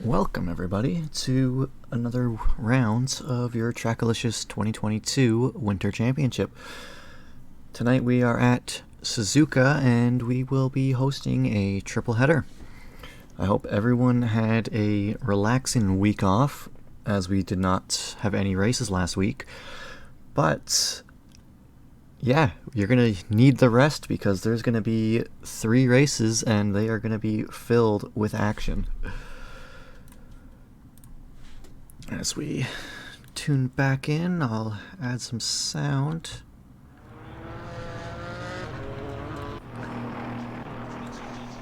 Welcome everybody to another round of your Trackalicious 2022 Winter Championship. Tonight we are at Suzuka and we will be hosting a triple header. I hope everyone had a relaxing week off, as we did not have any races last week. But yeah, you're going to need the rest because there's going to be 3 races and they are going to be filled with action. As we tune back in, I'll add some sound.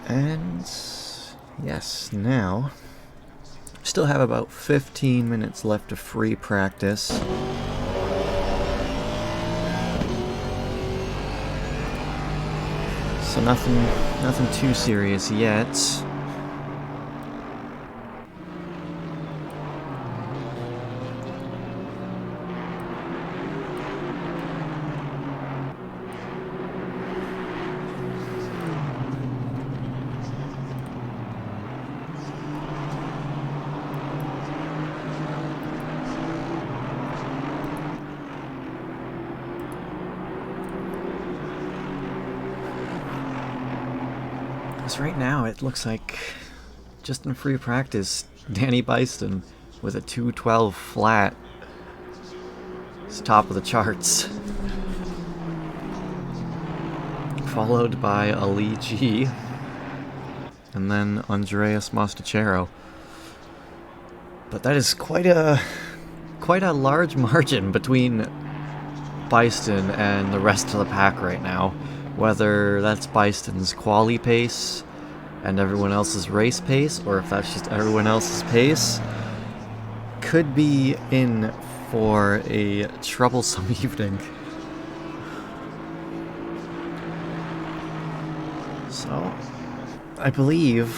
And yes, now still have about 15 minutes left of free practice. So nothing too serious yet. Right now it looks like, just in free practice, Danny Byston with a 212 flat is top of the charts, followed by Ali G and then Andreas Mostachero. But that is quite a large margin between Byston and the rest of the pack right now. Whether that's Byston's quali pace and everyone else's race pace, or if that's just everyone else's pace, could be in for a troublesome evening. So, I believe...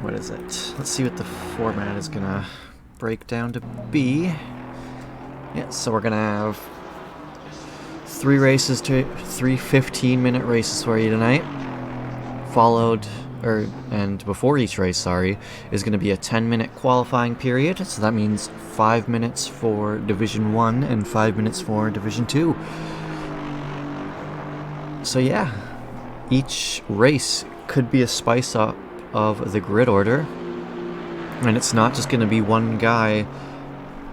what is it? Let's see what the format is gonna break down to be. Yeah, so we're gonna have 3 3 15-minute races for you tonight. And before each race, is gonna be a 10-minute qualifying period. So that means 5 minutes for Division 1 and 5 minutes for Division 2. So yeah, each race could be a spice up of the grid order. And it's not just gonna be one guy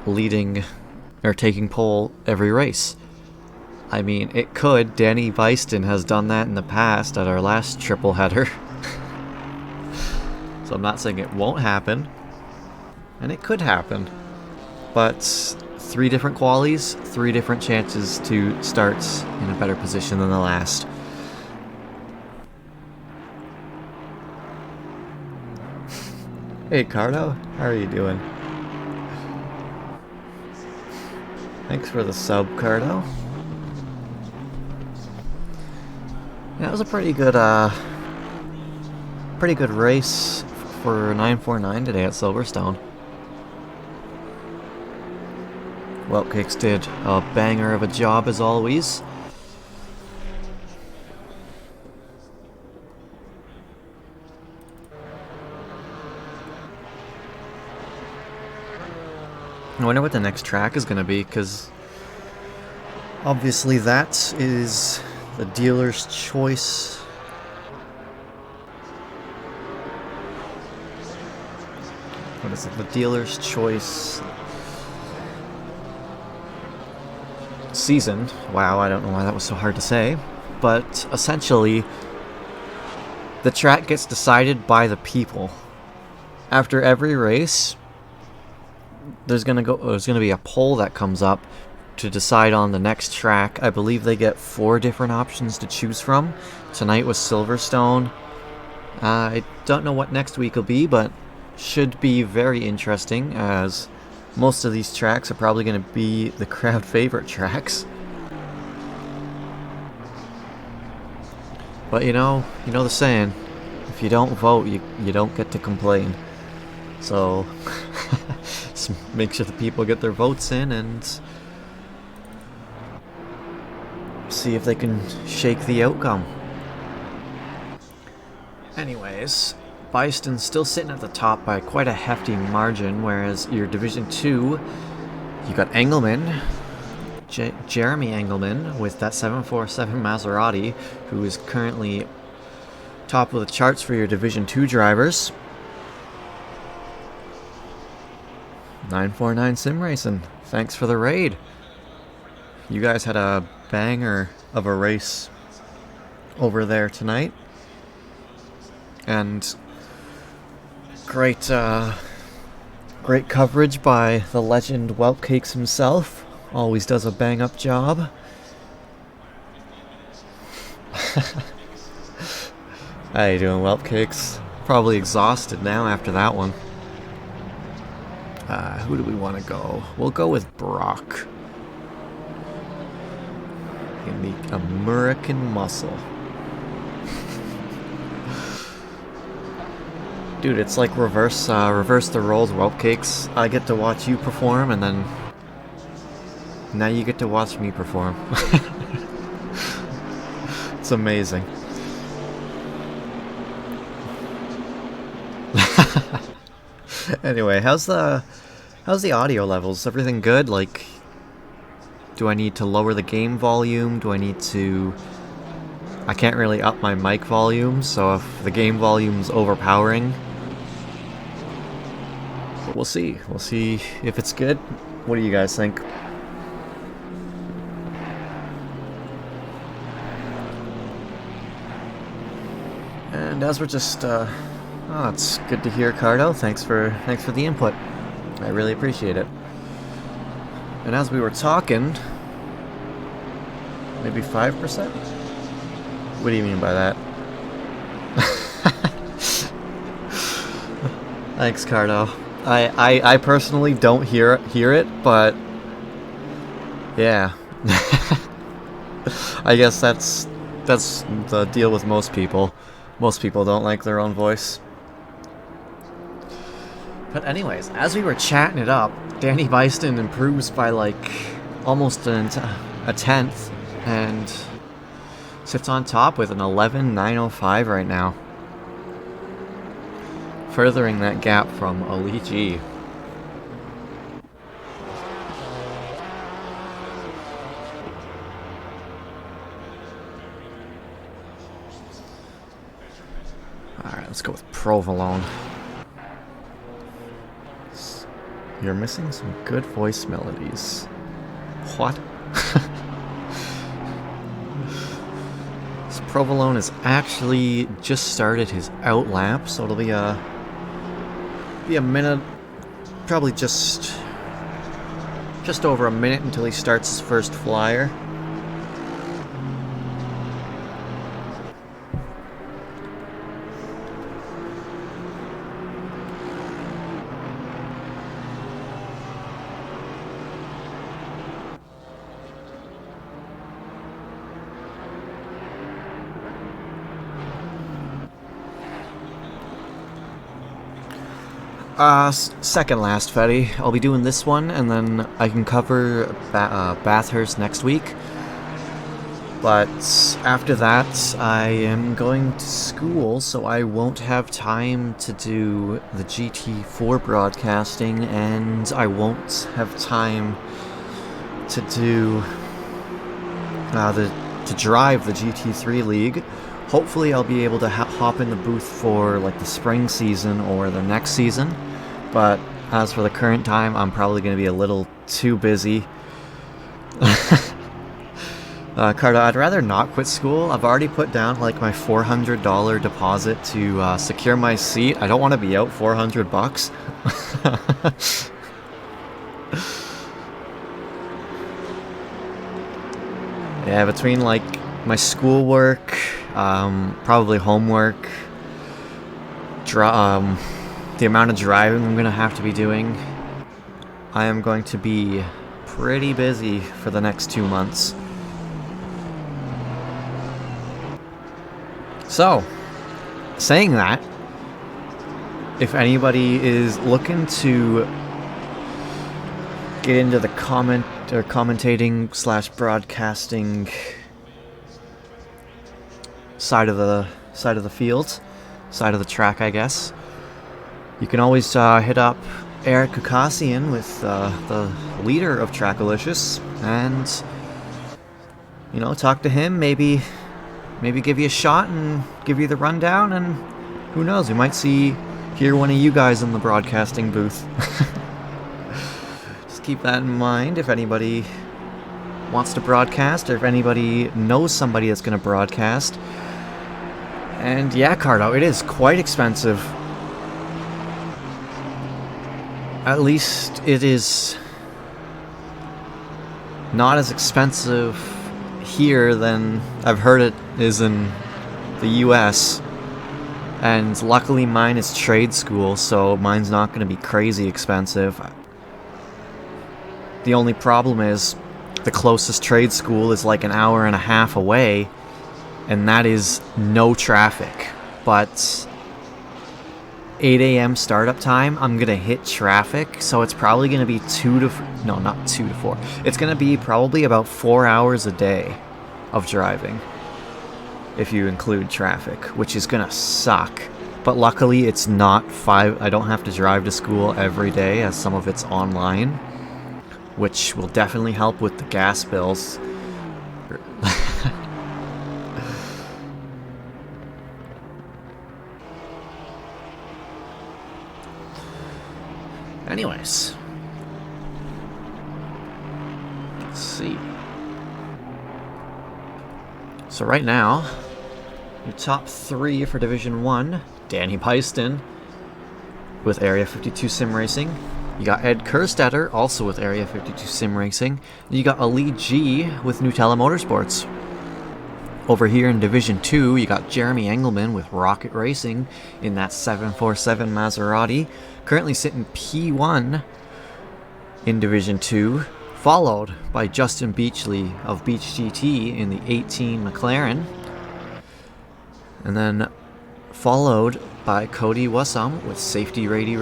leading or taking pole every race. I mean, it could. Danny Byston has done that in the past at our last triple header. So I'm not saying it won't happen. And it could happen. But 3 different qualies, 3 different chances to start in a better position than the last. Hey Cardo, how are you doing? Thanks for the sub, Cardo. That was a pretty good race for 949 today at Silverstone. Whelpcakes did a banger of a job as always. I wonder what the next track is going to be, because obviously that is the dealer's choice. What is it? The dealer's choice season. Wow, I don't know why that was so hard to say. But essentially, the track gets decided by the people. After every race, there's gonna be a poll that comes up to decide on the next track. I believe they get 4 different options to choose from. Tonight was Silverstone. I don't know what next week will be, but should be very interesting, as most of these tracks are probably going to be the crowd favorite tracks. But you know the saying, if you don't vote, you don't get to complain. So just make sure the people get their votes in and see if they can shake the outcome. Anyways, Byston's still sitting at the top by quite a hefty margin, whereas your Division 2, you got Engelman, Jeremy Engelman, with that 747 Maserati, who is currently top of the charts for your Division 2 drivers. 949 Sim Racing, thanks for the raid. You guys had a banger of a race over there tonight. And great coverage by the legend Whelpcakes himself. Always does a bang-up job. How you doing, Whelpcakes? Probably exhausted now after that one. Who do we want to go? We'll go with Brock. In the American Muscle. Dude, it's like reverse the roles, Whelpcakes. I get to watch you perform, and then now you get to watch me perform. It's amazing. Anyway, how's the audio levels? Everything good? Like, do I need to lower the game volume? Do I need to... I can't really up my mic volume, so if the game volume's overpowering... But we'll see. We'll see if it's good. What do you guys think? And as we're just... oh, it's good to hear, Cardo. Thanks for the input. I really appreciate it. And as we were talking... Maybe 5%? What do you mean by that? Thanks, Cardo. I personally don't hear it, but yeah. I guess that's the deal with most people. Most people don't like their own voice. But anyways, as we were chatting it up, Danny Byston improves by like almost a tenth and sits on top with an 11.905 right now. Furthering that gap from Ali G. Alright, let's go with Provolone. You're missing some good voice melodies. What? So Provolone has actually just started his out lap, so it'll be a minute, probably just over a minute until he starts his first flyer. Second last, Fetty. I'll be doing this one, and then I can cover Bathurst next week. But after that, I am going to school, so I won't have time to do the GT4 broadcasting, and I won't have time to do to drive the GT3 League. Hopefully, I'll be able to hop in the booth for like the spring season or the next season. But as for the current time, I'm probably going to be a little too busy. Cardo, I'd rather not quit school. I've already put down like my $400 deposit to secure my seat. I don't want to be out $400. Yeah, between like my schoolwork, probably homework, the amount of driving I'm going to have to be doing, I am going to be pretty busy for the next 2 months. So, saying that, if anybody is looking to get into the commentating / broadcasting side of the field, side of the track, I guess. You can always hit up Eric Kukasian with the leader of Trackalicious and, you know, talk to him, maybe give you a shot and give you the rundown, and who knows, we might hear one of you guys in the broadcasting booth. Just keep that in mind if anybody wants to broadcast, or if anybody knows somebody that's going to broadcast. And yeah, Cardo, it is quite expensive. At least it is not as expensive here than I've heard it is in the US. And luckily mine is trade school, so mine's not going to be crazy expensive. The only problem is the closest trade school is like an hour and a half away, and that is no traffic. But 8 a.m. startup time, I'm going to hit traffic, so it's probably going to be 2 to 4. It's going to be probably about 4 hours a day of driving, if you include traffic, which is going to suck. But luckily, it's not 5. I don't have to drive to school every day, as some of it's online, which will definitely help with the gas bills. Anyways, let's see. So right now, your top 3 for Division 1, Danny Pyston with Area 52 Sim Racing. You got Ed Kerstetter, also with Area 52 Sim Racing. And you got Ali G with Nutella Motorsports. Over here in Division 2, you got Jeremy Engelman with Rocket Racing in that 747 Maserati, currently sitting P1 in Division 2, followed by Justin Beachley of Beach GT in the 18 McLaren, and then followed by Cody Wassam with Safety Rating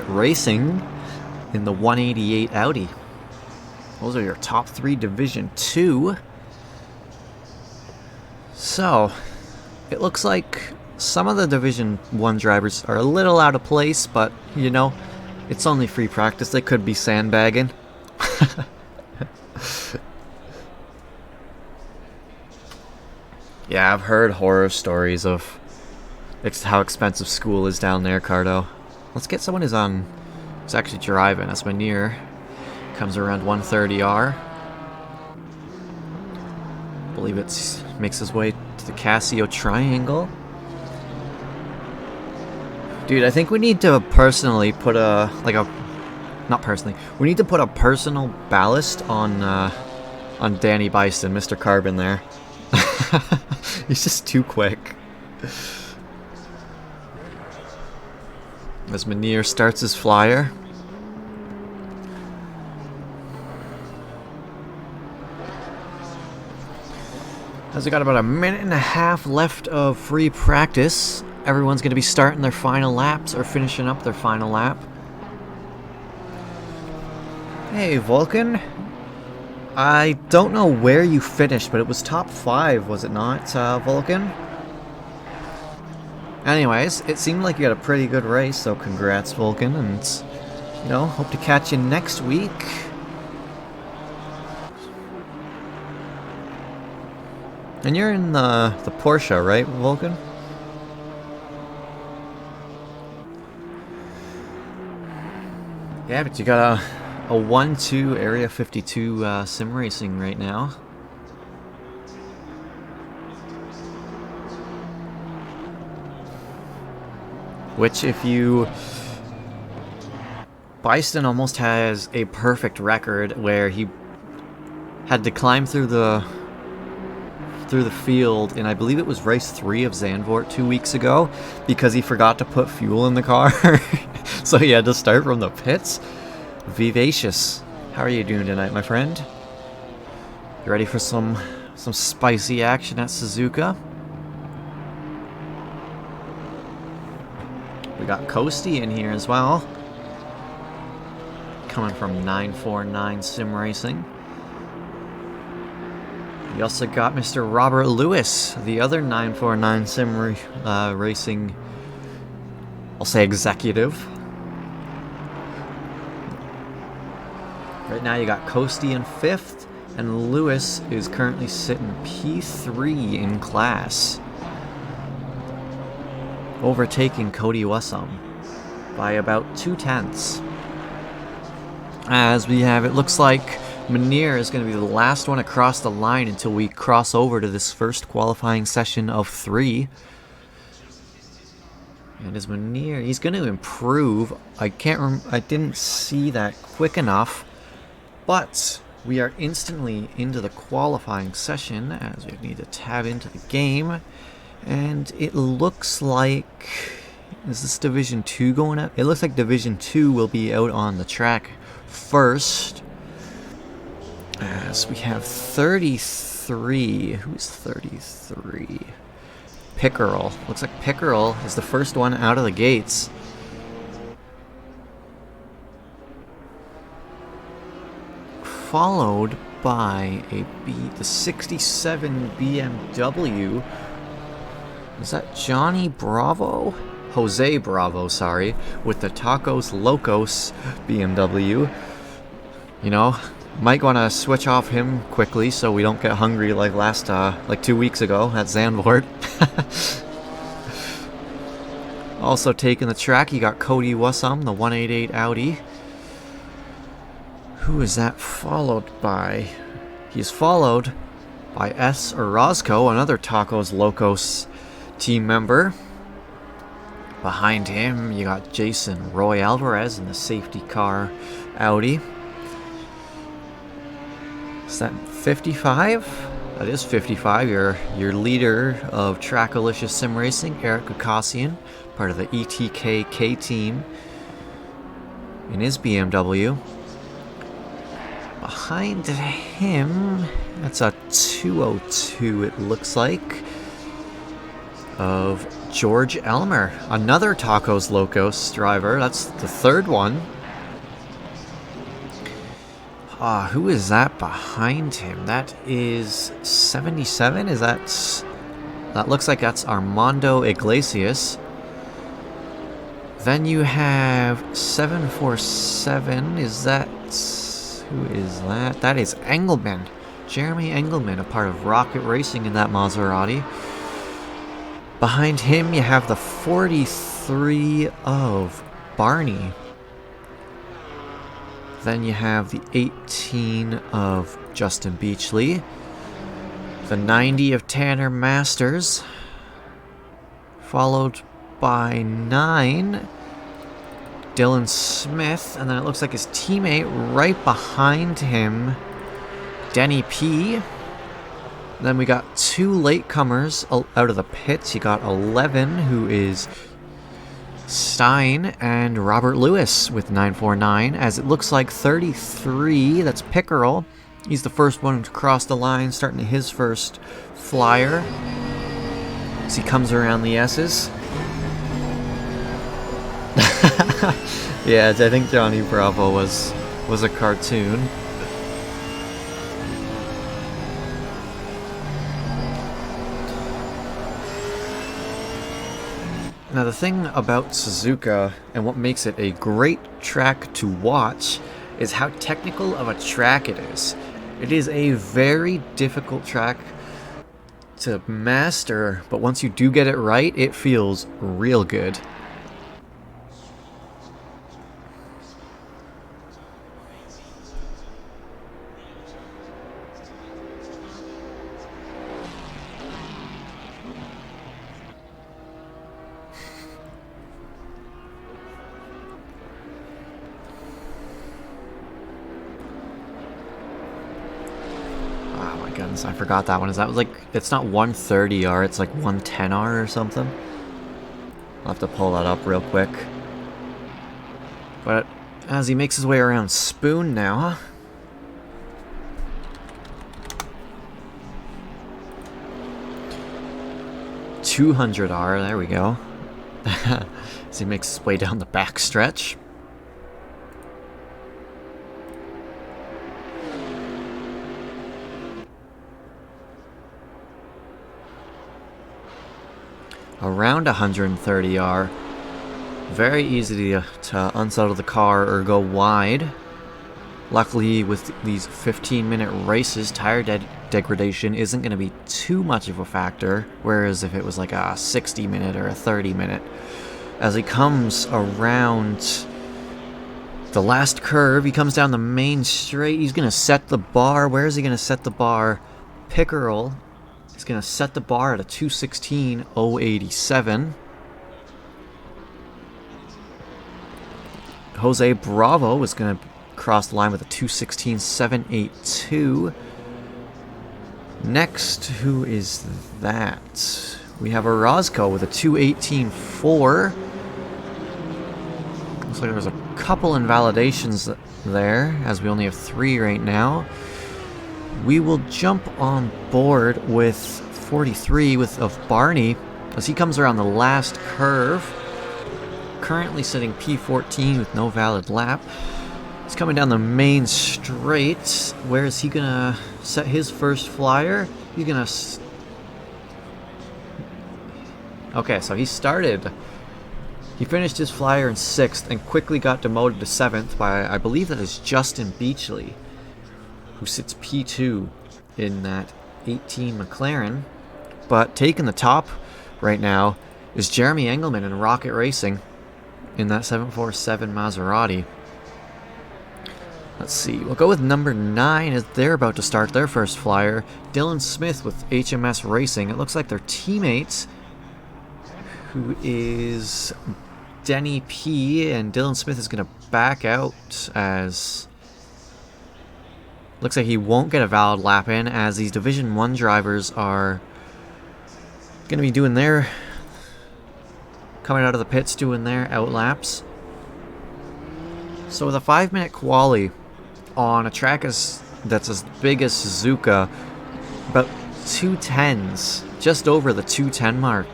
Racing in the 188 Audi. Those are your top 3 Division 2. So, it looks like some of the Division 1 drivers are a little out of place, but, you know, it's only free practice. They could be sandbagging. Yeah, I've heard horror stories of how expensive school is down there, Cardo. Let's get someone who's actually driving. As Manier comes around 130R. I believe it makes his way to the Casio Triangle. Dude, I think we need to personally put we need to put a personal ballast on Danny Bison, Mr. Carbon there. He's just too quick. As Manier starts his flyer. As we got about a minute and a half left of free practice, everyone's going to be starting their final laps or finishing up their final lap. Hey, Vulcan. I don't know where you finished, but it was top 5, was it not, Vulcan? Anyways, it seemed like you had a pretty good race, so congrats, Vulcan, and, you know, hope to catch you next week. And you're in the Porsche, right, Vulcan? Yeah, but you got a 1-2 Area 52 sim racing right now. Which, if you... Bison almost has a perfect record where he had to climb through the field, and I believe it was race 3 of Zandvoort 2 weeks ago, because he forgot to put fuel in the car. So he had to start from the pits. Vivacious. How are you doing tonight, my friend? You ready for some spicy action at Suzuka? We got Coasty in here as well. Coming from 949 Sim Racing. We also got Mr. Robert Lewis, the other 949 Sim Racing, I'll say executive. Right now you got Coasty in 5th, and Lewis is currently sitting P3 in class, overtaking Cody Wessam by about 2/10. As we have, it looks like Munir is going to be the last one across the line until we cross over to this first qualifying session of 3. And as Munir, he's going to improve. I didn't see that quick enough, but we are instantly into the qualifying session as we need to tab into the game. And it looks like, is this Division 2 going up? It looks like Division 2 will be out on the track first. As we have 33. Who's 33? Pickerel. Looks like Pickerel is the first one out of the gates. Followed by the 67 BMW. Is that Johnny Bravo? Jose Bravo, sorry, with the Tacos Locos BMW. You know, might want to switch off him quickly so we don't get hungry like like 2 weeks ago at Zandvoort. Also taking the track, you got Cody Wessam, the 188 Audi. Who is that followed by? He's followed by S. Orozco, another Tacos Locos team member. Behind him, you got Jason Roy Alvarez in the safety car Audi. Is that 55? That is 55. Your leader of Trackalicious Sim Racing, Eric Kakassian, part of the ETK team in his BMW. Behind him, that's a 202 it looks like, of George Elmer, another Tacos Locos driver. That's the third one. Who is that behind him? That is 77. That looks like that's Armando Iglesias. Then you have 747. Who is that? That is Engelman. Jeremy Engelman, a part of Rocket Racing in that Maserati. Behind him, you have the 43 of Barney. Then you have the 18 of Justin Beachley. The 90 of Tanner Masters. Followed by 9, Dylan Smith. And then it looks like his teammate right behind him, Denny P. Then we got 2 latecomers out of the pits. You got 11, who is Stein, and Robert Lewis with 949. As it looks like 33, that's Pickerel. He's the first one to cross the line, starting his first flyer as he comes around the S's. Yeah, I think Johnny Bravo was a cartoon. Now the thing about Suzuka and what makes it a great track to watch is how technical of a track it is. It is a very difficult track to master, but once you do get it right, it feels real good. I forgot that one. Is that like, it's not 130R, it's like 110R or something? I'll have to pull that up real quick. But as he makes his way around Spoon now, 200R, there we go. As he makes his way down the back stretch. around 130R. Very easy to unsettle the car or go wide. Luckily, with these 15-minute races, tire degradation isn't going to be too much of a factor, whereas if it was like a 60-minute or a 30-minute. As he comes around the last curve, he comes down the main straight. He's going to set the bar. Where is he going to set the bar? Pickerel is going to set the bar at a 2:16.087. Jose Bravo is going to cross the line with a 2:16.782. Next, who is that? We have Orozco with a 2:18.4. Looks like there's a couple invalidations there, as we only have 3 right now. We will jump on board with 43 of Barney as he comes around the last curve. Currently sitting P14 with no valid lap. He's coming down the main straight. Where is he gonna set his first flyer? He's gonna... Okay, so he started. He finished his flyer in 6th and quickly got demoted to 7th by, I believe that is Justin Beachley, who sits P2 in that 18 McLaren. But taking the top right now is Jeremy Engelman in Rocket Racing in that 747 Maserati. Let's see, we'll go with number 9 as they're about to start their first flyer. Dylan Smith with HMS Racing. It looks like their teammate, who is Denny P, and Dylan Smith is going to back out as... Looks like he won't get a valid lap in, as these Division 1 drivers are going to be doing their... coming out of the pits doing their outlaps. So with a 5-minute quali on a track that's as big as Suzuka, about 2:10s, just over the 2:10 mark.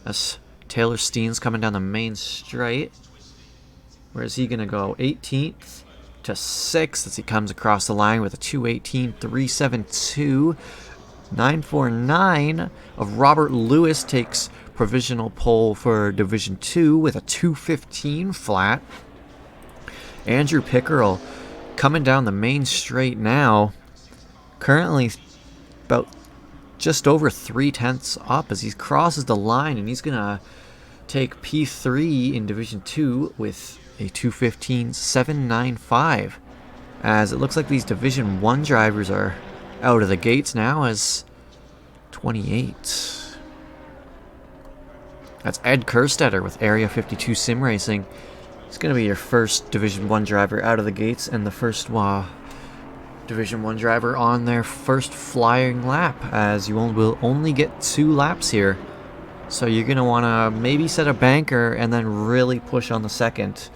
As Taylor Steen's coming down the main straight. Where is he going to go? 18th to 6th as he comes across the line with a 2:18.372. 949 of Robert Lewis takes provisional pole for Division 2 with a 2:15 flat. Andrew Pickerel coming down the main straight now. Currently about just over 3/10 up as he crosses the line, and he's going to take P3 in Division 2 with a 2:15.795. As it looks like these Division 1 drivers are out of the gates now as 28. That's Ed Kerstetter with Area 52 Sim Racing. He's going to be your first Division 1 driver out of the gates and the first Division 1 driver on their first flying lap, as you will only get 2 laps here. So you're going to want to maybe set a banker and then really push on the second,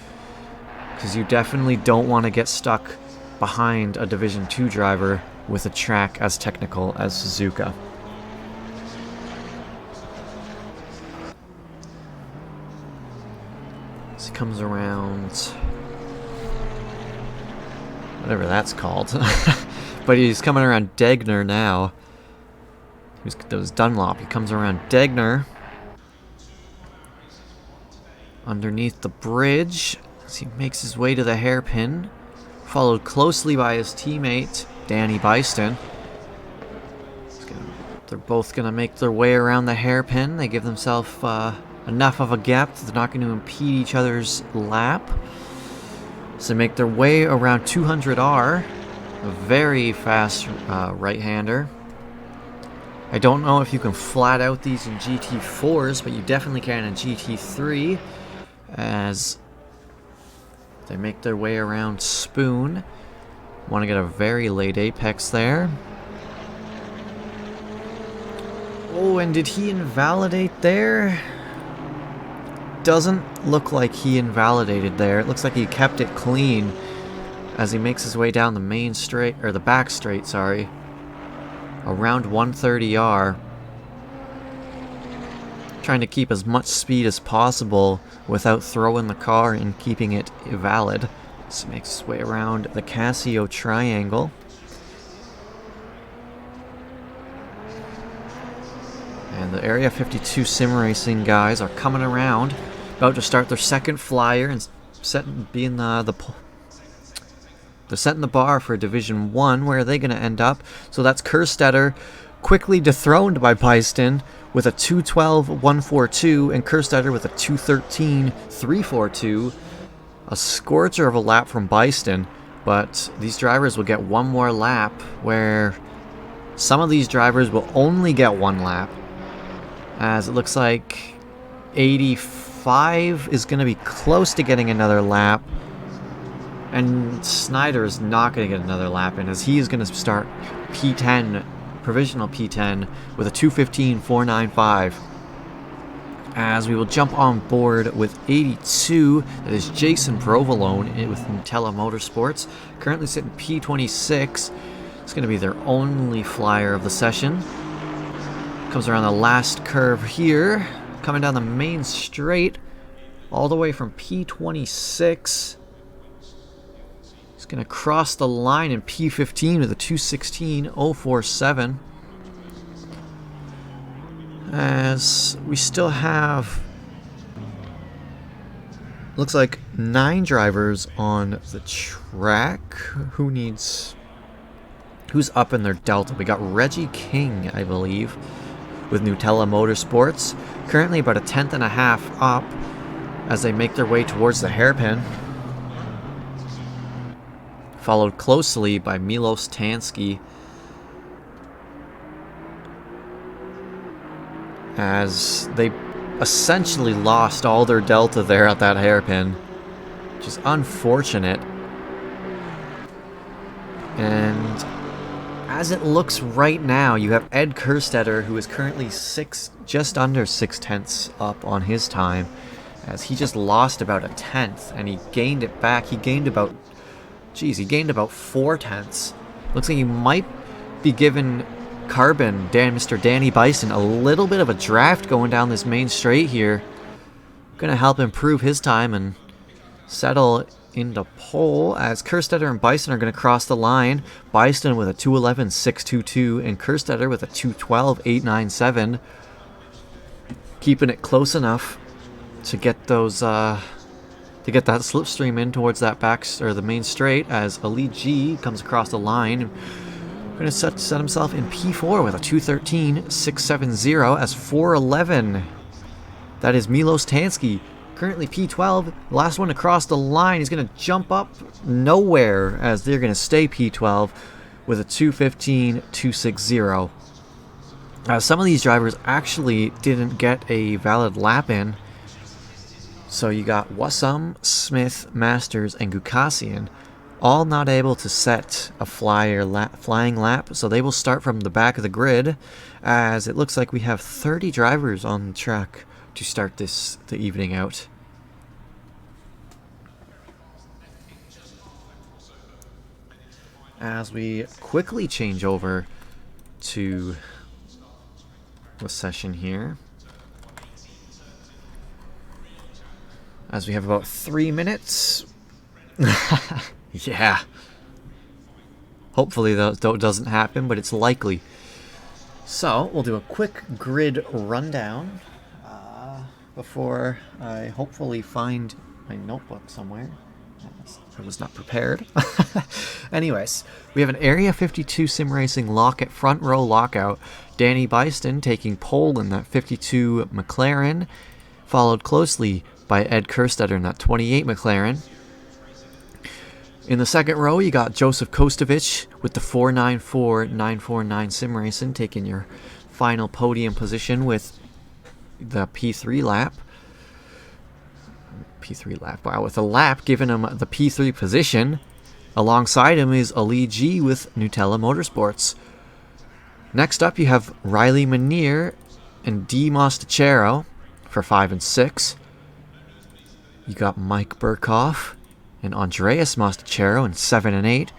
because you definitely don't want to get stuck behind a Division 2 driver with a track as technical as Suzuka. So he comes around, whatever that's called. But he's coming around Degner now. That was Dunlop. He comes around Degner underneath the bridge as he makes his way to the hairpin, followed closely by his teammate Danny Byston. They're both going to make their way around the hairpin. They give themselves enough of a gap that they're not going to impede each other's lap. So they make their way around 200R, a very fast right-hander. I don't know if you can flat out these in GT4s, but you definitely can in GT3, as they make their way around Spoon. Want to get a very late apex there. Oh, and did he invalidate there? Doesn't look like he invalidated there. It looks like he kept it clean as he makes his way down the main straight, or the back straight, sorry. Around 130R. Trying to keep as much speed as possible without throwing the car and keeping it valid. So makes his way around the Casio triangle. And the Area 52 sim racing guys are coming around, about to start their second flyer and they're setting the bar for Division 1. Where are they going to end up? So that's Kerstetter, quickly dethroned by Byston with a 2:12.142, and Kerstetter with a 2:13.342. A scorcher of a lap from Byston, but these drivers will get one more lap, where some of these drivers will only get one lap, as it looks like 85 is going to be close to getting another lap, and Snyder is not going to get another lap in, as he is going to start P10, provisional P10, with a 2:15.495. As we will jump on board with 82, that is Jason Provolone with Nutella Motorsports, currently sitting P26. It's going to be their only flyer of the session. Comes around the last curve here, coming down the main straight, all the way from P26. He's going to cross the line in P15 with a 2:16.047. As we still have, looks like 9 drivers on the track. Who's up in their Delta? We got Reggie King, I believe, with Nutella Motorsports, currently about a 10th and a half up as they make their way towards the hairpin. Followed closely by Milos Tansky, as they essentially lost all their Delta there at that hairpin, which is unfortunate. And as it looks right now, you have Ed Kerstetter, who is currently just under 6/10 up on his time, as he just lost about a 1/10, and he gained it back. He gained about 4/10. Looks like he might be giving Mr. Danny Bison, a little bit of a draft going down this main straight here. Gonna help improve his time and settle into pole, as Kerstetter and Bison are gonna cross the line. Bison with a 2:11.622 and Kerstetter with a 2:12.897. Keeping it close enough to get those to get that slipstream in towards that the main straight, as Ali G comes across the line. Going to set himself in P4 with a 2:13.670, as 4:11. That is Milos Tansky, currently P12. Last one to cross the line. He's going to jump up nowhere, as they're going to stay P12 with a 2:15.260. Some of these drivers actually didn't get a valid lap in. So you got Wassam, Smith, Masters, and Gukasian, all not able to set a flying lap, so they will start from the back of the grid, as it looks like we have 30 drivers on the track to start the evening out. As we quickly change over to the session here, as we have about 3 minutes. Yeah. Hopefully that doesn't happen, but it's likely. So, we'll do a quick grid rundown before I hopefully find my notebook somewhere. I was not prepared. Anyways, we have an Area 52 sim racing front row lockout. Danny Byston taking pole in that 52 McLaren, followed closely by Ed Kerstetter in that 28 McLaren. In the second row, you got Joseph Kostovich with the 494.949 sim racing, taking your final podium position with the P3 lap. Wow, with a lap giving him the P3 position. Alongside him is Ali G with Nutella Motorsports. Next up, you have Riley Manier and D. Mostachero for 5 and 6. You got Mike Burkhoff and Andreas Mostachero in 7 and 8.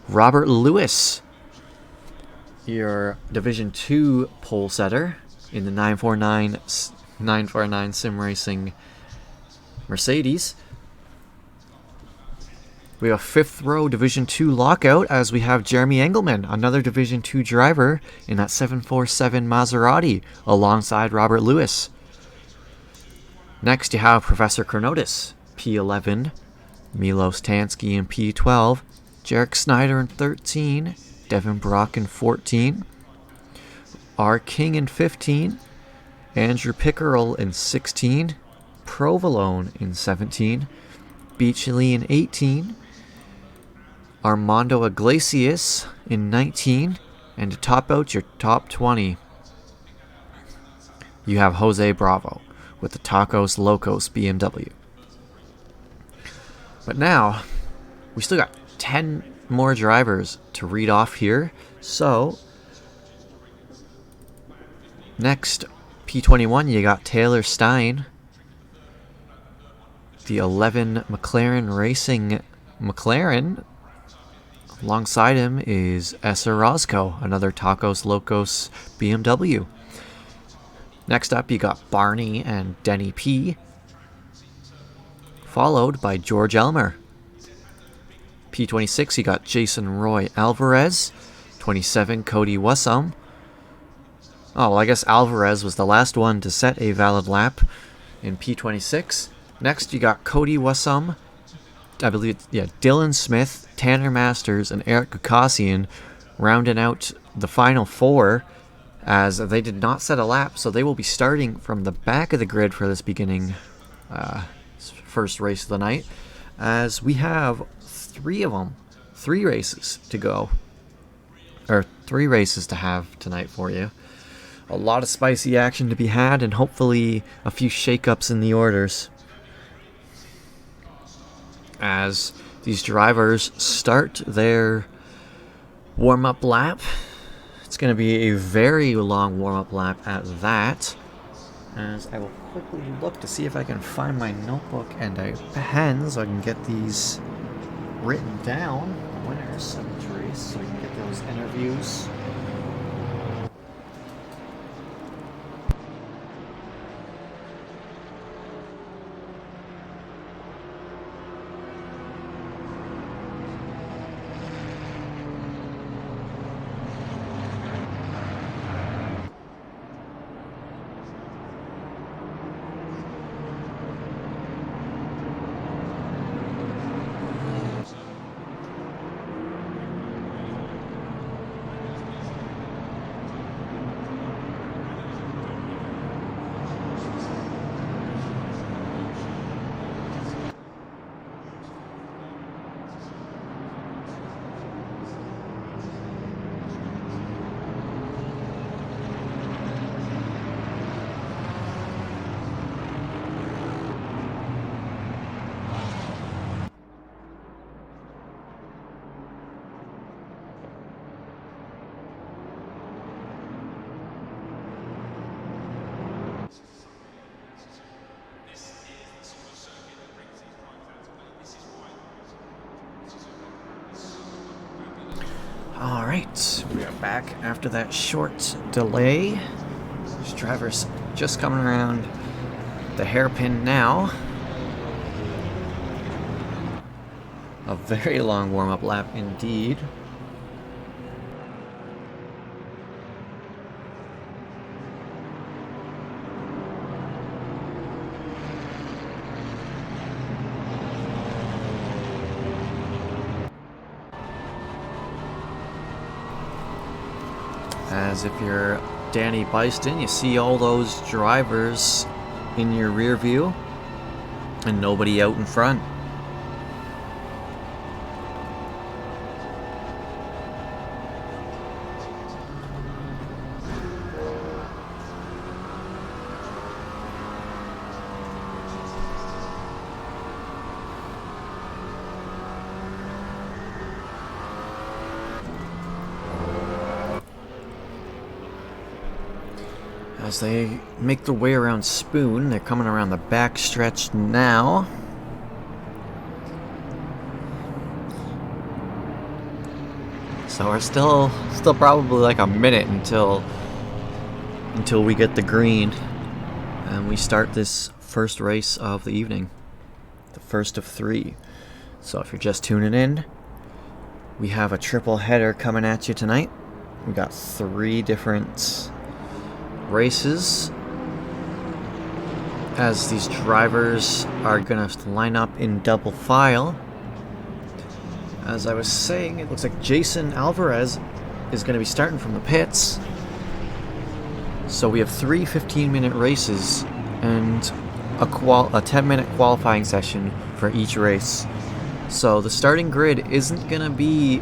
Robert Lewis, your Division 2 pole setter in the 949 sim racing Mercedes. We have a fifth row Division 2 lockout as we have Jeremy Engelman, another Division 2 driver in that 747 Maserati alongside Robert Lewis. Next you have Professor Chronotis, P11, Milos Tansky in P12, Jarek Snyder in 13, Devin Brock in 14, R. King in 15, Andrew Pickerel in 16, Provolone in 17, Beachley in 18, Armando Iglesias in 19, and to top out your top 20, you have Jose Bravo with the Tacos Locos BMW. But now, we still got 10 more drivers to read off here, so next, P21, you got Taylor Stein, the 11 McLaren Racing McLaren. Alongside him is Esser Roscoe, another Tacos Locos BMW. Next up, you got Barney and Denny P, followed by George Elmer. P26, you got Jason Roy Alvarez, 27, Cody Wassum. Oh, well, I guess Alvarez was the last one to set a valid lap in P26. Next, you got Cody Wassum, I believe, Dylan Smith, Tanner Masters, and Eric Gukasian rounding out the final four, as they did not set a lap, so they will be starting from the back of the grid for this beginning first race of the night, as we have three races to go, or 3 races to have tonight for you. A lot of spicy action to be had, and hopefully a few shakeups in the orders as these drivers start their warm-up lap. It's going to be a very long warm-up lap at that, as I will quickly look to see if I can find my notebook and a pen so I can get these written down, the winners of each race, so I can get those interviews. Alright, we are back after that short delay. This driver's just coming around the hairpin now. A very long warm-up lap indeed. As if you're Danny Byston, you see all those drivers in your rear view and nobody out in front. As they make their way around Spoon, they're coming around the back stretch now. So we're still probably like a minute until we get the green and we start this first race of the evening, the first of 3. So if you're just tuning in, we have a triple header coming at you tonight. We got 3 different races as these drivers are gonna line up in double file. As I was saying, it looks like Jason Alvarez is going to be starting from the pits. So we have 3 15-minute races and a 10-minute qualifying session for each race. So the starting grid isn't going to be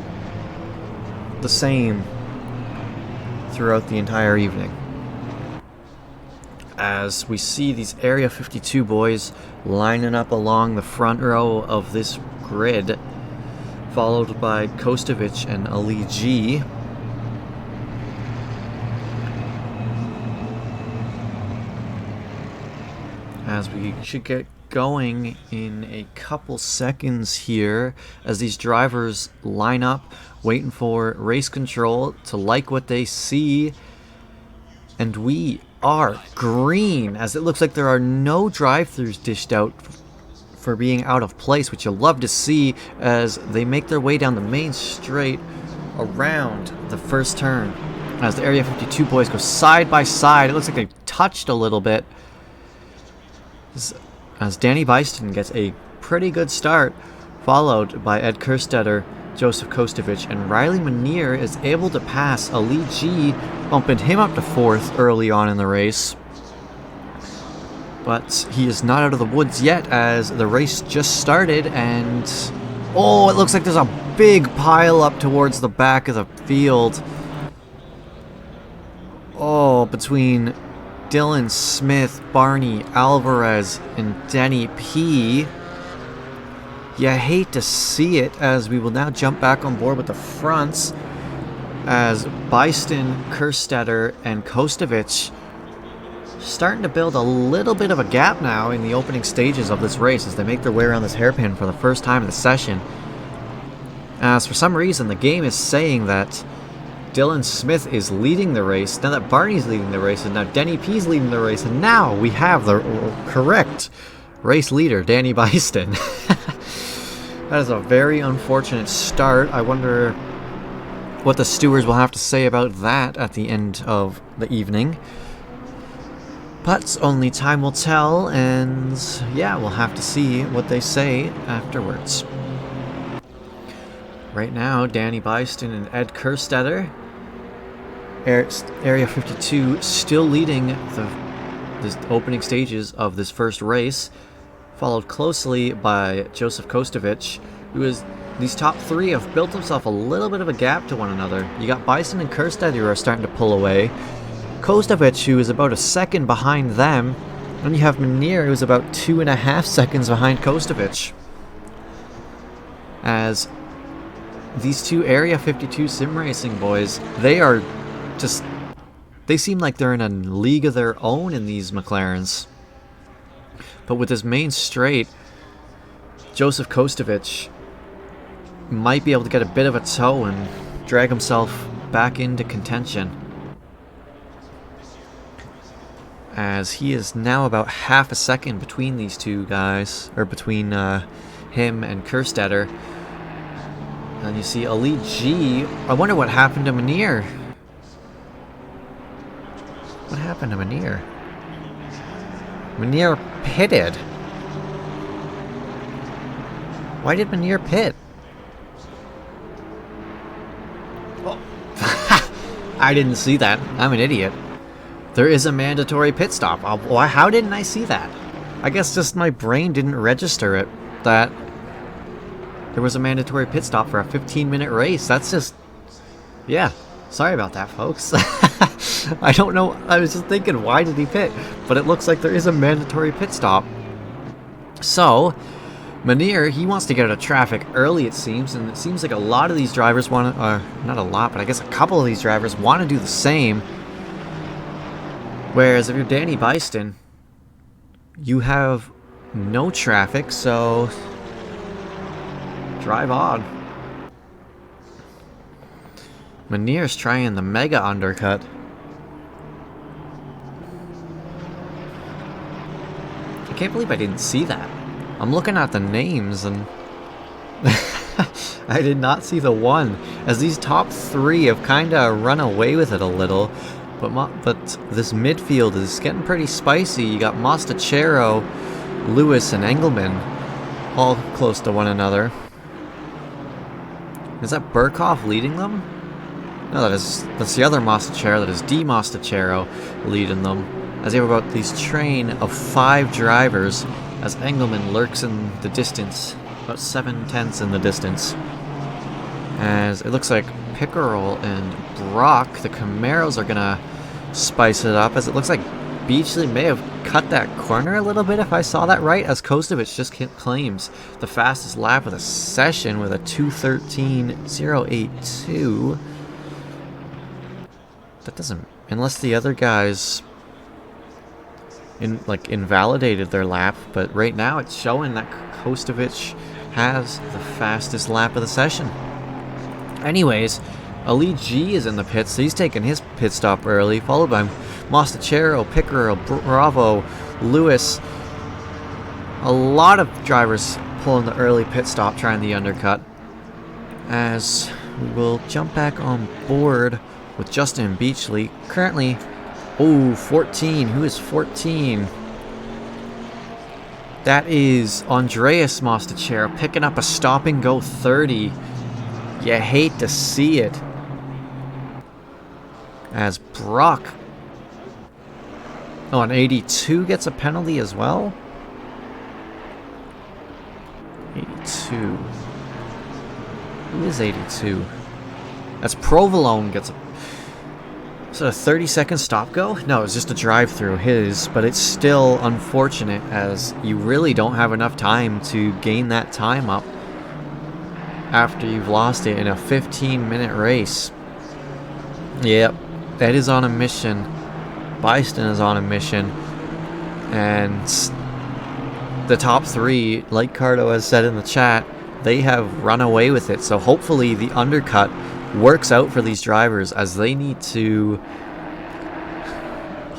the same throughout the entire evening. As we see these Area 52 boys lining up along the front row of this grid, followed by Kostovich and Ali G. As we should get going in a couple seconds here, as these drivers line up, waiting for race control to like what they see. And we are green, as it looks like there are no drive-thrus dished out for being out of place, which you'll love to see as they make their way down the main straight around the first turn. As the Area 52 boys go side by side, it looks like they touched a little bit. As Danny Byston gets a pretty good start, followed by Ed Kerstetter, Joseph Kostovich, and Riley Manier is able to pass Ali G, bumping him up to 4th early on in the race. But he is not out of the woods yet, as the race just started, and oh, it looks like there's a big pile up towards the back of the field. Oh, between Dylan Smith, Barney Alvarez, and Denny P. You hate to see it, as we will now jump back on board with the fronts, as Byston, Kerstetter, and Kostovich starting to build a little bit of a gap now in the opening stages of this race as they make their way around this hairpin for the first time in the session. As for some reason the game is saying that Dylan Smith is leading the race, now that Barney's leading the race, and now Denny P's leading the race, and now we have the correct race leader, Danny Byston. That is a very unfortunate start. I wonder what the stewards will have to say about that at the end of the evening. But only time will tell, and yeah, we'll have to see what they say afterwards. Right now, Danny Byston and Ed Kerstetter, Area 52, still leading the opening stages of this first race, followed closely by Joseph Kostovich, who is... These top 3 have built themselves a little bit of a gap to one another. You got Byston and Kerstetter who are starting to pull away. Kostovich, who is about a second behind them, and you have Manier, who's about 2.5 seconds behind Kostovich. As these 2 Area 52 sim racing boys, they are just... They seem like they're in a league of their own in these McLarens. But with this main straight, Joseph Kostovich might be able to get a bit of a tow and drag himself back into contention, as he is now about half a second between these two guys, or between him and Kerstetter. And you see Ali G. I wonder what happened to Manier. What happened to Manier? Manier pitted. Why did Manier pit? Oh. I didn't see that. I'm an idiot. There is a mandatory pit stop. How didn't I see that? I guess just my brain didn't register it, that there was a mandatory pit stop for a 15-minute race. That's just... Yeah. Sorry about that, folks. I don't know. I was just thinking, why did he pit? But it looks like there is a mandatory pit stop. So, Manier, he wants to get out of traffic early, it seems. And it seems like a lot of these drivers want to... not a lot, but I guess a couple of these drivers want to do the same. Whereas if you're Danny Byston, you have no traffic, so drive on. Manier's trying the mega undercut. I can't believe I didn't see that. I'm looking at the names and I did not see the one, as these top three have kind of run away with it a little. But this midfield is getting pretty spicy. You got Mostachero, Lewis, and Engelman all close to one another. Is that Burkhoff leading them? No, that's the other Mostachero. That is D. Mostachero leading them. As they have about these train of 5 drivers, as Engelman lurks in the distance, about 7/10 in the distance. As it looks like Pickerel and Brock, the Camaros, are gonna spice it up, as it looks like Beachley may have cut that corner a little bit, if I saw that right, as Kostovic just claims the fastest lap of the session with a 2:13.082. That doesn't, unless the other guys invalidated their lap, but right now it's showing that Kostovic has the fastest lap of the session. Anyways, Ali G is in the pits, so he's taking his pit stop early, followed by Mostachero, Pickerel, Bravo, Lewis. A lot of drivers pulling the early pit stop, trying the undercut. As we will jump back on board with Justin Beachley. Currently, 14. Who is 14? That is Andreas Mostachero picking up a stop and go 30. You hate to see it. As Brock, an 82 gets a penalty as well. 82. Who is 82? That's Provolone gets a... Is it a 30-second stop go? No, it's just a drive-through, his, but it's still unfortunate as you really don't have enough time to gain that time up after you've lost it in a 15-minute race. Yep, Ed is on a mission. Byston is on a mission. And the top 3, like Cardo has said in the chat, they have run away with it. So hopefully the undercut works out for these drivers, as they need to...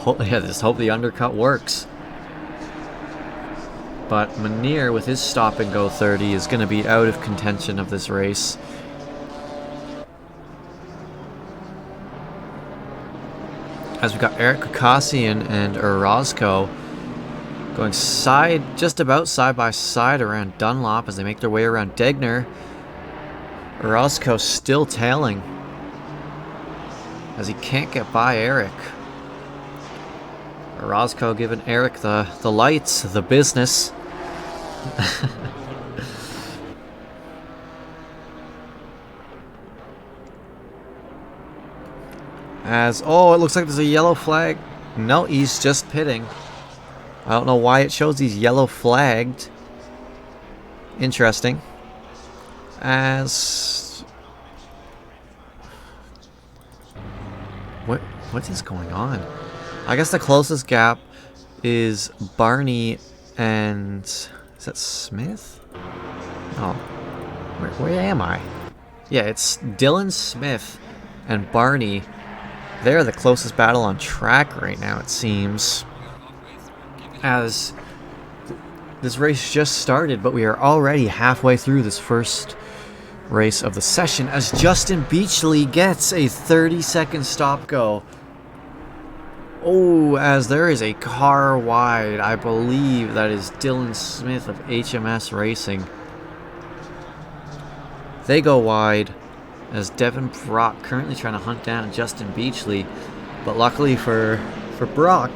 just hope the undercut works. But Manier, with his stop and go 30, is going to be out of contention of this race. As we got Eric Kakassian and Orozco going just about side by side around Dunlop as they make their way around Degner. Orozco still tailing as he can't get by Eric. Orozco giving Eric the lights, the business. As, it looks like there's a yellow flag. No, he's just pitting. I don't know why it shows he's yellow flagged. Interesting. As... What is going on? I guess the closest gap is Barney and... Is that Smith? Oh. Where am I? Yeah, it's Dylan Smith and Barney. They're the closest battle on track right now, it seems. As this race just started, but we are already halfway through this first race of the session, as Justin Beachley gets a 30-second stop go. As there is a car wide. I believe that is Dylan Smith of HMS Racing. They go wide as Devin Brock currently trying to hunt down Justin Beachley. But luckily for Brock,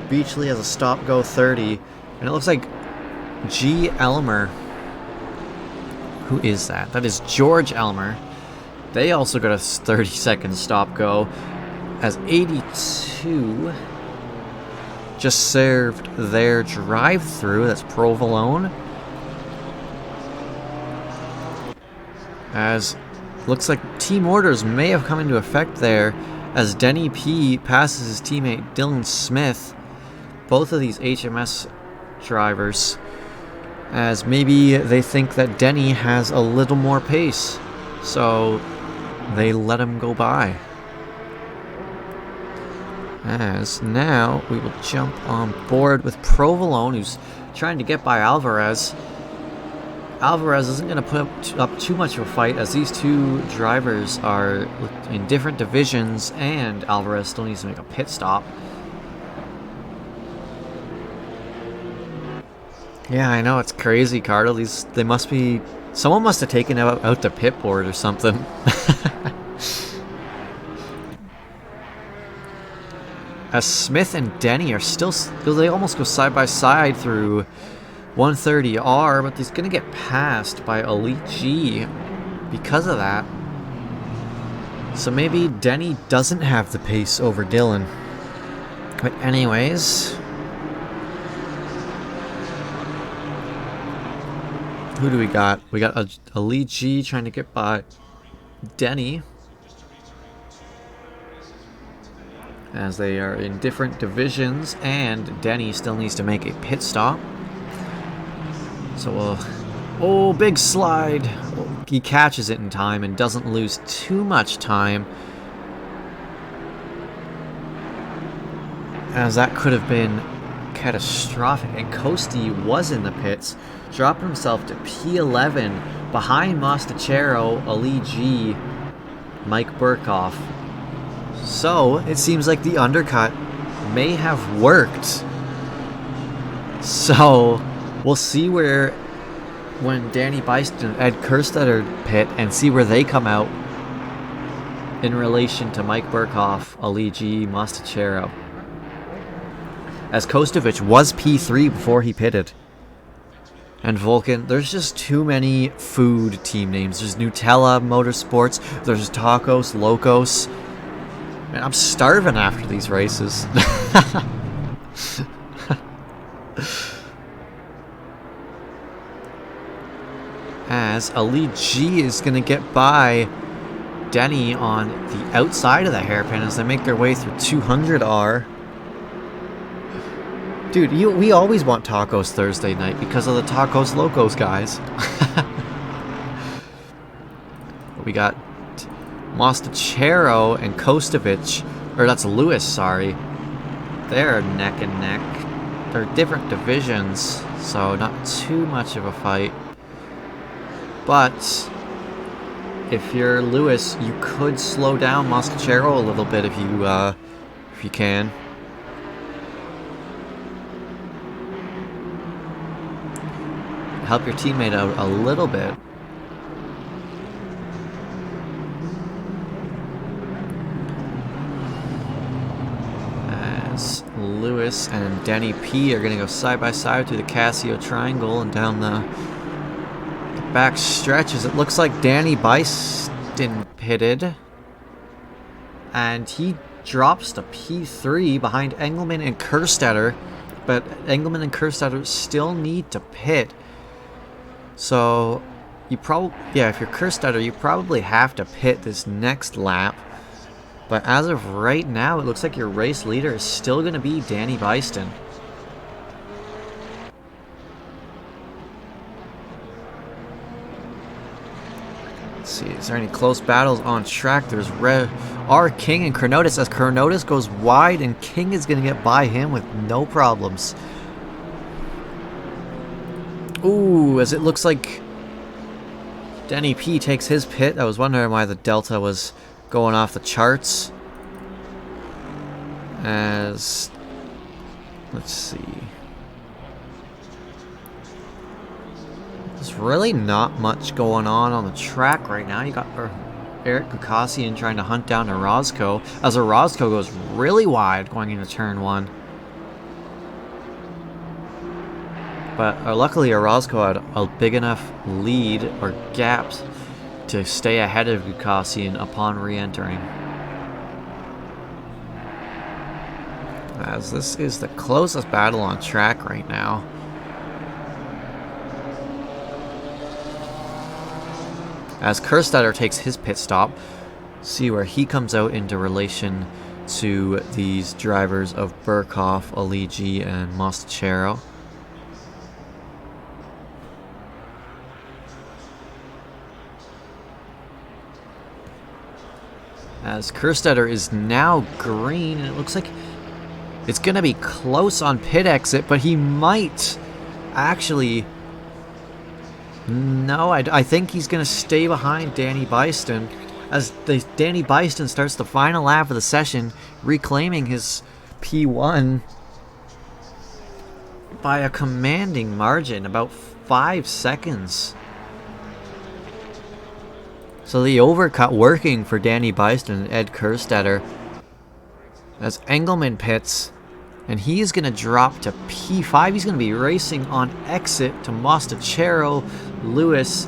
Beachley has a stop go 30. And it looks like G. Elmer. Who is that? That is George Elmer. They also got a 30-second stop go, as 82 just served their drive-through. That's Provolone. As looks like team orders may have come into effect there, as Denny P passes his teammate Dylan Smith. Both of these HMS drivers, as maybe they think that Denny has a little more pace, so they let him go by. As now we will jump on board with Provolone, who's trying to get by Alvarez. Alvarez isn't going to put up too much of a fight, as these two drivers are in different divisions, and Alvarez still needs to make a pit stop. Yeah, I know, it's crazy, Carter. They must be... Someone must have taken out the pit board or something. As Smith and Denny are still... They almost go side by side through 130R, but he's going to get passed by Elite G because of that. So maybe Denny doesn't have the pace over Dylan. But anyways... Who do we got? We got Elite G trying to get by Denny, as they are in different divisions, and Denny still needs to make a pit stop. So, oh, big slide. He catches it in time and doesn't lose too much time, as that could have been catastrophic. And Costi was in the pits, dropped himself to P11 behind Mostachero, Ali G, Mike Burkhoff. So it seems like the undercut may have worked. So we'll see when Danny Beist and Ed Kerstetter pit, and see where they come out in relation to Mike Burkhoff, Ali G, Mostachero. As Kostovic was P3 before he pitted. And Vulcan, there's just too many food team names. There's Nutella Motorsports, there's Tacos, Locos. Man, I'm starving after these races. As Ali G is going to get by Denny on the outside of the hairpin as they make their way through 200R. Dude, we always want tacos Thursday night because of the Tacos Locos guys. We got Mostachero and Kostovic, or that's Lewis, sorry. They're neck and neck. They're different divisions, so not too much of a fight. But if you're Lewis, you could slow down Mostachero a little bit if you can. Help your teammate out a little bit. As Lewis and Denny P are going to go side by side through the Casio Triangle and down the back stretches. It looks like Danny Beisten pitted, and he drops to P3 behind Engelmann and Kerstetter, but Engelmann and Kerstetter still need to pit. So, if you're Kerstetter, you probably have to pit this next lap. But as of right now, it looks like your race leader is still going to be Danny Beisten. Let's see, is there any close battles on track? There's R. King and Chronotis, as Chronotis goes wide, and King is going to get by him with no problems. Ooh, as it looks like Denny P takes his pit. I was wondering why the Delta was going off the charts. As, let's see. There's really not much going on the track right now. You got Eric Gukasian trying to hunt down Orozco, as Orozco goes really wide going into turn 1. But luckily Orozco had a big enough lead or gap to stay ahead of Gukasian upon re-entering. As this is the closest battle on track right now. As Kerstetter takes his pit stop, see where he comes out into relation to these drivers of Burkhoff, Aligi, and Mostachero. As Kerstetter is now green, and it looks like it's going to be close on pit exit, but he might actually No, I think he's going to stay behind Danny Byston as Danny Byston starts the final lap of the session, reclaiming his P1 by a commanding margin, about 5 seconds. So the overcut working for Danny Byston and Ed Kerstetter as Engelman pits, and he's going to drop to P5. He's going to be racing on exit to Mostachero, Lewis,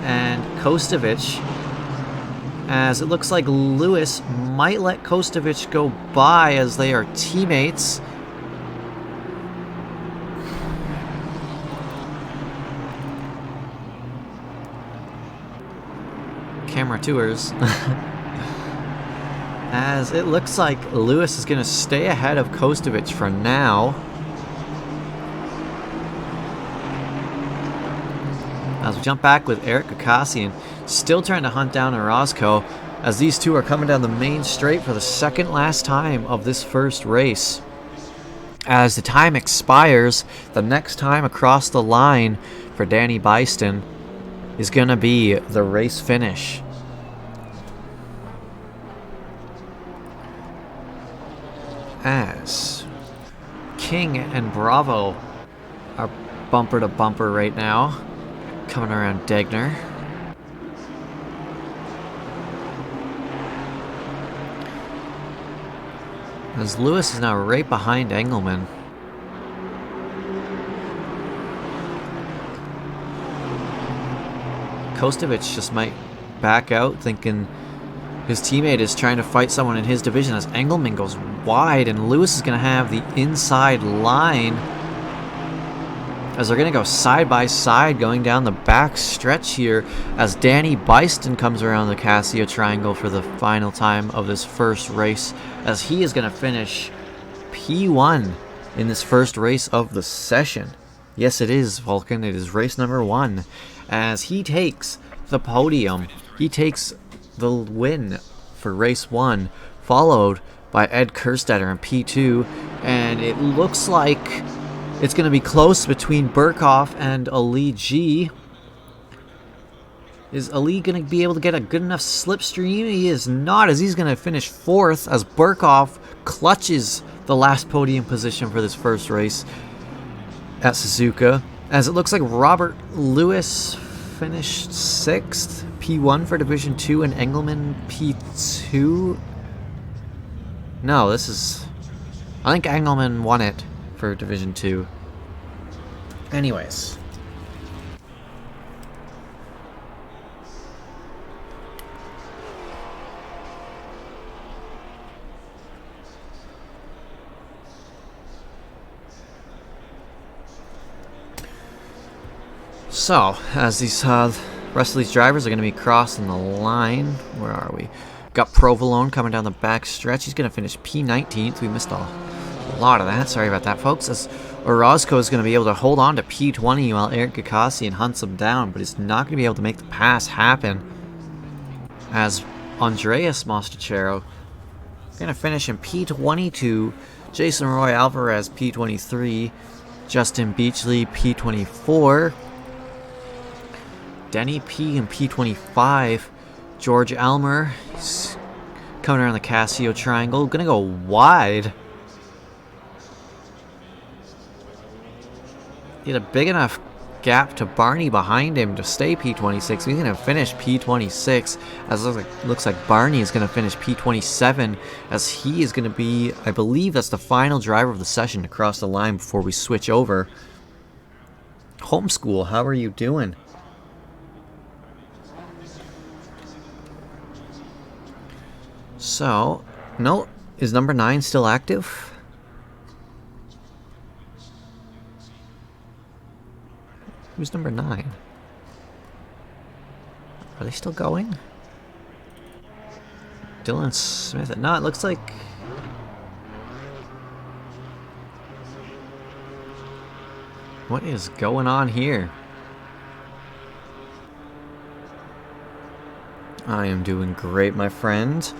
and Kostovic, as it looks like Lewis might let Kostovic go by as they are teammates. Camera tours. As it looks like Lewis is going to stay ahead of Kostovic for now. As we jump back with Eric Kakassian, still trying to hunt down Orozco, as these two are coming down the main straight for the second last time of this first race. As the time expires, the next time across the line for Danny Byston is going to be the race finish. As King and Bravo are bumper to bumper right now, coming around Degner. As Lewis is now right behind Engelman. Kostovic just might back out, thinking his teammate is trying to fight someone in his division, as Engelman goes wide, and Lewis is going to have the inside line as they're going to go side by side going down the back stretch here, as Danny Byston comes around the Casio Triangle for the final time of this first race, as he is going to finish P1 in this first race of the session. Yes, it is, Vulcan. It is race number 1, as he takes the podium. He takes the win for race 1, followed by Ed Kerstetter in P2, and it looks like it's going to be close between Burkhoff and Ali G. Is Ali going to be able to get a good enough slipstream? He is not, as he's going to finish 4th, as Burkhoff clutches the last podium position for this first race at Suzuka, as it looks like Robert Lewis finished 6th, P1 for Division 2, and Engelman P2. No, this is... I think Engelman won it for Division 2. Anyways. So, as these rest of these drivers are going to be crossing the line, where are we? Got Provolone coming down the back stretch. He's going to finish P19th. We missed a lot of that. Sorry about that, folks. As Orozco is going to be able to hold on to P20 while Eric Kakassian hunts him down, but he's not going to be able to make the pass happen. As Andreas Mostachero going to finish in P22. Jason Roy Alvarez P23. Justin Beachley P24. Denny P in P25. George Elmer coming around the Casio Triangle. Gonna go wide. He had a big enough gap to Barney behind him to stay P26. He's gonna finish P26. As it looks like Barney is gonna finish P27, as he is gonna be, I believe that's the final driver of the session to cross the line before we switch over. Homeschool, how are you doing? So, no, is number 9 still active? Who's number 9? Are they still going? Dylan Smith. No, it looks like... What is going on here? I am doing great, my friend.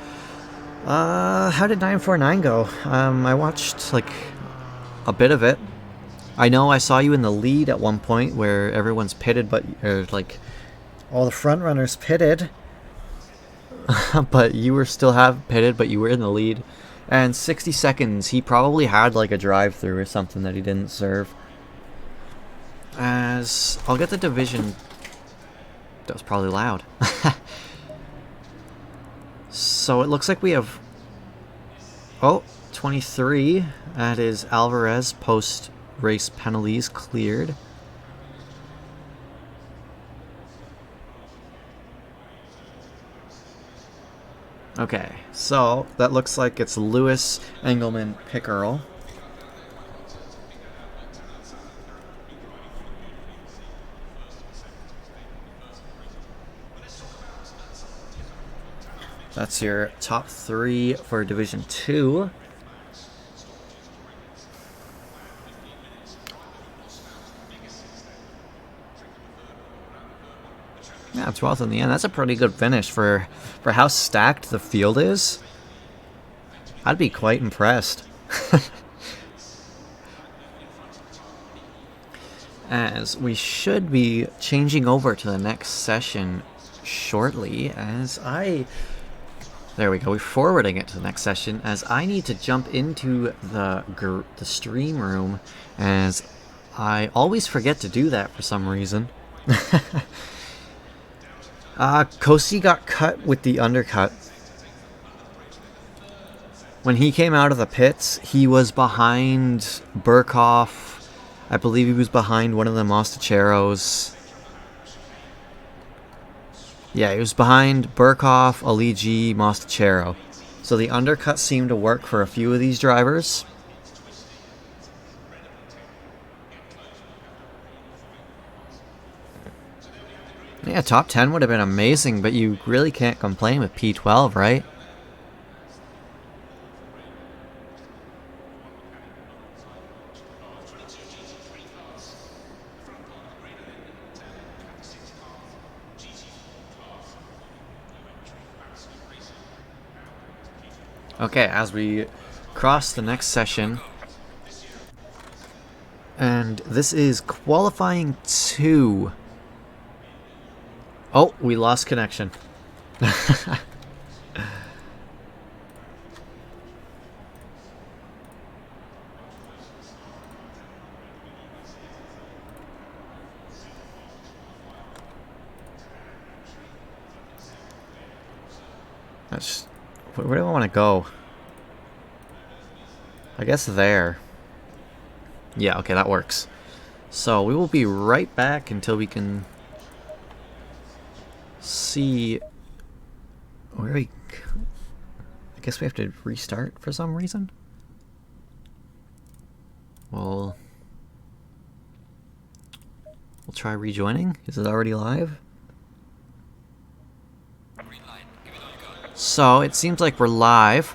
How did 949 go? I watched, like, a bit of it. I know I saw you in the lead at one point where everyone's pitted, but like all the front runners pitted, but you were still pitted, but you were in the lead. And 60 seconds, he probably had like a drive-through or something that he didn't serve. As I'll get the division. That was probably loud. So it looks like we have 23. That is Alvarez post race penalties cleared. Okay, so that looks like it's Lewis, Engelman, Pickerel. That's your top 3 for Division 2. Yeah, 12th in the end. That's a pretty good finish for how stacked the field is. I'd be quite impressed. As we should be changing over to the next session shortly, as there we go, we're forwarding it to the next session, as I need to jump into the stream room, as I always forget to do that for some reason. Kosi got cut with the undercut. When he came out of the pits, he was behind Burkhoff. I believe he was behind one of the Mostacheros. Yeah, he was behind Burkhoff, Aligi, Mostachero. So the undercut seemed to work for a few of these drivers. Yeah, top 10 would have been amazing, but you really can't complain with P12, right? Okay, as we cross the next session, and this is qualifying 2. Oh, we lost connection. Where do I want to go? I guess there. Yeah, okay, that works. So we will be right back until we can see where I guess we have to restart for some reason. Well, we'll try rejoining. Is it already live? So it seems like we're live.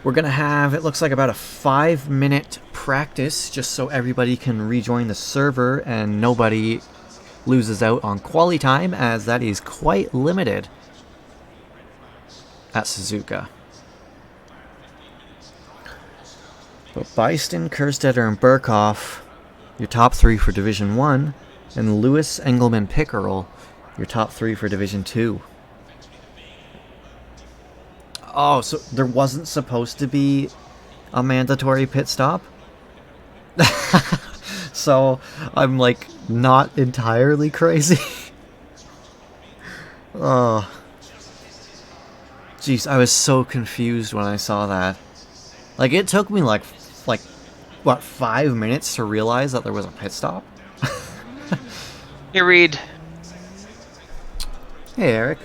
We're gonna have, it looks like, about a 5-minute practice just so everybody can rejoin the server and nobody loses out on quali time, as that is quite limited at Suzuka. But Beiston, Kerstetter, and Burkhoff, your top 3 for Division 1, and Lewis, Engelman, Pickerel, your top 3 for Division 2. Oh, so there wasn't supposed to be a mandatory pit stop? So I'm like not entirely crazy. Oh. Jeez, I was so confused when I saw that. Like, it took me like what, 5 minutes to realize that there was a pit stop? Hey, Reid. Hey, Eric.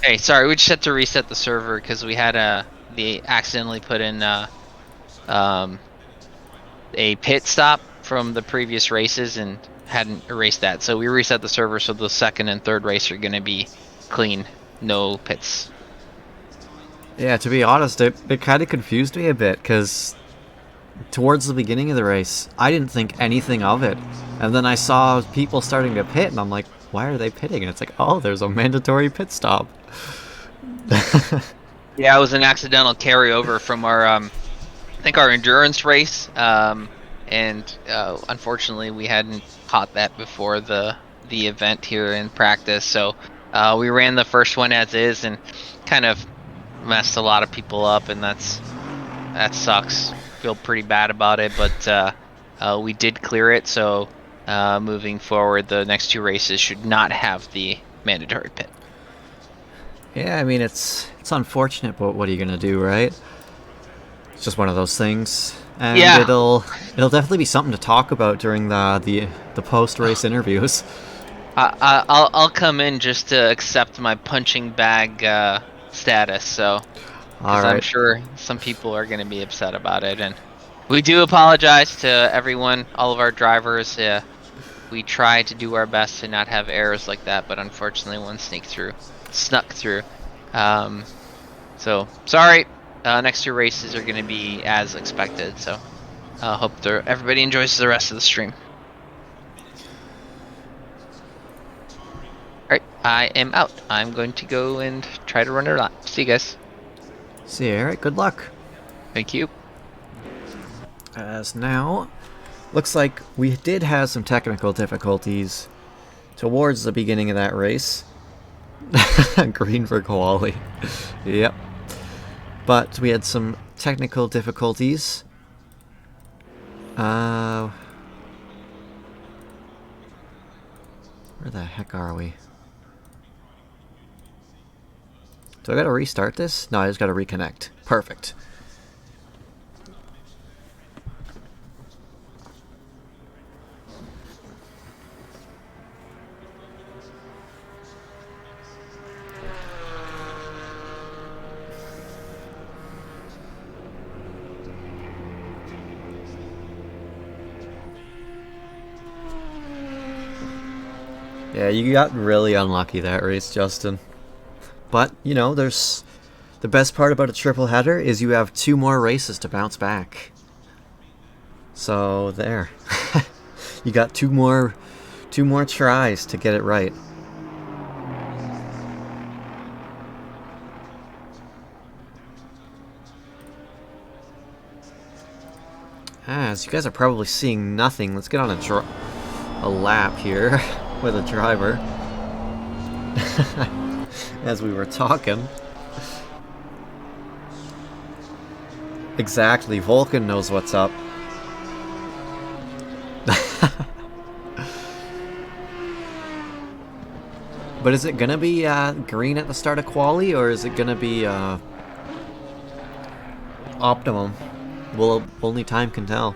Hey, sorry, we just had to reset the server because we had they accidentally put in a pit stop from the previous races and hadn't erased that. So we reset the server so the second and third race are going to be clean, no pits. Yeah, to be honest, it kind of confused me a bit because towards the beginning of the race, I didn't think anything of it. And then I saw people starting to pit and I'm like, why are they pitting? And it's like, oh, there's a mandatory pit stop. Yeah, it was an accidental carryover from our, I think our endurance race, and and unfortunately we hadn't caught that before the event here in practice. So we ran the first one as is and kind of messed a lot of people up, and that sucks. Feel pretty bad about it, but we did clear it. So moving forward, the next 2 races should not have the mandatory pit. Yeah, I mean it's unfortunate, but what are you gonna do, right? It's just one of those things, and Yeah. it'll definitely be something to talk about during the post race interviews. I'll come in just to accept my punching bag status. So. All Because I'm right. sure some people are going to be upset about it, and we do apologize to everyone, all of our drivers. We try to do our best to not have errors like that, but unfortunately, one snuck through. So sorry. Next 2 races are going to be as expected. So hope everybody enjoys the rest of the stream. All right, I am out. I'm going to go and try to run it on. See you guys. See you, Eric. Good luck. Thank you. As now, looks like we did have some technical difficulties towards the beginning of that race. Green for quali. Yep. But we had some technical difficulties. Where the heck are we? Do I gotta restart this? No, I just gotta reconnect. Perfect. Yeah, you got really unlucky that race, Justin. But, you know, there's... The best part about a triple header is you have 2 more races to bounce back. So, there. You got 2 more tries to get it right. As you guys are probably seeing nothing, let's get on a lap here with a driver. As we were talking. Exactly, Vulcan knows what's up. But is it gonna be green at the start of quali, or is it gonna be optimum? Well, only time can tell.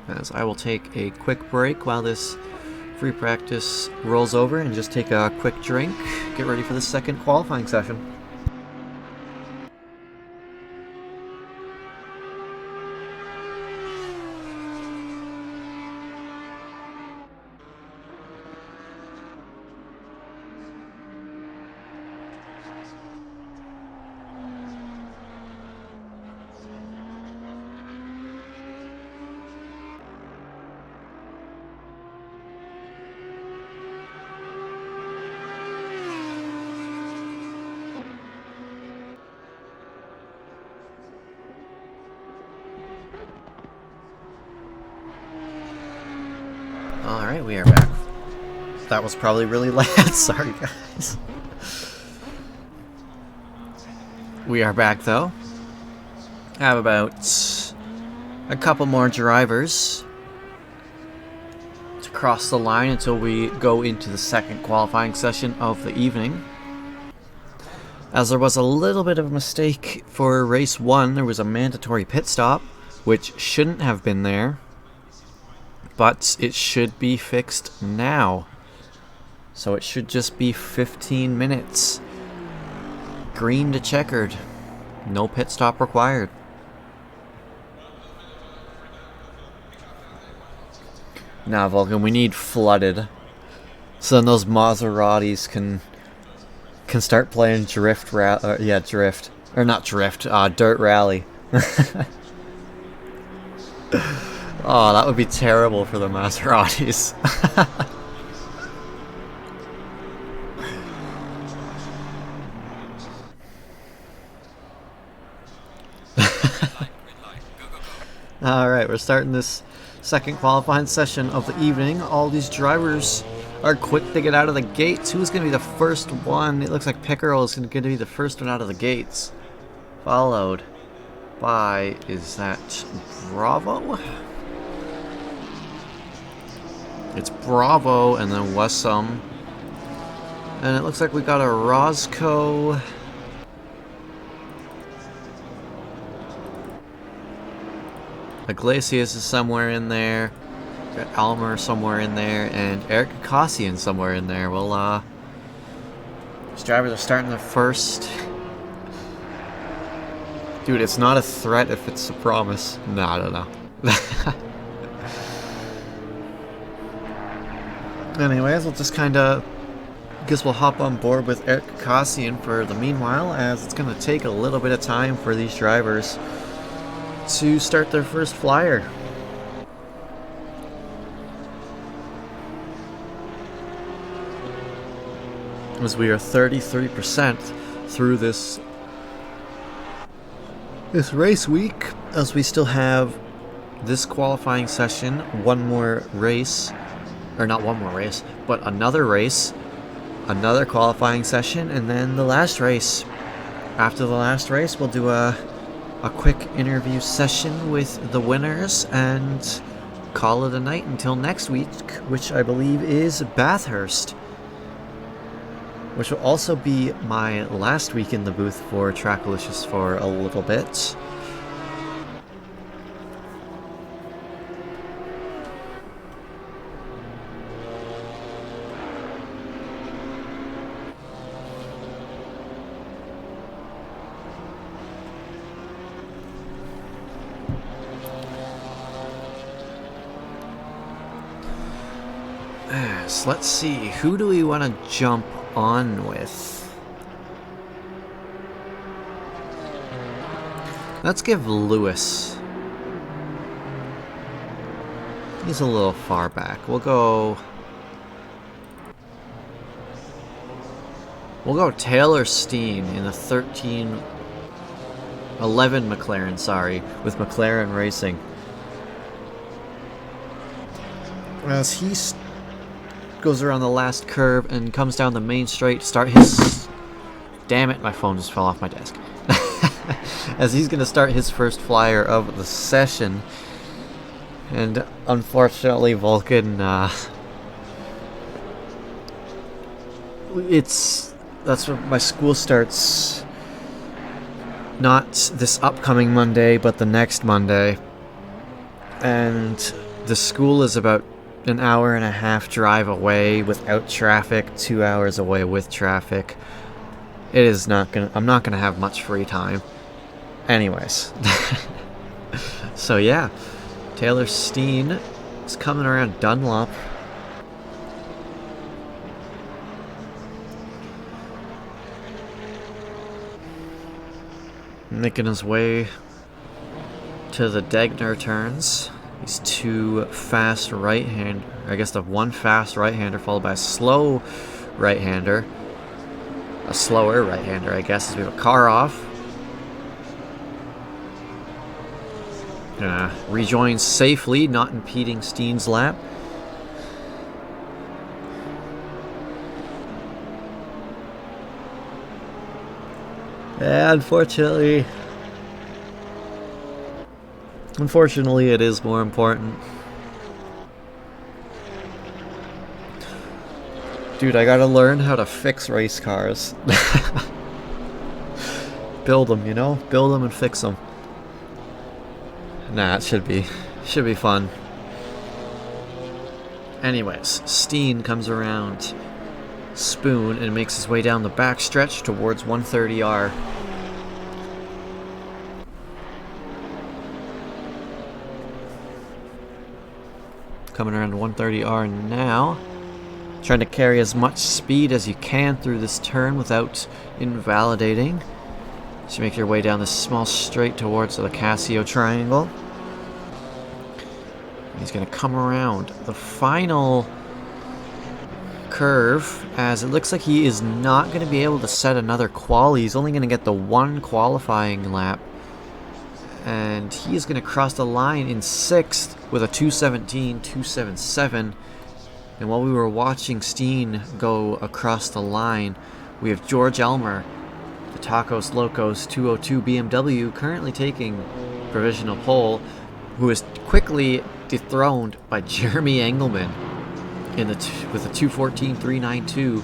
As I will take a quick break while this free practice rolls over and just take a quick drink, get ready for the second qualifying session. Alright, we are back. That was probably really loud. Sorry, guys. We are back, though. I have about a couple more drivers to cross the line until we go into the second qualifying session of the evening. As there was a little bit of a mistake for race 1, there was a mandatory pit stop, which shouldn't have been there. But it should be fixed now. So it should just be 15 minutes. Green to checkered. No pit stop required. Now, Vulcan, we need flooded. So then those Maseratis can start playing drift. Drift. Or not drift, dirt rally. Oh, that would be terrible for the Maseratis. Alright, we're starting this second qualifying session of the evening. All these drivers are quick to get out of the gates. Who's going to be the first one? It looks like Pickerel is going to be the first one out of the gates. Followed by, is that Bravo? It's Bravo and then Wessam. And it looks like we got a Roscoe. Iglesias is somewhere in there. Got Almer somewhere in there, and Eric Cassian somewhere in there. Well, these drivers are starting their first. Dude, it's not a threat if it's a promise. No, I don't know. Anyways, we'll just kind of. Guess we'll hop on board with Eric Cassian for the meanwhile, as it's going to take a little bit of time for these drivers to start their first flyer. As we are 33% through this race week, as we still have this qualifying session, one more race, or not one more race, but another race, another qualifying session, and then the last race. After the last race, we'll do a quick interview session with the winners and call it a night until next week, which I believe is Bathurst, which will also be my last week in the booth for Trackalicious for a little bit. So let's see, who do we want to jump on with? Let's give Lewis. He's a little far back. We'll go Taylor Steen in the 11 McLaren, sorry, with McLaren Racing. As he goes around the last curve and comes down the main straight to start his... Damn it, my phone just fell off my desk. As he's going to start his first flyer of the session. And unfortunately, Vulcan, that's when my school starts. Not this upcoming Monday, but the next Monday. And the school is about an hour and a half drive away without traffic, 2 hours away with traffic. It is not gonna, I'm not gonna have much free time. Anyways. So yeah, Taylor Steen is coming around Dunlop. Making his way to the Degner turns. These two fast right-hander, I guess the one fast right-hander followed by a slow right-hander. A slower right-hander, I guess, as we have a car off. Rejoins safely, not impeding Steen's lap. Yeah, unfortunately, it is more important. Dude, I gotta learn how to fix race cars. Build them, you know? Build them and fix them. Nah, it should be fun. Anyways, Steen comes around Spoon and makes his way down the back stretch towards 130R. Coming around 130R now. Trying to carry as much speed as you can through this turn without invalidating. So make your way down this small straight towards the Casio triangle. He's going to come around the final curve, as it looks like he is not going to be able to set another quali. He's only going to get the one qualifying lap, and he is going to cross the line in 6th with a 2:17.277. And while we were watching Steen go across the line, we have George Elmer, the Tacos Locos 202 BMW, currently taking provisional pole, who is quickly dethroned by Jeremy Engelman with a 2:14.392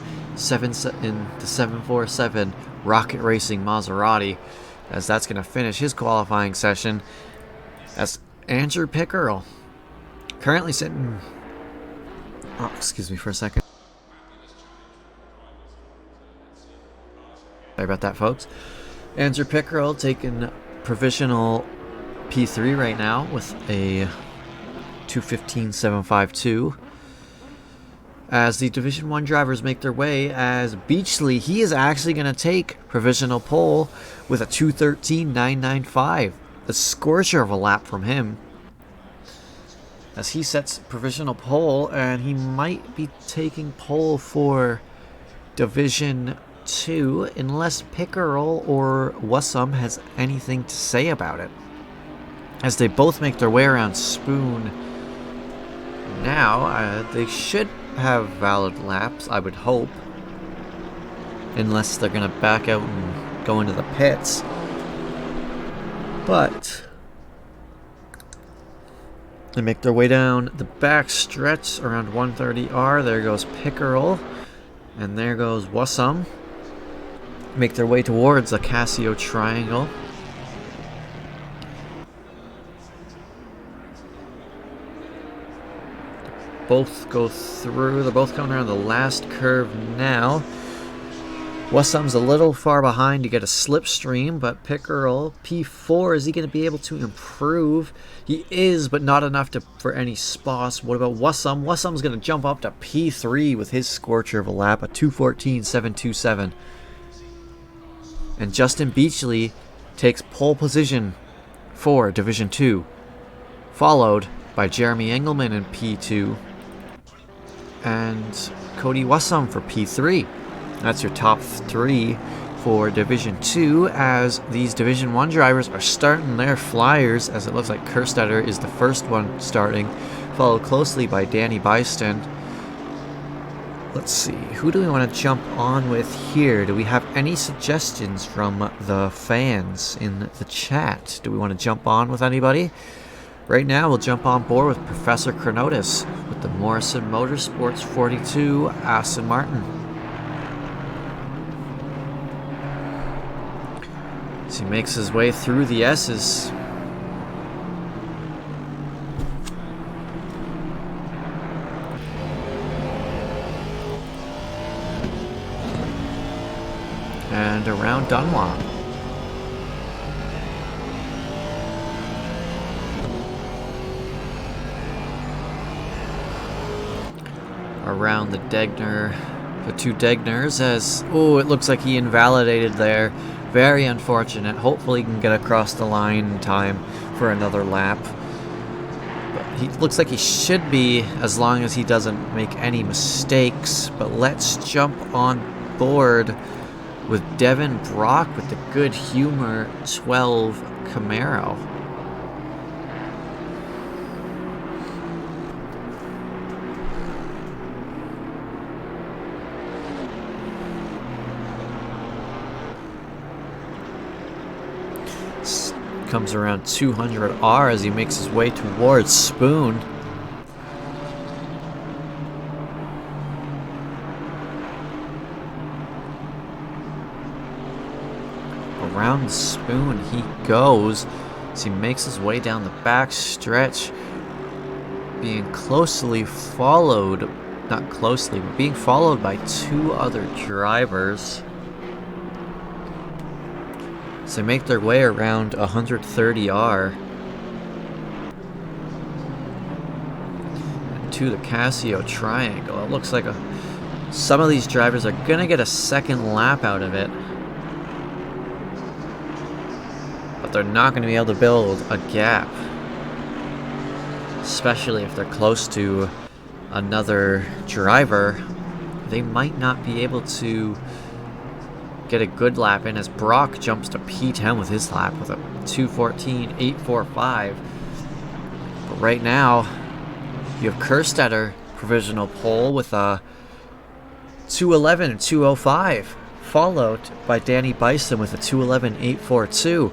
in the 747 Rocket Racing Maserati, as that's going to finish his qualifying session. As Andrew Pickerel currently sitting... Oh, excuse me for a second. Sorry about that, folks. Andrew Pickerel taking provisional P3 right now with a 2:15.752. As the Division 1 drivers make their way, as Beachley, he is actually going to take provisional pole with a 2:13.995. The scorcher of a lap from him, as he sets provisional pole, and he might be taking pole for Division 2 unless Pickerel or Wassum has anything to say about it. As they both make their way around Spoon now, they should have valid laps, I would hope, unless they're going to back out and go into the pits. But they make their way down the back stretch around 130R. There goes Pickerel, and there goes Wassum. Make their way towards the Casio Triangle. Both go through. They're both coming around the last curve now. Wassum's a little far behind to get a slipstream, but Pickerel, P4, is he going to be able to improve? He is, but not enough for any spots. What about Wassum? Wassum's going to jump up to P3 with his scorcher of a lap, a 2:14.727. And Justin Beachley takes pole position for Division 2, followed by Jeremy Engelman in P2 and Cody Wassum for P3. That's your top 3 for Division 2, as these Division 1 drivers are starting their flyers, as it looks like Kerstetter is the first one starting, followed closely by Danny Byston. Let's see, who do we want to jump on with here? Do we have any suggestions from the fans in the chat? Do we want to jump on with anybody? Right now, we'll jump on board with Professor Chronotis with the Morrison Motorsports 42 Aston Martin. As he makes his way through the S's. And around Dunlop. Around the Degner, the two Degners, as, oh, it looks like he invalidated there. Very unfortunate. Hopefully he can get across the line in time for another lap. But he looks like he should be, as long as he doesn't make any mistakes. But let's jump on board with Devin Brock with the Good Humor 12 Camaro. Comes around 200R as he makes his way towards Spoon. Around Spoon he goes as he makes his way down the back stretch, being closely followed, not closely, but being followed by two other drivers. So they make their way around 130R to the Casio Triangle. It looks like some of these drivers are going to get a second lap out of it, but they're not going to be able to build a gap, especially if they're close to another driver. They might not be able to get a good lap in as Brock jumps to P10 with his lap with a 2:14.845. But right now, you have Kerstetter provisional pole with a 2:11 and 2:05, followed by Danny Bison with a 2:11.842.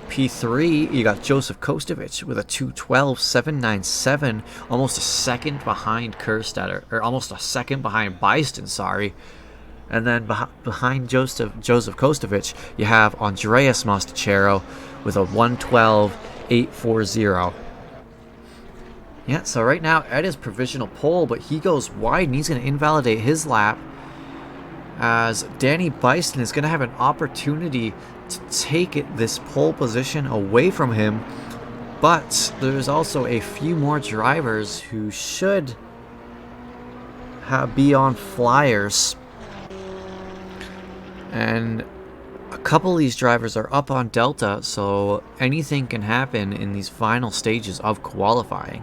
P3, you got Joseph Kostovich with a 2:12.797, almost a second behind Kerstetter, or almost a second behind Bison, sorry. And then behind Joseph Kostovich, you have Andreas Mostachero with a 1:12.840. Yeah, so right now Ed is provisional pole, but he goes wide and he's going to invalidate his lap, as Danny Bison is going to have an opportunity to take this pole position away from him. But there's also a few more drivers who should be on flyers. And a couple of these drivers are up on Delta, so anything can happen in these final stages of qualifying.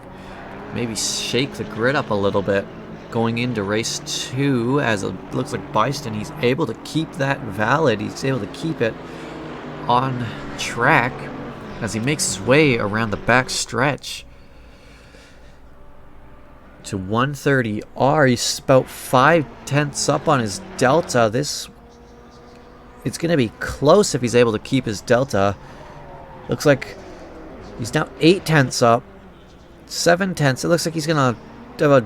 Maybe shake the grid up a little bit going into race 2, as it looks like Bison, he's able to keep that valid. He's able to keep it on track as he makes his way around the back stretch to 130R. He's about 5/10 up on his Delta. It's going to be close if he's able to keep his Delta. Looks like he's now 8/10 up, 7/10. It looks like he's going to have a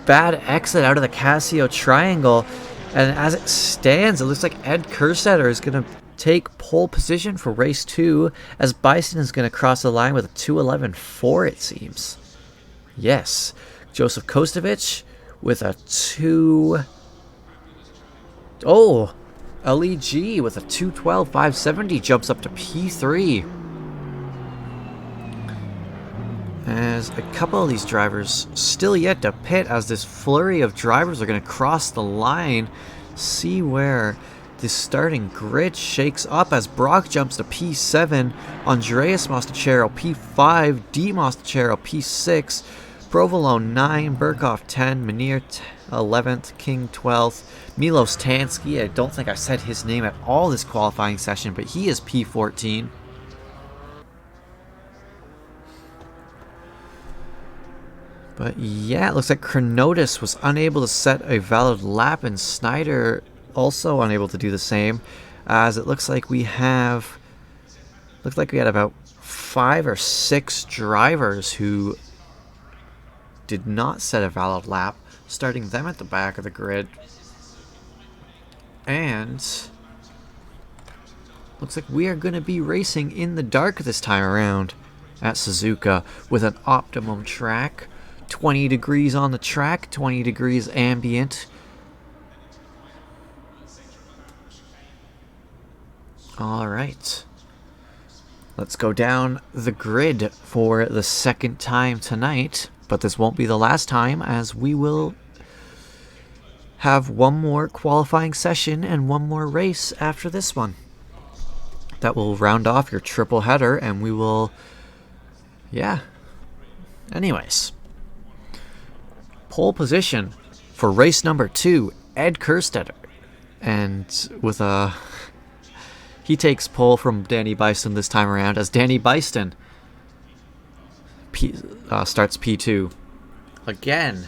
bad exit out of the Casio Triangle. And as it stands, it looks like Ed Kerstetter is going to take pole position for race 2, as Bison is going to cross the line with a 2:11.4, it seems. Yes. Joseph Kostovich with a 2... Oh! LEG with a 2:12.570 jumps up to P3. As a couple of these drivers still yet to pit, as this flurry of drivers are going to cross the line. See where the starting grid shakes up as Brock jumps to P7, Andreas Mostachero P5, D Mostachero P6, Provolone 9, Burkhoff 10, Menier 11th, King 12th, Milos Tansky. I don't think I said his name at all this qualifying session, but he is P14. But yeah, it looks like Chronotis was unable to set a valid lap, and Snyder also unable to do the same, as it looks like we had about 5 or 6 drivers who did not set a valid lap, starting them at the back of the grid. And looks like we are going to be racing in the dark this time around at Suzuka with an optimum track. 20 degrees on the track, 20 degrees ambient. Alright. Let's go down the grid for the second time tonight. But this won't be the last time, as we will have one more qualifying session and one more race after this one. That will round off your triple header, and we will... Yeah. Anyways. Pole position for race number 2, Ed Kerstetter. And with a... He takes pole from Danny Bison this time around, as Danny Bison starts P2. Again,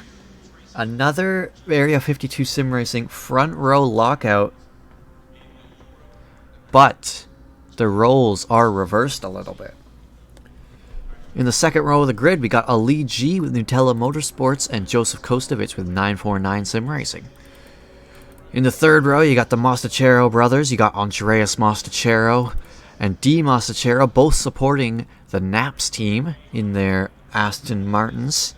another Area 52 Sim Racing front row lockout. But the roles are reversed a little bit. In the second row of the grid, we got Ali G with Nutella Motorsports and Joseph Kostovich with 949 Sim Racing. In the third row, you got the Mostachero brothers. You got Andreas Mostachero and D Mostachero, both supporting the Naps team in their Aston Martins.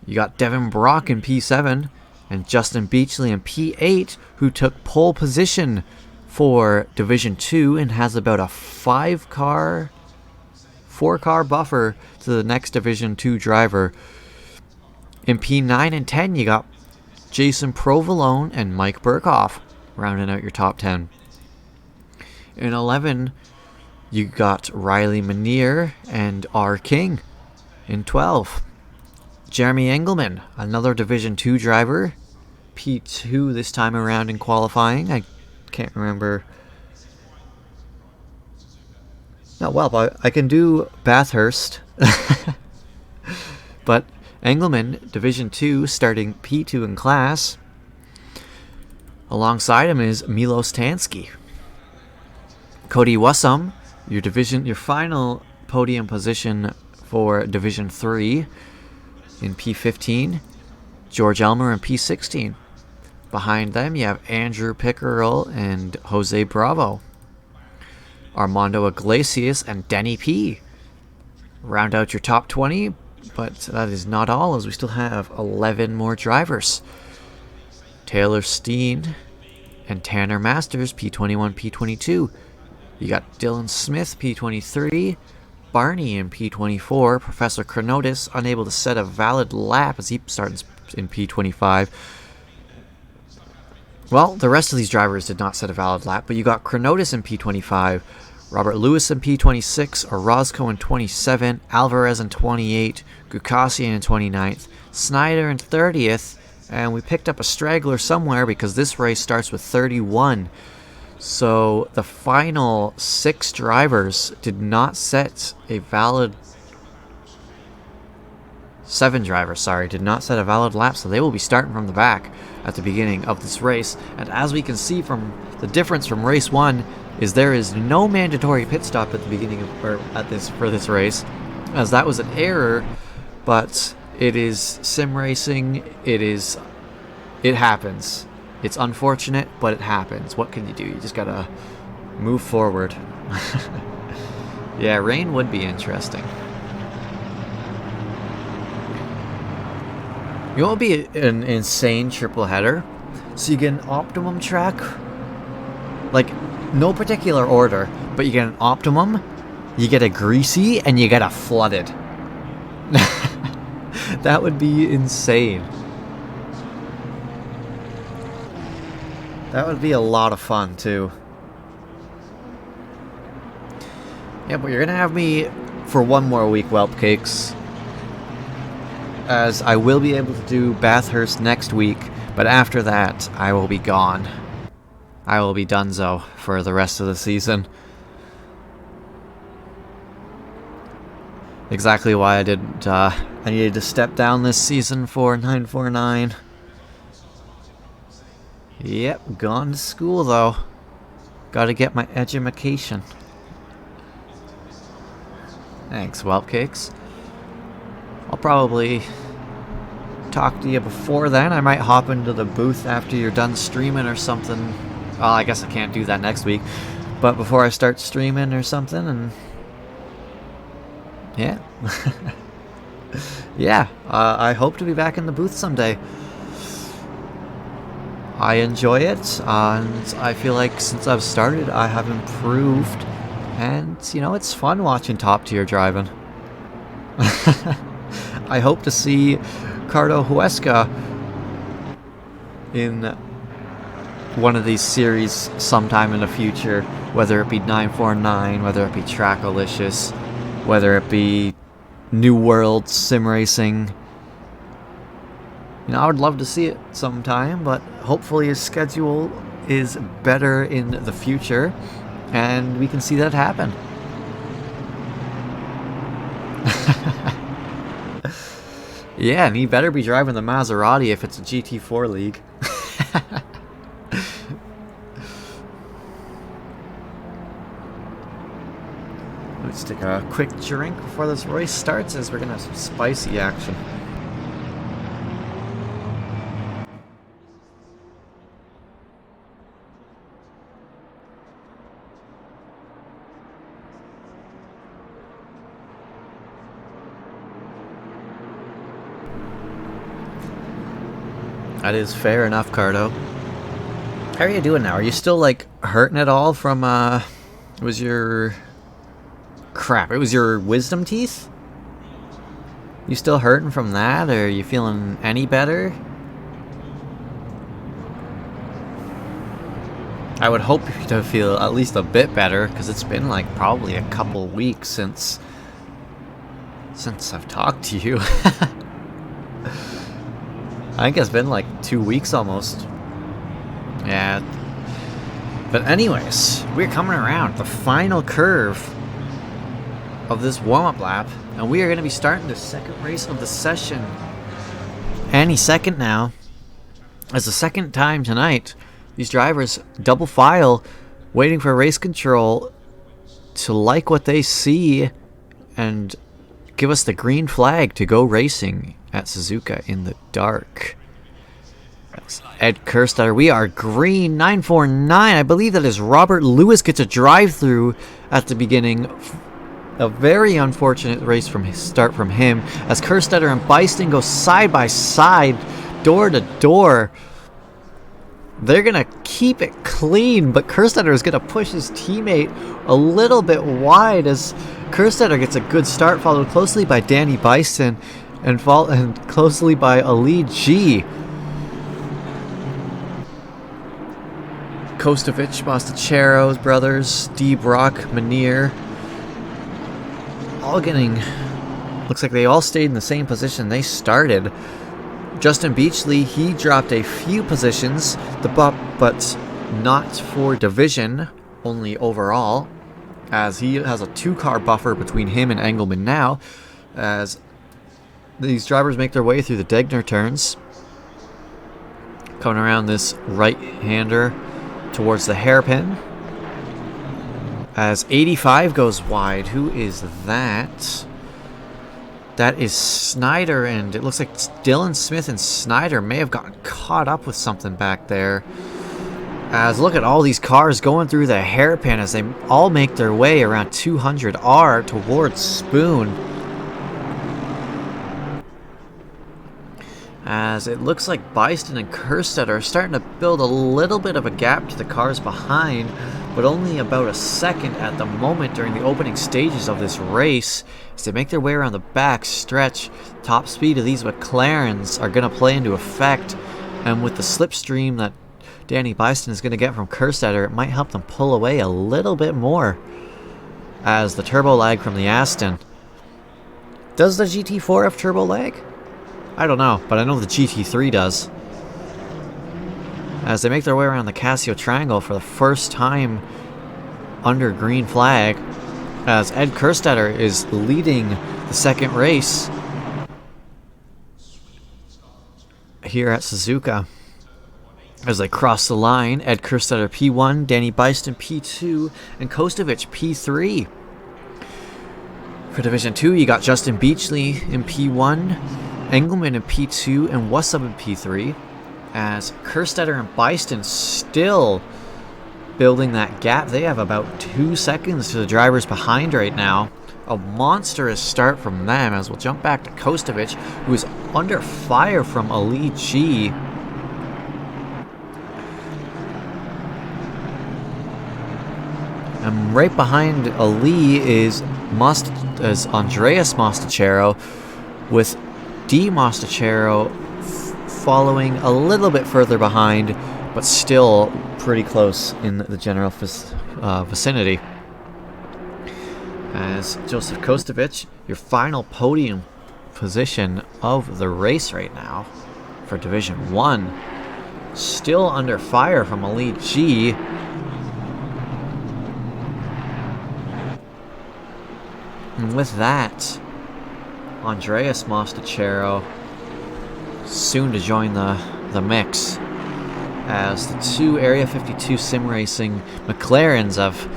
You got Devin Brock in P7 and Justin Beachley in P8, who took pole position for Division 2 and has about a 4-car buffer to the next Division 2 driver. In P9 and 10, you got Jason Provolone and Mike Burkhoff rounding out your top 10. In 11, you got Riley Menier and R. King. In 12, Jeremy Engelman, another Division 2 driver, P2 this time around in qualifying. I can't remember. No, well, I can do Bathurst. But Engelmann, Division 2, starting P2 in class. Alongside him is Milos Tansky. Cody Wassum, your final podium position for Division 3 in P15. George Elmer in P16. Behind them, you have Andrew Pickerel and Jose Bravo. Armando Iglesias and Denny P. Round out your top 20, but that is not all, as we still have 11 more drivers. Taylor Steen and Tanner Masters, P21, P22. You got Dylan Smith, P23. Barney in P24. Professor Chronotis unable to set a valid lap as he starts in P25. Well, the rest of these drivers did not set a valid lap, but you got Chronotis in P25, Robert Lewis in P26, Orozco in 27, Alvarez in 28, Gukasian in 29th, Snyder in 30th, and we picked up a straggler somewhere because this race starts with 31. So the final 6 drivers did not set a valid... 7 drivers, did not set a valid lap, so they will be starting from the back at the beginning of this race. And as we can see from the difference from race 1 is there is no mandatory pit stop at the beginning of, or at this for this race, as that was an error, but it is sim racing. It happens. It's unfortunate, but it happens. What can you do? You just gotta move forward. Yeah, rain would be interesting. You will be an insane triple header. So you get an optimum track, like no particular order, but you get an optimum, you get a greasy, and you get a flooded. That would be insane. That would be a lot of fun too. Yeah, but you're gonna have me for one more week, Whelp Cakes, as I will be able to do Bathurst next week, but after that, I will be gone. I will be donezo for the rest of the season. Exactly why I didn't, I needed to step down this season for 949. Yep, gone to school though. Gotta get my edumacation. Thanks, Whelp Cakes. I'll probably talk to you before then. I might hop into the booth after you're done streaming or something. Well, I guess I can't do that next week, but before I start streaming or something, and yeah. Yeah, I hope to be back in the booth someday. I enjoy it, and I feel like since I've started, I have improved, and, you know, it's fun watching top tier driving. I hope to see Cardo Huesca in one of these series sometime in the future, whether it be 949, whether it be Trackalicious, whether it be New World Sim Racing. You know, I would love to see it sometime, but hopefully his schedule is better in the future, and we can see that happen. Yeah, and he better be driving the Maserati if it's a GT4 league. Let's take a quick drink before this race starts, as we're going to have some spicy action. That is fair enough, Cardo. How are you doing now? Are you still, like, hurting at all from, it was your... Crap, it was your wisdom teeth? You still hurting from that, or are you feeling any better? I would hope to feel at least a bit better, because it's been, like, probably a couple weeks since I've talked to you. I think it's been like 2 weeks almost. Yeah. But anyways, we're coming around the final curve of this warm-up lap, and we are going to be starting the second race of the session any second now. As the second time tonight, these drivers double file, waiting for race control to like what they see and give us the green flag to go racing at Suzuka in the dark. That's Ed Kerstetter. We are green 949. I believe that is Robert Lewis gets a drive-through at the beginning. A very unfortunate race start from him as Kerstetter and Byston go side by side, door to door. They're going to keep it clean, but Kerstetter is going to push his teammate a little bit wide as Kerstetter gets a good start, followed closely by Danny Byston and closely by Ali G. Kostovic, Mostachero's brothers, D. Brock, Manier, all getting... Looks like they all stayed in the same position they started. Justin Beachley, he dropped a few positions, but not for division, only overall, as he has a 2-car buffer between him and Engelman now, as these drivers make their way through the Degner turns, coming around this right-hander towards the hairpin, as 85 goes wide. Who is that? That is Snyder, and it looks like Dylan Smith and Snyder may have gotten caught up with something back there. As look at all these cars going through the hairpin as they all make their way around 200R towards Spoon. As it looks like Byston and Kerstetter are starting to build a little bit of a gap to the cars behind, but only about a second at the moment during the opening stages of this race. As they make their way around the back stretch, top speed of these McLarens are going to play into effect, and with the slipstream that Danny Byston is going to get from Kerstetter, it might help them pull away a little bit more. As the turbo lag from the Aston. Does the GT4 have turbo lag? I don't know, but I know the GT3 does. As they make their way around the Casio Triangle for the first time under green flag, as Ed Kerstetter is leading the second race here at Suzuka. As they cross the line, Ed Kerstetter P1, Danny Byston P2, and Kostovic P3. For Division 2, you got Justin Beachley in P1, Engelman in P2, and Wassub in P3. As Kerstetter and Byston still building that gap. They have about 2 seconds to the drivers behind right now. A monstrous start from them, as we'll jump back to Kostovic, who is under fire from Ali G. And right behind Ali is Andreas Mostachero, with D. Mostachero following a little bit further behind, but still pretty close in the general vicinity. As Joseph Kostovic, your final podium position of the race right now for Division 1. Still under fire from Ali G. And with that, Andreas Mostachero soon to join the mix, as the two Area 52 sim racing McLarens have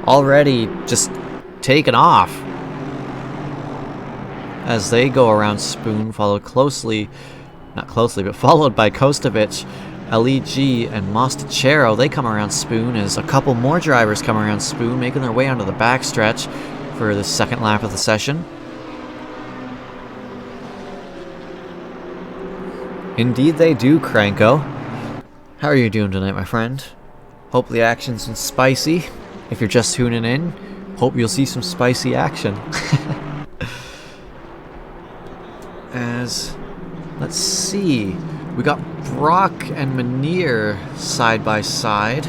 already just taken off as they go around Spoon, followed by Kostovic, Ali G, and Mostachero. They come around Spoon as a couple more drivers come around Spoon, making their way onto the backstretch for the second lap of the session. Indeed they do, Cranko. How are you doing tonight, my friend? Hope the action's been spicy. If you're just tuning in, hope you'll see some spicy action. As, let's see, we got Brock and Manier side by side.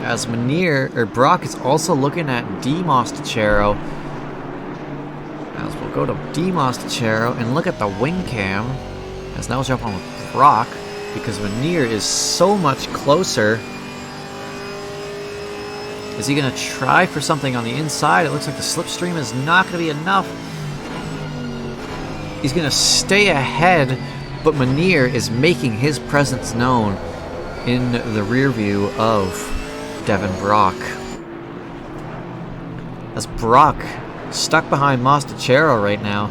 As Brock is also looking at D. Mostachero. As we'll go to D. Mostachero and look at the wing cam. As now we'll jump on with Brock, because Manir is so much closer. Is he going to try for something on the inside? It looks like the slipstream is not going to be enough. He's going to stay ahead, but Manir is making his presence known in the rear view of Devin Brock. As Brock stuck behind Mostachero right now,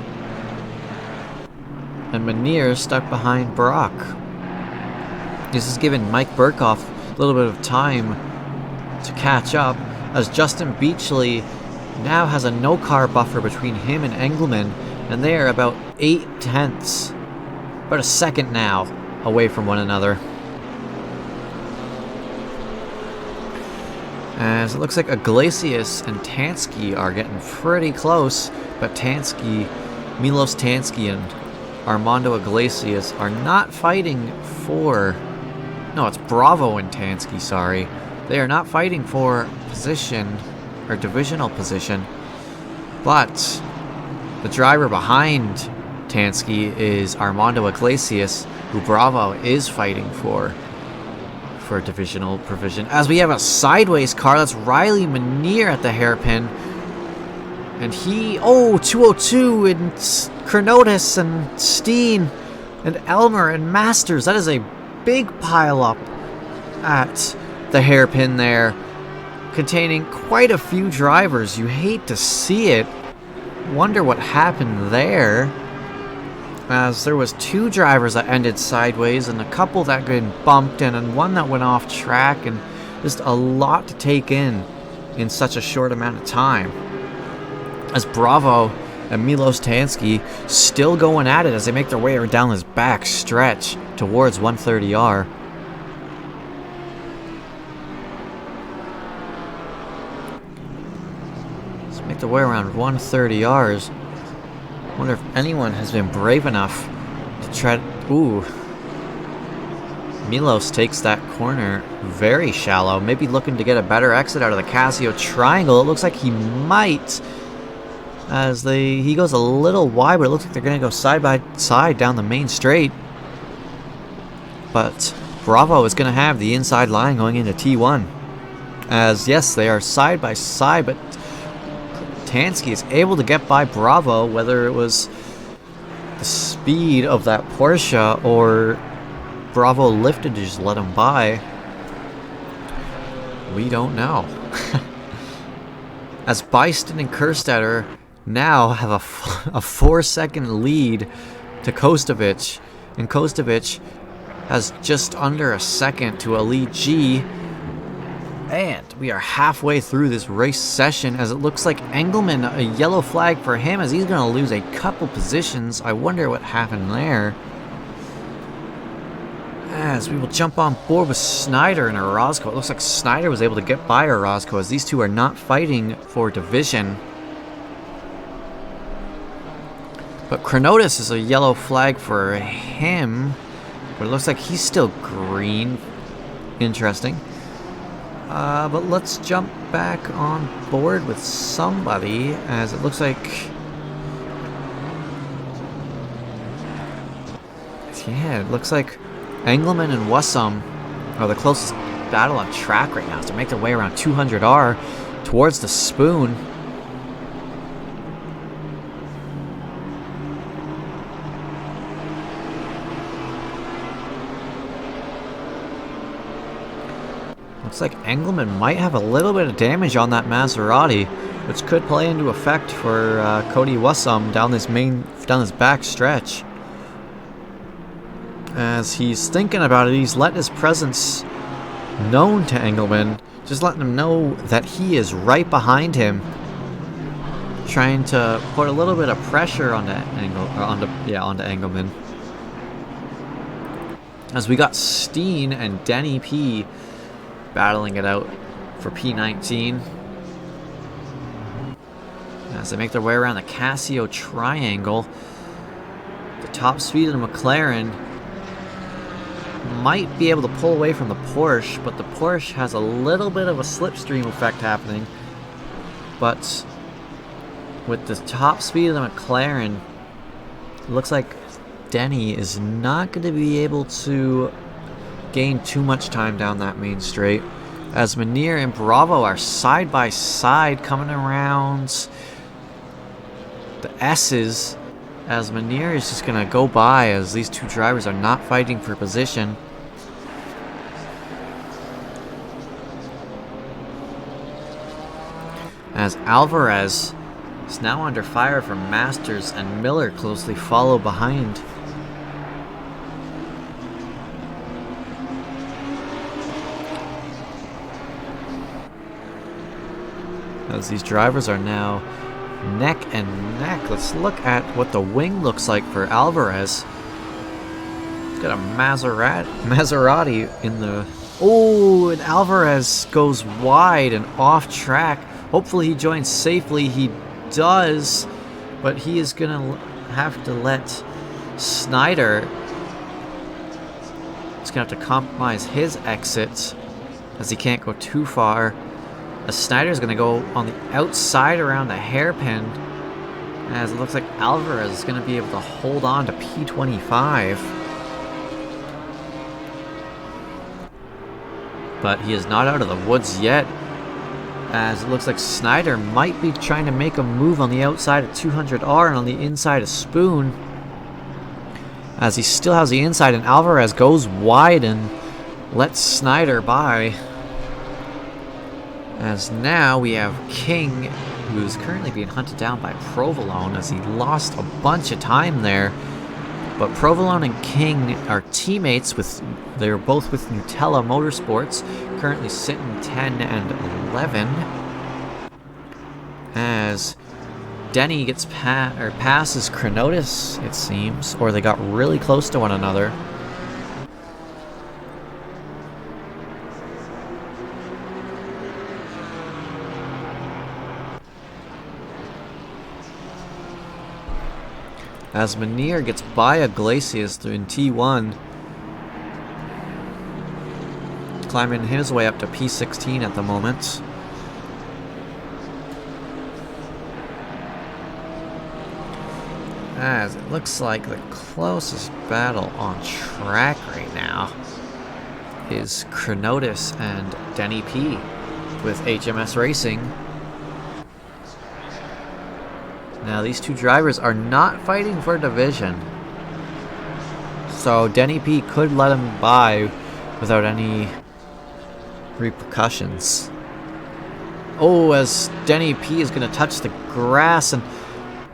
and Manir stuck behind Brock. This is giving Mike Burkhoff a little bit of time to catch up, as Justin Beachley now has a no-car buffer between him and Engelmann, and they are about 8/10, about a second now, away from one another. As it looks like Iglesias and Tansky are getting pretty close, but Milos Tansky and Armando Iglesias are not fighting for... No, it's Bravo and Tansky, sorry. They are not fighting for position, or divisional position, but the driver behind Tansky is Armando Iglesias, who Bravo is fighting for divisional provision. As we have a sideways car, that's Riley Manir at the hairpin. And he, 202 and Chronotis and Steen and Elmer and Masters. That is a big pileup at the hairpin there, containing quite a few drivers. You hate to see it. Wonder what happened there, as there was 2 drivers that ended sideways and a couple that got bumped in and one that went off track, and just a lot to take in such a short amount of time. As Bravo and Milos Tansky still going at it as they make their way down this back stretch towards 130R. Let's make their way around 130Rs. Wonder if anyone has been brave enough to try... Ooh. Milos takes that corner very shallow, maybe looking to get a better exit out of the Casio triangle. It looks like he might, as he goes a little wide, but it looks like they're going to go side by side down the main straight. But Bravo is going to have the inside line going into T1. As yes, they are side by side, but Tansky is able to get by Bravo, whether it was the speed of that Porsche or Bravo lifted to just let him by. We don't know. As Beiston and Kerstetter now have a 4-second lead to Kostovic, and Kostovic has just under a second to a lead G. And we are halfway through this race session, as it looks like Engelmann, a yellow flag for him, as he's going to lose a couple positions. I wonder what happened there. As we will jump on board with Snyder and Orozco. It looks like Snyder was able to get by Orozco, as these two are not fighting for division. But Chronotis is a yellow flag for him, but it looks like he's still green. Interesting. But let's jump back on board with somebody, as it looks like... Yeah, it looks like Engelmann and Wassum are the closest battle on track right now, to make their way around 200R towards the spoon. Looks like Engelmann might have a little bit of damage on that Maserati, which could play into effect for Cody Wassum down this back stretch. As he's thinking about it, he's let his presence known to Engelmann, just letting him know that he is right behind him, trying to put a little bit of pressure onto Engelmann. As we got Steen and Denny P battling it out for P19. As they make their way around the Casio triangle, the top speed of the McLaren might be able to pull away from the Porsche, but the Porsche has a little bit of a slipstream effect happening. But with the top speed of the McLaren, it looks like Denny is not going to be able to gain too much time down that main straight, as Manir and Bravo are side by side coming around the S's, as Manir is just going to go by as these two drivers are not fighting for position. As Alvarez is now under fire from Masters and Miller closely follow behind. As these drivers are now neck and neck. Let's look at what the wing looks like for Alvarez. He's got a Maserati in the... Oh, and Alvarez goes wide and off track. Hopefully he joins safely. He does, but he is going to have to let Snyder... He's going to have to compromise his exit as he can't go too far. Snyder's going to go on the outside around the hairpin, as it looks like Alvarez is going to be able to hold on to P25. But he is not out of the woods yet, as it looks like Snyder might be trying to make a move on the outside of 200R and on the inside of Spoon, as he still has the inside, and Alvarez goes wide and lets Snyder by. As now we have King, who is currently being hunted down by Provolone, as he lost a bunch of time there. But Provolone and King are teammates they're both with Nutella Motorsports, currently sitting 10 and 11. As Denny gets passes Chronotis, it seems, or they got really close to one another. As Manir gets by Iglesias in T1, climbing his way up to P16 at the moment. As it looks like the closest battle on track right now is Chronotis and Denny P with HMS Racing. Now these two drivers are not fighting for division, so Denny P could let him by without any repercussions. Oh, as Denny P is going to touch the grass, and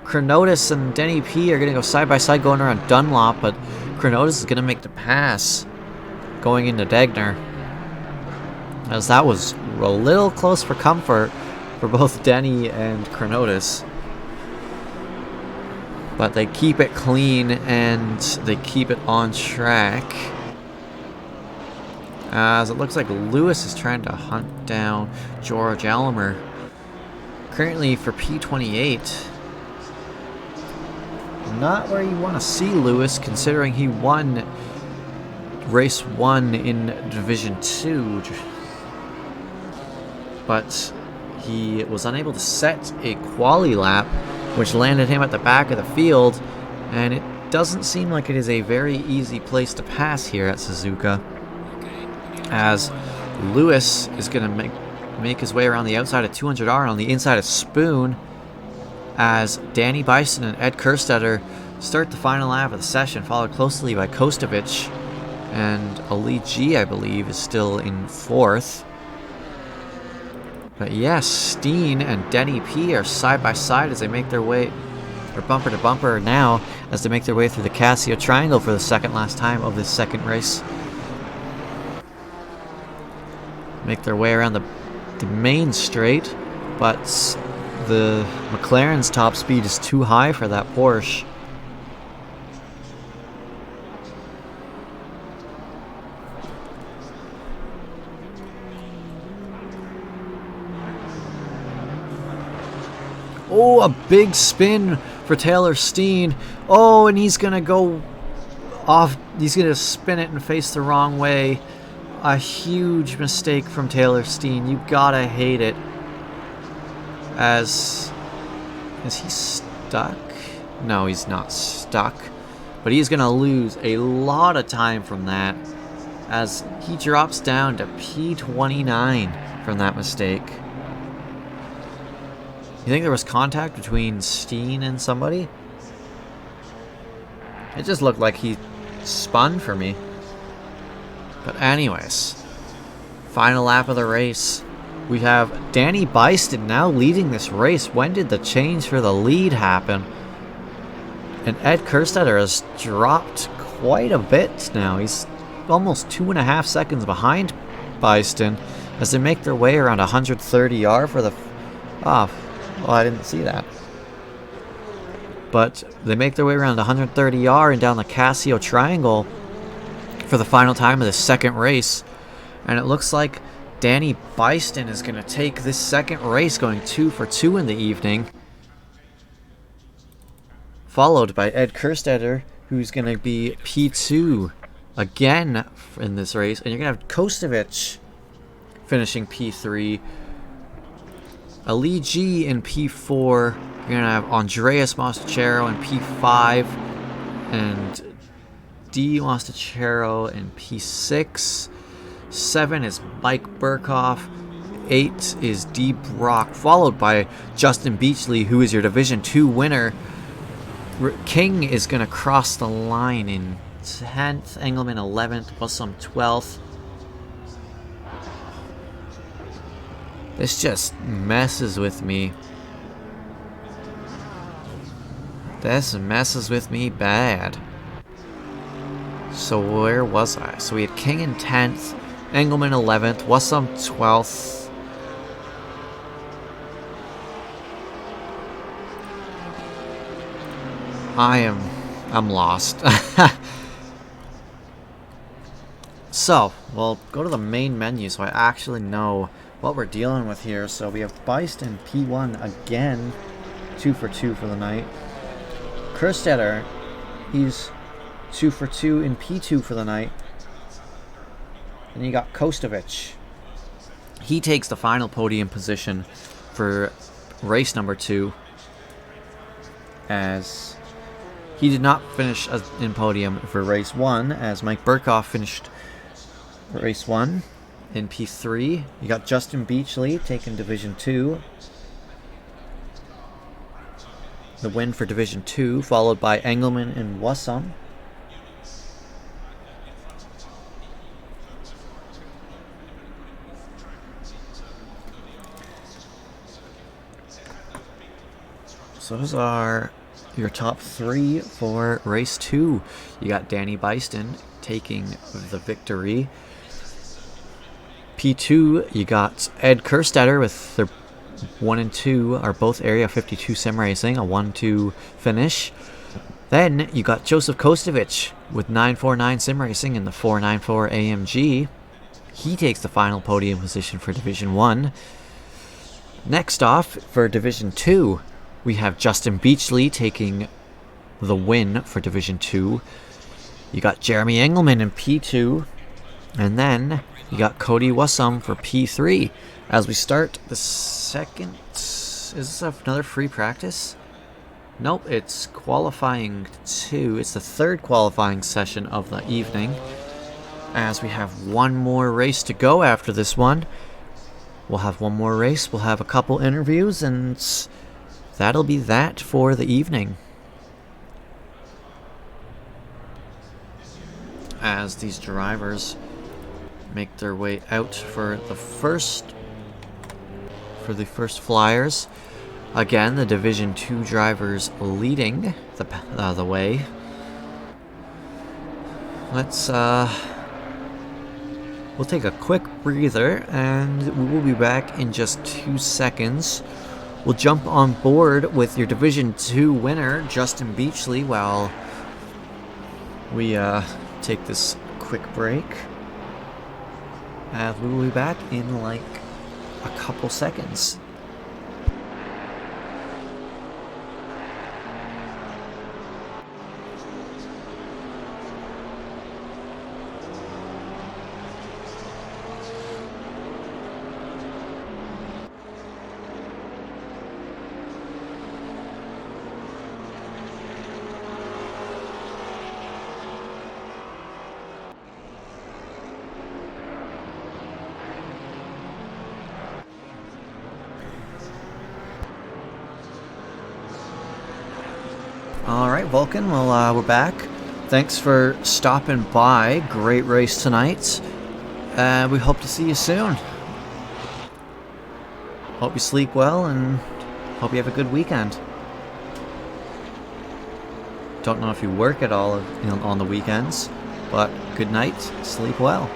Chronotis and Denny P are going to go side by side going around Dunlop, but Chronotis is going to make the pass going into Degner, as that was a little close for comfort for both Denny and Chronotis. But they keep it clean and they keep it on track. As it looks like Lewis is trying to hunt down George Elmer. Currently for P28. Not where you want to see Lewis, considering he won race 1 in Division 2. But he was unable to set a quali lap, which landed him at the back of the field, and it doesn't seem like it is a very easy place to pass here at Suzuka, as Lewis is going to make his way around the outside of 200R and on the inside of Spoon, as Danny Bison and Ed Kerstetter start the final lap of the session, followed closely by Kostovic, and Ali G, I believe, is still in 4th. But yes, Steen and Denny P are side by side as they make their way, or bumper to bumper now, as they make their way through the Casio Triangle for the second last time of this second race. Make their way around the main straight, but the McLaren's top speed is too high for that Porsche. Oh, a big spin for Taylor Steen. Oh, and he's going to go off. He's going to spin it and face the wrong way. A huge mistake from Taylor Steen. You gotta hate it. Is he stuck? No, he's not stuck. But he's going to lose a lot of time from that as he drops down to P29 from that mistake. You think there was contact between Steen and somebody? It just looked like he spun for me. But anyways, final lap of the race. We have Danny Byston now leading this race. When did the change for the lead happen? And Ed Kerstetter has dropped quite a bit now. He's almost 2.5 seconds behind Byston as they make their way around 130R for the... Oh, well, I didn't see that. But they make their way around 130R and down the Casio Triangle for the final time of the second race. And it looks like Danny Byston is going to take this second race, going 2 for 2 in the evening. Followed by Ed Kerstetter, who's going to be P2 again in this race. And you're going to have Kostovich finishing P3. Ali G in P4. You're going to have Andreas Mostachero in P5. And D Mostachero in P6. 7 is Mike Burkhoff. 8 is D Brock. Followed by Justin Beachley, who is your Division 2 winner. King is going to cross the line in 10th. Engelman 11th. Bussum 12th. This just messes with me. This messes with me bad. So where was I? So we had King in 10th, Engelman 11th, Bussum 12th. I'm lost. So, we'll go to the main menu so I actually know what we're dealing with here. So we have Byston P1 again, 2 for 2 for the night. Kerstetter, he's 2 for 2 in P2 for the night. And you got Kostovich. He takes the final podium position for race number 2, as he did not finish in podium for race 1, as Mike Burkhoff finished race 1 in P3. You got Justin Beachley taking Division 2. The win for Division 2, followed by Engelman and Bussum. So those are your top 3 for race 2. You got Danny Byston taking the victory. P2, you got Ed Kerstetter with their 1 and 2 are both Area 52 sim racing, a 1-2 finish. Then you got Joseph Kostovich with 949 sim racing in the 494 AMG. He takes the final podium position for Division 1. Next off, for Division 2, we have Justin Beachley taking the win for Division 2. You got Jeremy Engelman in P2. And then you got Cody Bussum for P3. As we start the second... Is this another free practice? Nope, it's qualifying 2. It's the third qualifying session of the evening. As we have one more race to go after this one. We'll have one more race, we'll have a couple interviews, and that'll be that for the evening. As these drivers make their way out for the first flyers. Again, the Division 2 drivers leading the way. Let's we'll take a quick breather and we will be back in just 2 seconds. We'll jump on board with your Division 2 winner, Justin Beachley, while we take this quick break. And we will be back in like a couple seconds. Vulcan, well, we're back. Thanks for stopping by. Great race tonight. We hope to see you soon. Hope you sleep well and hope you have a good weekend. Don't know if you work at all on the weekends, but good night, sleep well.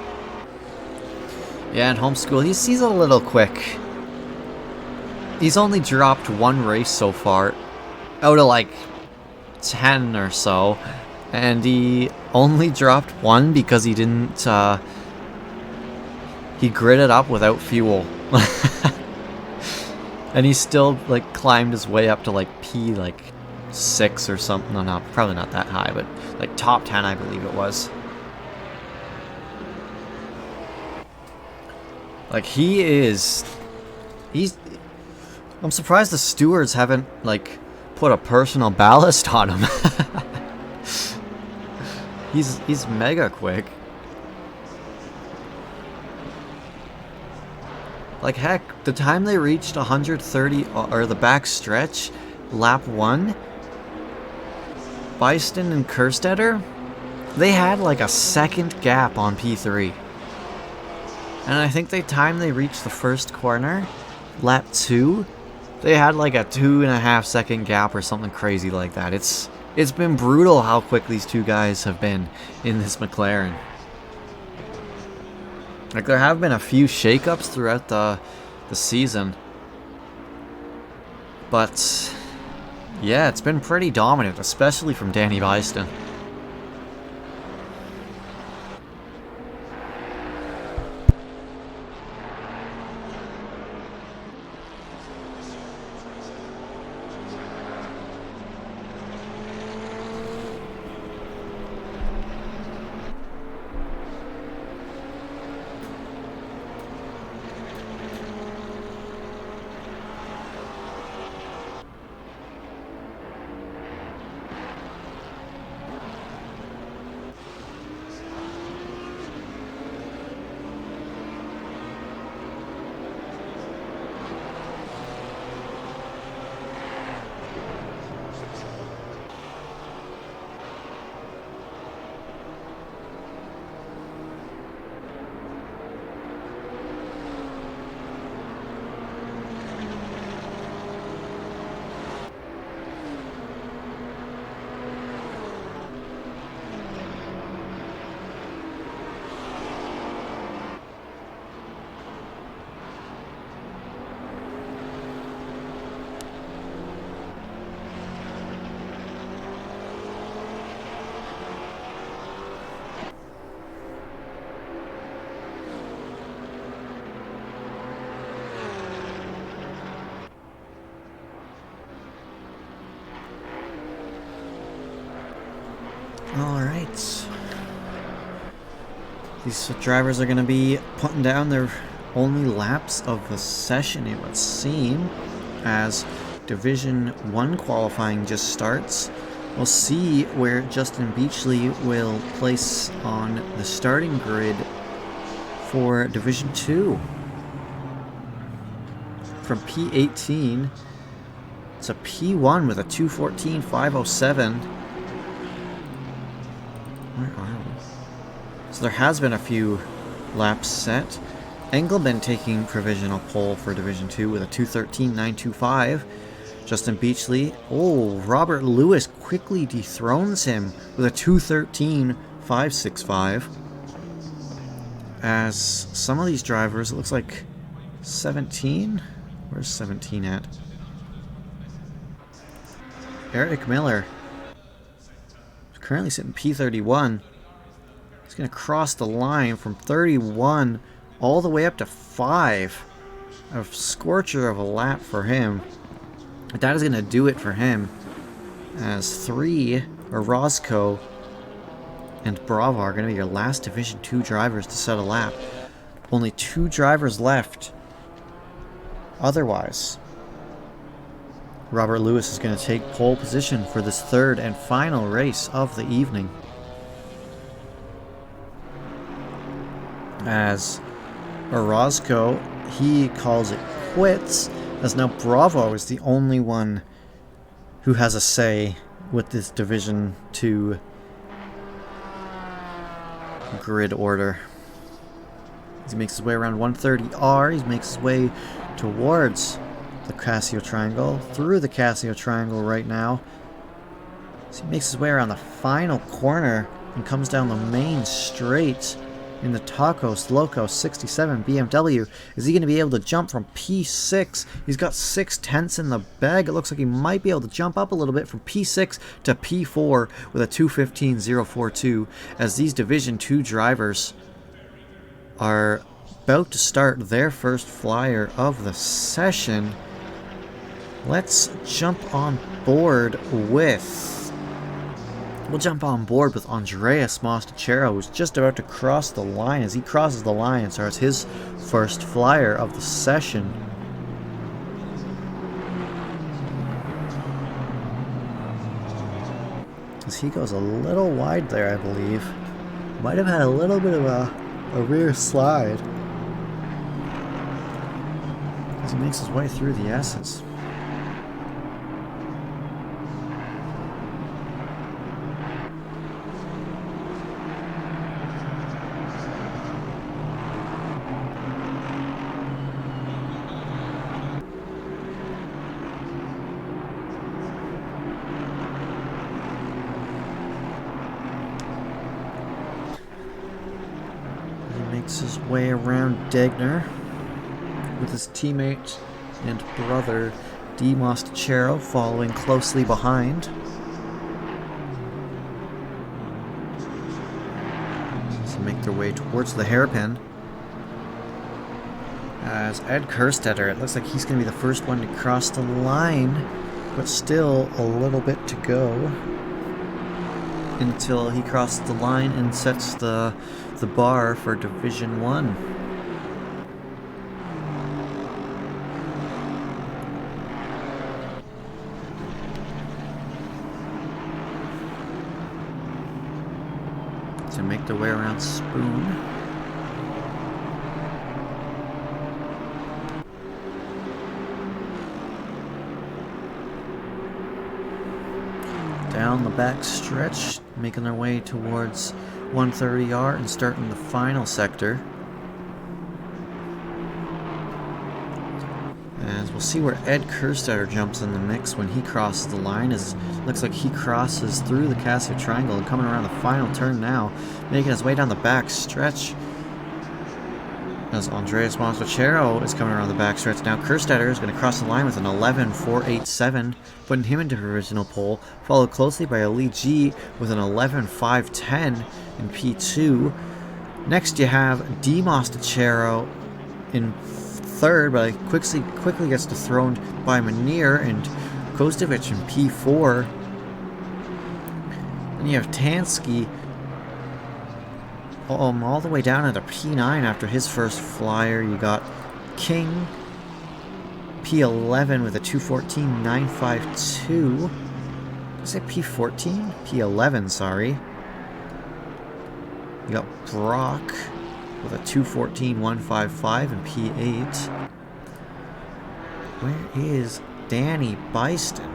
Yeah, in homeschool, he's a little quick. He's only dropped one race so far, out of like 10 or so, and he only dropped one because he didn't, he gridded up without fuel. And he still, like, climbed his way up to, like, P6 or something. No, probably not that high, but, like, top 10, I believe it was. Like, he's... I'm surprised the stewards haven't, like, put a personal ballast on him. He's mega quick. Like, heck, the time they reached 130, or the back stretch, lap 1, Byston and Kerstetter, they had like a second gap on P3. And I think the time they reached the first corner, lap 2, they had like a 2.5 second gap or something crazy like that. It's been brutal how quick these two guys have been in this McLaren. Like, there have been a few shakeups throughout the season. But, yeah, it's been pretty dominant, especially from Danny Byston. Alright. These drivers are going to be putting down their only laps of the session, it would seem, as Division 1 qualifying just starts. We'll see where Justin Beachley will place on the starting grid for Division 2. From P18 to P1 with a 2:14.507. Where are we? So there has been a few laps set. Engelman taking provisional pole for Division 2 with a 2:13.925. Justin Beachley. Oh, Robert Lewis quickly dethrones him with a 2:13.565. As some of these drivers, it looks like 17? Where's 17 at? Eric Miller. Currently sitting P31. He's going to cross the line from 31 all the way up to 5. A scorcher of a lap for him. But that is going to do it for him. As Roscoe and Bravo are going to be your last Division 2 drivers to set a lap. Only 2 drivers left. Otherwise, Robert Lewis is going to take pole position for this third and final race of the evening. As Orozco, he calls it quits, as now Bravo is the only one who has a say with this Division 2 grid order. As he makes his way around 130R, he makes his way towards the Casio Triangle, through the Casio Triangle right now. As he makes his way around the final corner and comes down the main straight in the Tacos Loco 67 BMW. Is he going to be able to jump from P6? He's got 6/10 in the bag. It looks like he might be able to jump up a little bit from P6 to P4 with a 2:15.042 as these Division 2 drivers are about to start their first flyer of the session. Let's jump on board with... We'll jump on board with Andreas Mostachero, who's just about to cross the line. As he crosses the line and starts his first flyer of the session. As he goes a little wide there, I believe. Might have had a little bit of a rear slide. As he makes his way through the S's. Makes his way around Degner with his teammate and brother D. Mostachero following closely behind. So make their way towards the hairpin. As Ed Kerstetter, it looks like he's going to be the first one to cross the line, but still a little bit to go until he crosses the line and sets the bar for Division 1. To make their way around Spoon. Down the back stretch, making their way towards 130R and starting the final sector. As we'll see where Ed Kerstetter jumps in the mix when he crosses the line. As looks like he crosses through the Casio Triangle and coming around the final turn now, making his way down the back stretch. As Andreas Mostachero is coming around the back stretch now, Kerstetter is going to cross the line with an 11.487, putting him into provisional pole, followed closely by Ali G with an 11.510 in P2. Next you have D. Mostachero in third, but he quickly gets dethroned by Munir and Kostovic in P4. Then you have Tansky all the way down into P9 after his first flyer. You got King, P11 with a 2:14.952. Did I say P14? P11, sorry. You got Brock with a 2:14.155 in P8. Where is Danny Byston?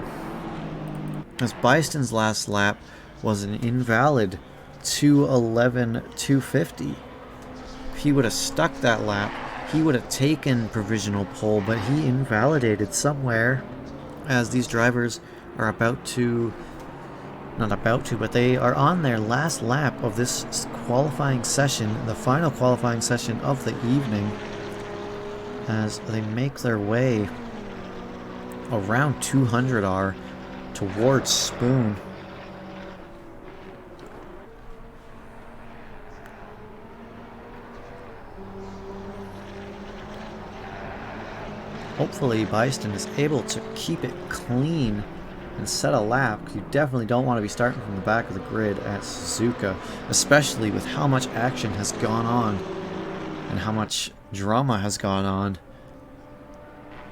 As Byston's last lap was an invalid 2:11.250. If he would have stuck that lap, he would have taken provisional pole, but he invalidated somewhere, as these drivers are but they are on their last lap of this qualifying session, the final qualifying session of the evening, as they make their way around 200R towards Spoon. Hopefully Byston is able to keep it clean and set a lap. You definitely don't want to be starting from the back of the grid at Suzuka, especially with how much action has gone on and how much drama has gone on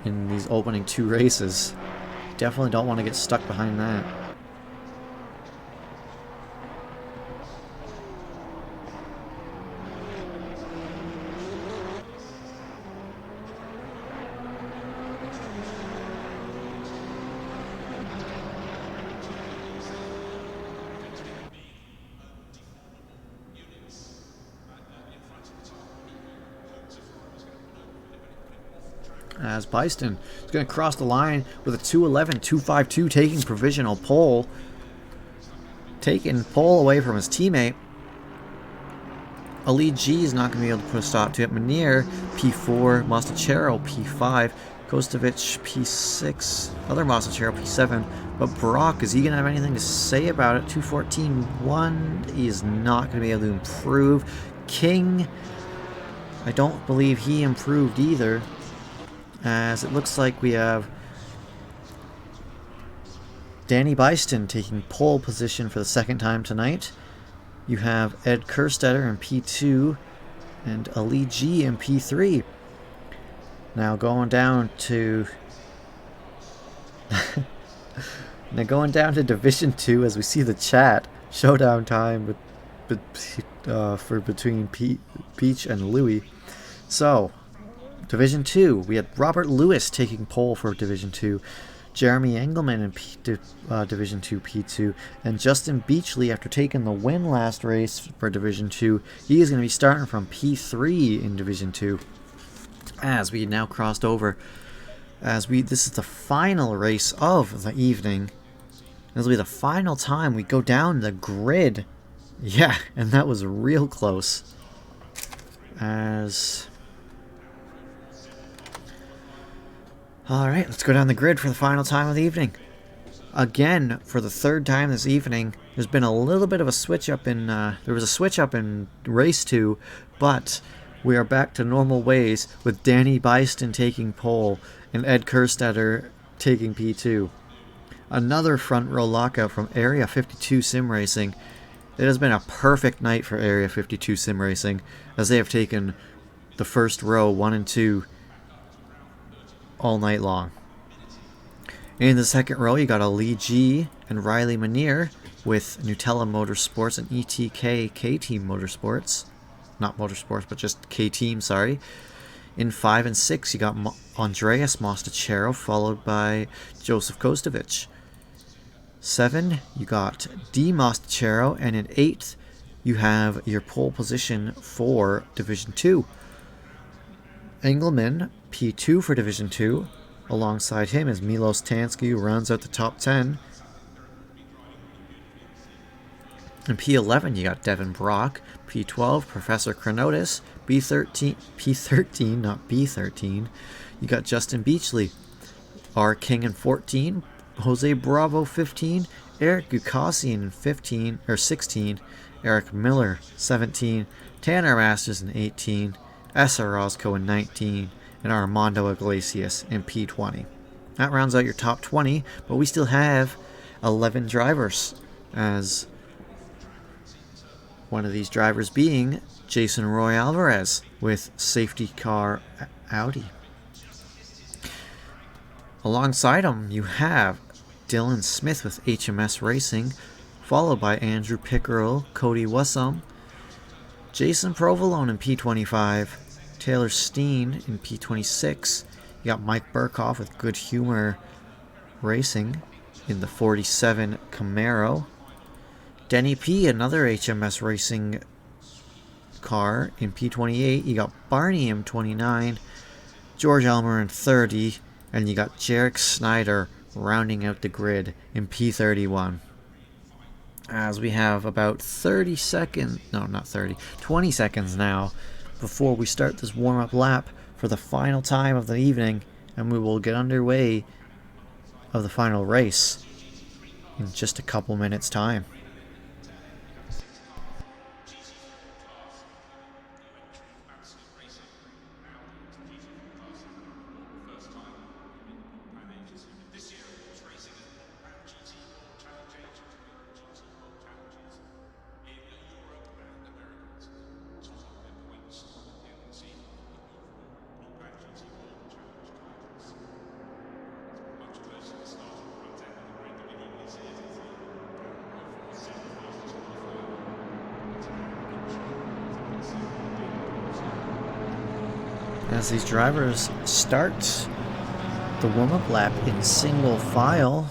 in these opening two races. Definitely don't want to get stuck behind that. As Byston is going to cross the line with a 2:11.252, taking provisional pole. Taking pole away from his teammate. Ali G is not going to be able to put a stop to it. Munir, P4. Mostachero, P5. Kostovic, P6. Other Mostachero, P7. But Brock, is he going to have anything to say about it? 2:14.1. He is not going to be able to improve. King, I don't believe he improved either. As it looks like we have Danny Byston taking pole position for the second time tonight. You have Ed Kerstetter in P2 and Ali G in P3. Now going down to Division 2 as we see the chat showdown time for between Peach and Louis. So Division 2, we had Robert Lewis taking pole for Division 2. Jeremy Engelman in Division 2 P2, and Justin Beachley, after taking the win last race for Division 2, he is going to be starting from P3 in Division 2. As we now crossed over, this is the final race of the evening. This will be the final time we go down the grid. Yeah, and that was real close. Alright, let's go down the grid for the final time of the evening. Again, for the third time this evening, there's been a little bit of a switch up in... there was a switch up in Race 2, but we are back to normal ways with Danny Byston taking pole and Ed Kerstetter taking P2. Another front row lockout from Area 52 Sim Racing. It has been a perfect night for Area 52 Sim Racing, as they have taken the first row 1 and 2 all night long. In the second row, you got Ali G and Riley Munir with Nutella Motorsports and ETK K-Team Motorsports. Not Motorsports, but just K-Team, sorry. In 5 and 6, you got Andreas Mostachero, followed by Joseph Kostovic. 7, you got D Mostachero, and in 8th, you have your pole position for Division 2. Engelman, P2 for Division 2. Alongside him is Milos Tansky, who rounds out the top 10. In P11, you got Devin Brock. P12, Professor Chronotis. P13, not B13, you got Justin Beachley. R. King in 14. Jose Bravo 15. Eric Gukasian in 16. Eric Miller 17. Tanner Masters in 18. Essa Roscoe in 19, and Armando Iglesias in P20. That rounds out your top 20, but we still have 11 drivers, as one of these drivers being Jason Roy Alvarez with Safety Car Audi. Alongside him, you have Dylan Smith with HMS Racing, followed by Andrew Pickerel, Cody Wassum, Jason Provolone in P25, Taylor Steen in P26. You got Mike Burkhoff with Good Humor Racing in the 47 Camaro. Denny P, another HMS Racing car, in P28. You got Barney in 29, George Elmer in 30, and you got Jarek Snyder rounding out the grid in P31. As we have about 20 seconds now before we start this warm-up lap for the final time of the evening, and we will get underway of the final race in just a couple minutes' time. As these drivers start the warm-up lap in single file,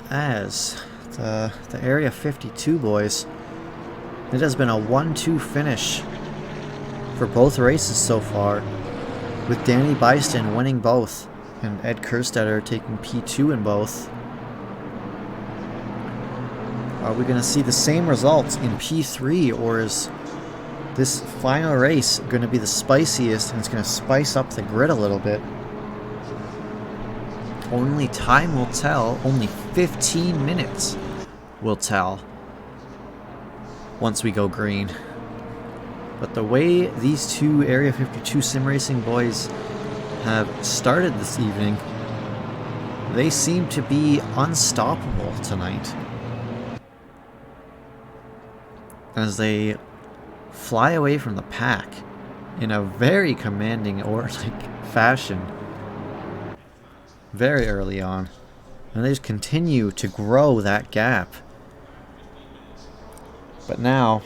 as the Area 52 boys, it has been a 1-2 finish for both races so far, with Danny Byston winning both and Ed Kerstetter taking P2 in both. Are we going to see the same results in P3, or is this final race going to be the spiciest and it's going to spice up the grid a little bit? Only time will tell. Only 15 minutes will tell once we go green. But the way these two Area 52 sim racing boys have started this evening, they seem to be unstoppable tonight. As they fly away from the pack in a very commanding fashion very early on. And they just continue to grow that gap. But now,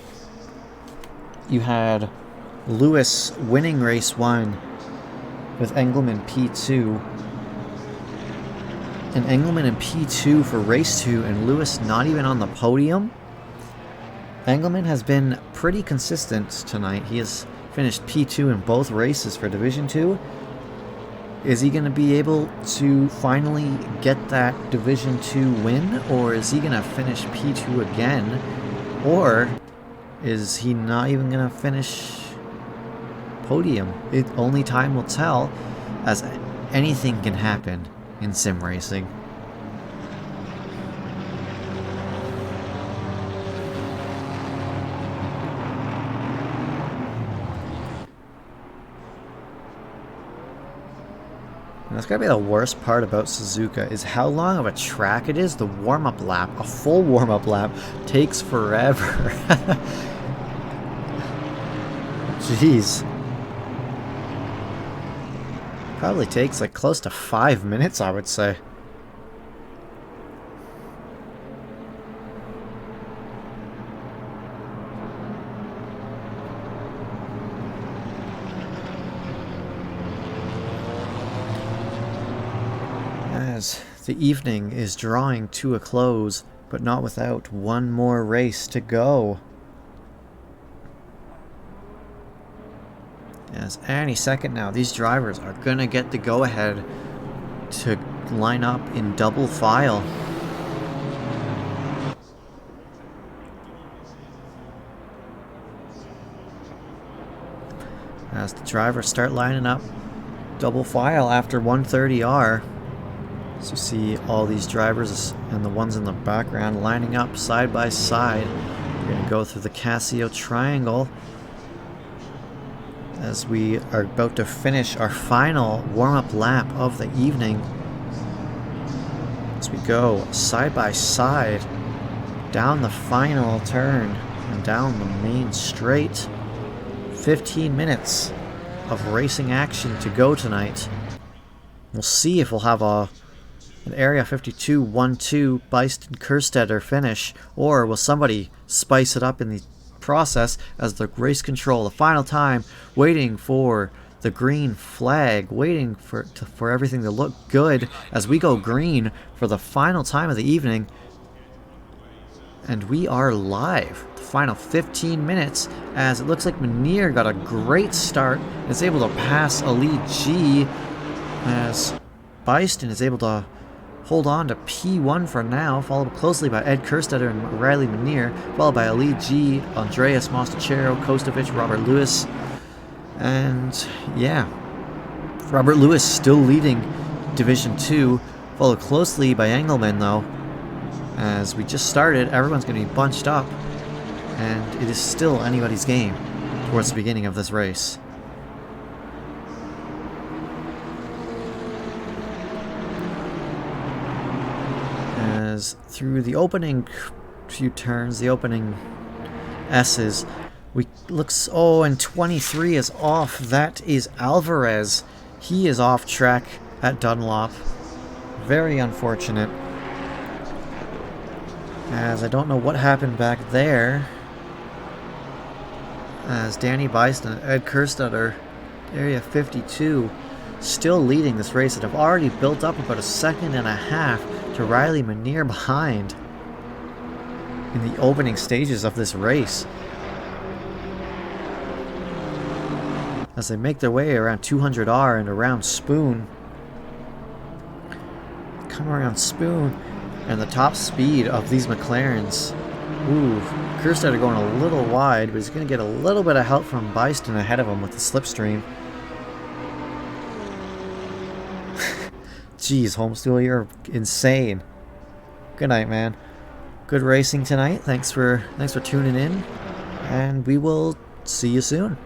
you had Lewis winning race 1 with Engelman P2. And Engelman in P2 for race 2, and Lewis not even on the podium. Engelman has been pretty consistent tonight. He has finished P2 in both races for Division 2. Is he going to be able to finally get that Division 2 win, or is he going to finish P2 again? Or is he not even going to finish podium? Only time will tell, as anything can happen in sim racing. And that's gotta be the worst part about Suzuka, is how long of a track it is. The warm-up lap, a full warm-up lap, takes forever. Jeez. Probably takes like close to 5 minutes, I would say. As the evening is drawing to a close, but not without one more race to go. As any second now, these drivers are gonna get the go-ahead to line up in double file. As the drivers start lining up double file after 130R. So you see all these drivers and the ones in the background lining up side by side. We're going to go through the Casio Triangle as we are about to finish our final warm-up lap of the evening. As we go side by side down the final turn and down the main straight. 15 minutes of racing action to go tonight. We'll see if we'll have an Area 52 1-2 Byston Kerstetter finish, or will somebody spice it up in the process as the race control, the final time, waiting for the green flag, waiting for everything to look good as we go green for the final time of the evening. And we are live. The final 15 minutes, as it looks like Manier got a great start, is able to pass a lead G, as Byston is able to hold on to P1 for now, followed closely by Ed Kerstetter and Riley Manier, followed by Elite G, Andreas Mostachero, Kostovic, Robert Lewis. And yeah, Robert Lewis still leading Division 2, followed closely by Engelman though. As we just started, everyone's going to be bunched up, and it is still anybody's game towards the beginning of this race. As through the opening few turns, the opening S's, and 23 is off. That is Alvarez. He is off track at Dunlop. Very unfortunate. As I don't know what happened back there. As Danny Byston, Ed Kerstetter, Area 52, still leading this race, and have already built up about a second and a half to Riley Manier behind in the opening stages of this race. as they make their way around 200R and around Spoon. Come around Spoon, and the top speed of these McLarens. Ooh, Kerstetter going a little wide, but he's going to get a little bit of help from Byston ahead of him with the slipstream. Jeez, Homesteel, you're insane. Good night, man. Good racing tonight. Thanks for tuning in, and we will see you soon.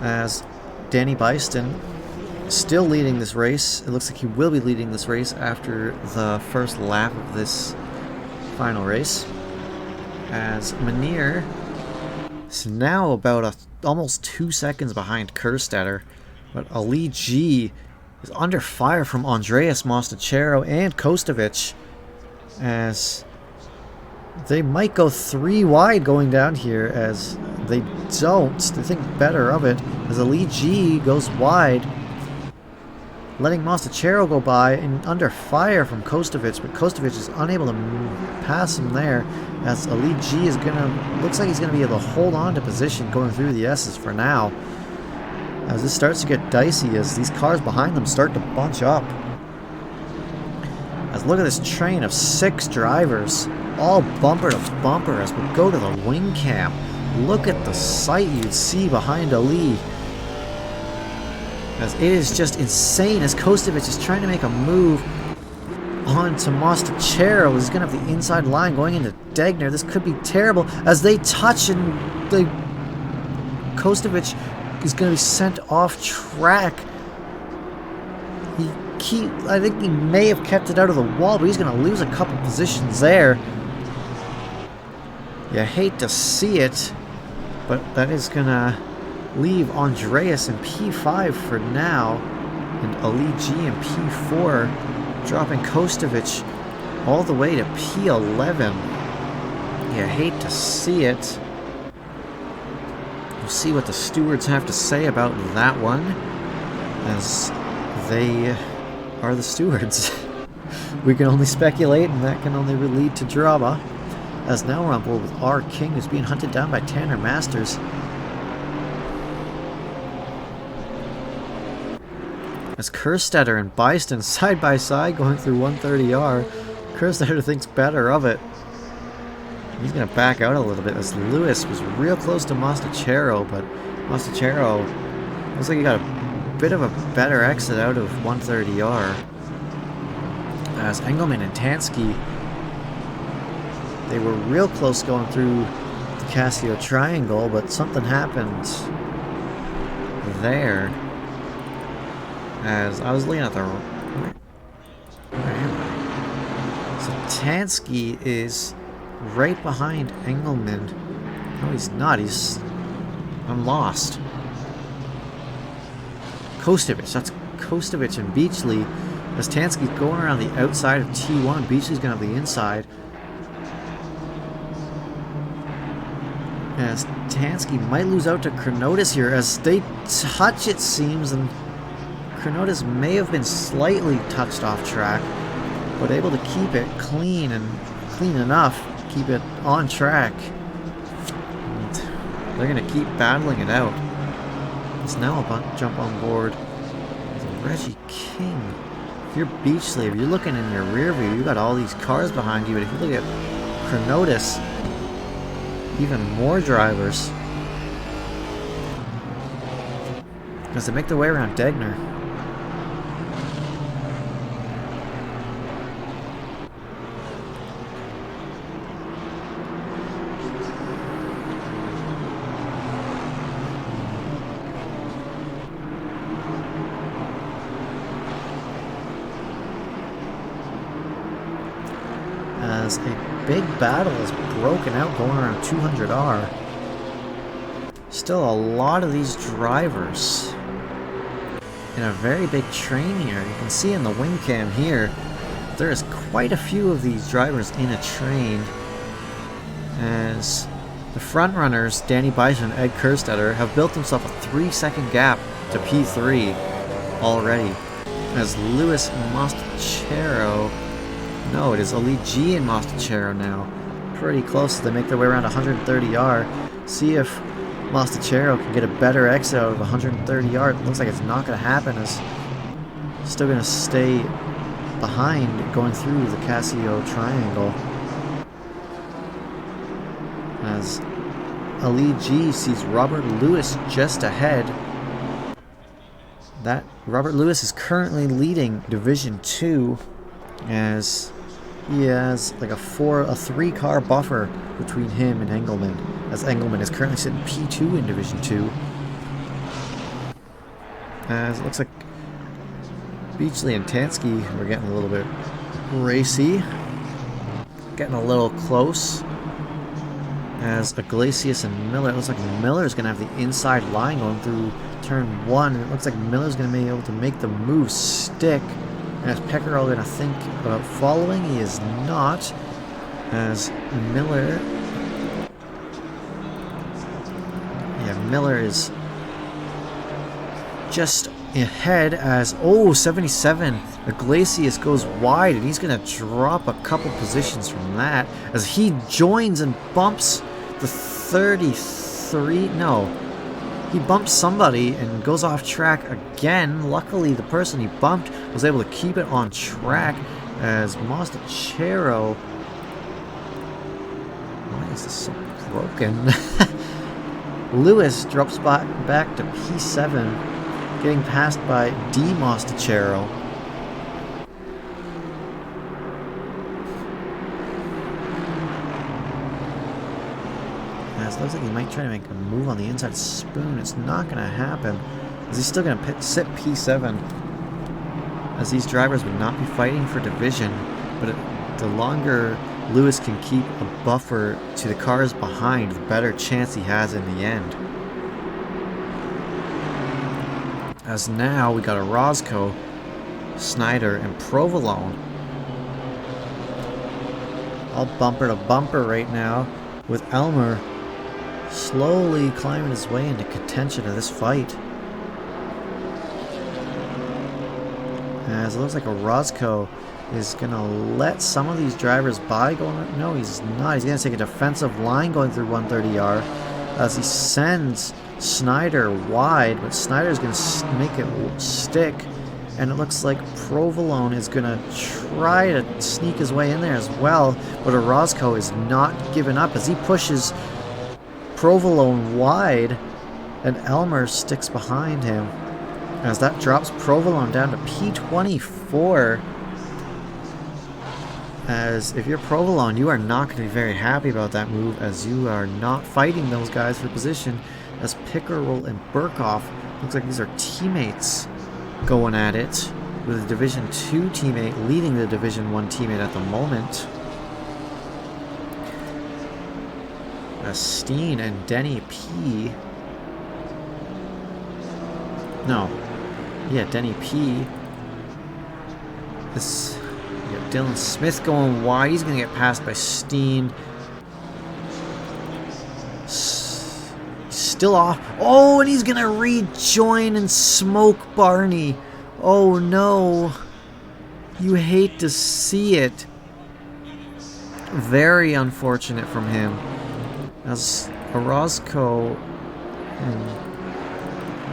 As Danny Byston still leading this race. It looks like he will be leading this race after the first lap of this final race. As Manier is now about almost 2 seconds behind Kerstetter. But Ali G is under fire from Andreas Mostachero and Kostovic, as they might go 3 wide going down here, as they don't. They think better of it, as Ali G goes wide, letting Mostachero go by and under fire from Kostovic, but Kostovic is unable to pass him there, as Ali G is looks like he's gonna be able to hold on to position going through the S's for now. As this starts to get dicey, as these cars behind them start to bunch up. As look at this train of 6 drivers, all bumper to bumper, as we go to the wing cam. Look at the sight you'd see behind Ali. As it is just insane, as Kostovic is trying to make a move onto Mostachero. He's going to have the inside line going into Degner. This could be terrible, as they touch, and Kostovic is going to be sent off track. I think he may have kept it out of the wall, but he's going to lose a couple positions there. You hate to see it, but that is going to leave Andreas in P5 for now, and Ali G in P4, dropping Kostovic all the way to P11. You hate to see it. We'll see what the stewards have to say about that one, as they are the stewards. We can only speculate, and that can only lead to drama. As now we're on board with R. King, who's being hunted down by Tanner Masters. As Kerstetter and Byston side by side going through 130R, Kerstetter thinks better of it. He's going to back out a little bit, as Lewis was real close to Mostachero, but Mostachero looks like he got a bit of a better exit out of 130R. As Engelman and Tansky, they were real close going through the Casio Triangle, but something happened there. As I was looking at the... Where am I? So Tansky is right behind Engelman. No, he's not. I'm lost. Kostovic. That's Kostovic and Beachley. As Tansky's going around the outside of T1, Beachley's going to have the inside. As Tansky might lose out to Chronotis here, as they touch, it seems, and Chronotis may have been slightly touched off track, but able to keep it clean and clean enough, keep it on track. And they're going to keep battling it out. It's now about to jump on board with Reggie King. If you're Beachley, if you're looking in your rear view, you got all these cars behind you, but if you look at Chronotis, even more drivers, as they make their way around Degner. As a big battle is broken out going around 200R. Still a lot of these drivers in a very big train here. You can see in the wing cam here, there is quite a few of these drivers in a train. As the front runners, Danny Byston and Ed Kerstetter, have built themselves a 3-second gap to P3 already. As Lewis Mostachero, no, it is Ali G and Mostachero now. Pretty close as they make their way around 130R. See if Mostachero can get a better exit out of 130 yards. Looks like it's not going to happen, as still going to stay behind going through the Casio triangle. As Ali G sees Robert Lewis just ahead. That Robert Lewis is currently leading Division 2, as he has like a 3-car buffer between him and Engelman, as Engelman is currently sitting P2 in Division 2. As it looks like Beachley and Tansky are getting a little bit racy, getting a little close. As Iglesias and Miller, it looks like Miller's going to have the inside line going through turn 1, and it looks like Miller's going to be able to make the move stick. And is Peckerell going to think about following? He is not, as Miller... Yeah, Miller is just ahead as... Oh, 77. Iglesias goes wide, and he's going to drop a couple positions from that as he joins and bumps the 33. No, he bumps somebody and goes off track again. Luckily, the person he bumped was able to keep it on track as Mostachero... Why is this so broken? Lewis drops back to P7, getting passed by D. Mostachero. It looks like he might try to make a move on the inside spoon. It's not going to happen, as he's still going to sit P7, as these drivers would not be fighting for division, but the longer Lewis can keep a buffer to the cars behind, the better chance he has in the end. As now we got a Roscoe, Snyder, and Provolone all bumper to bumper right now, with Elmer slowly climbing his way into contention of this fight. As it looks like a Roscoe is going to let some of these drivers by going... No, he's not. He's going to take a defensive line going through 130R as he sends Snyder wide, but Snyder's going to make it stick. And it looks like Provolone is going to try to sneak his way in there as well, but a Roscoe is not giving up as he pushes Provolone wide, and Elmer sticks behind him as that drops Provolone down to P24. As if you're Provolone, you are not going to be very happy about that move, as you are not fighting those guys for position, as Pickerel and Burkhoff, looks like these are teammates going at it, with a Division 2 teammate leading the Division 1 teammate at the moment. Steen and Denny P. No. Yeah, Denny P. This... You got Dylan Smith going wide. He's going to get passed by Steen. Still off. Oh, and he's going to rejoin and smoke Barney. Oh, no. You hate to see it. Very unfortunate from him. As Orozco...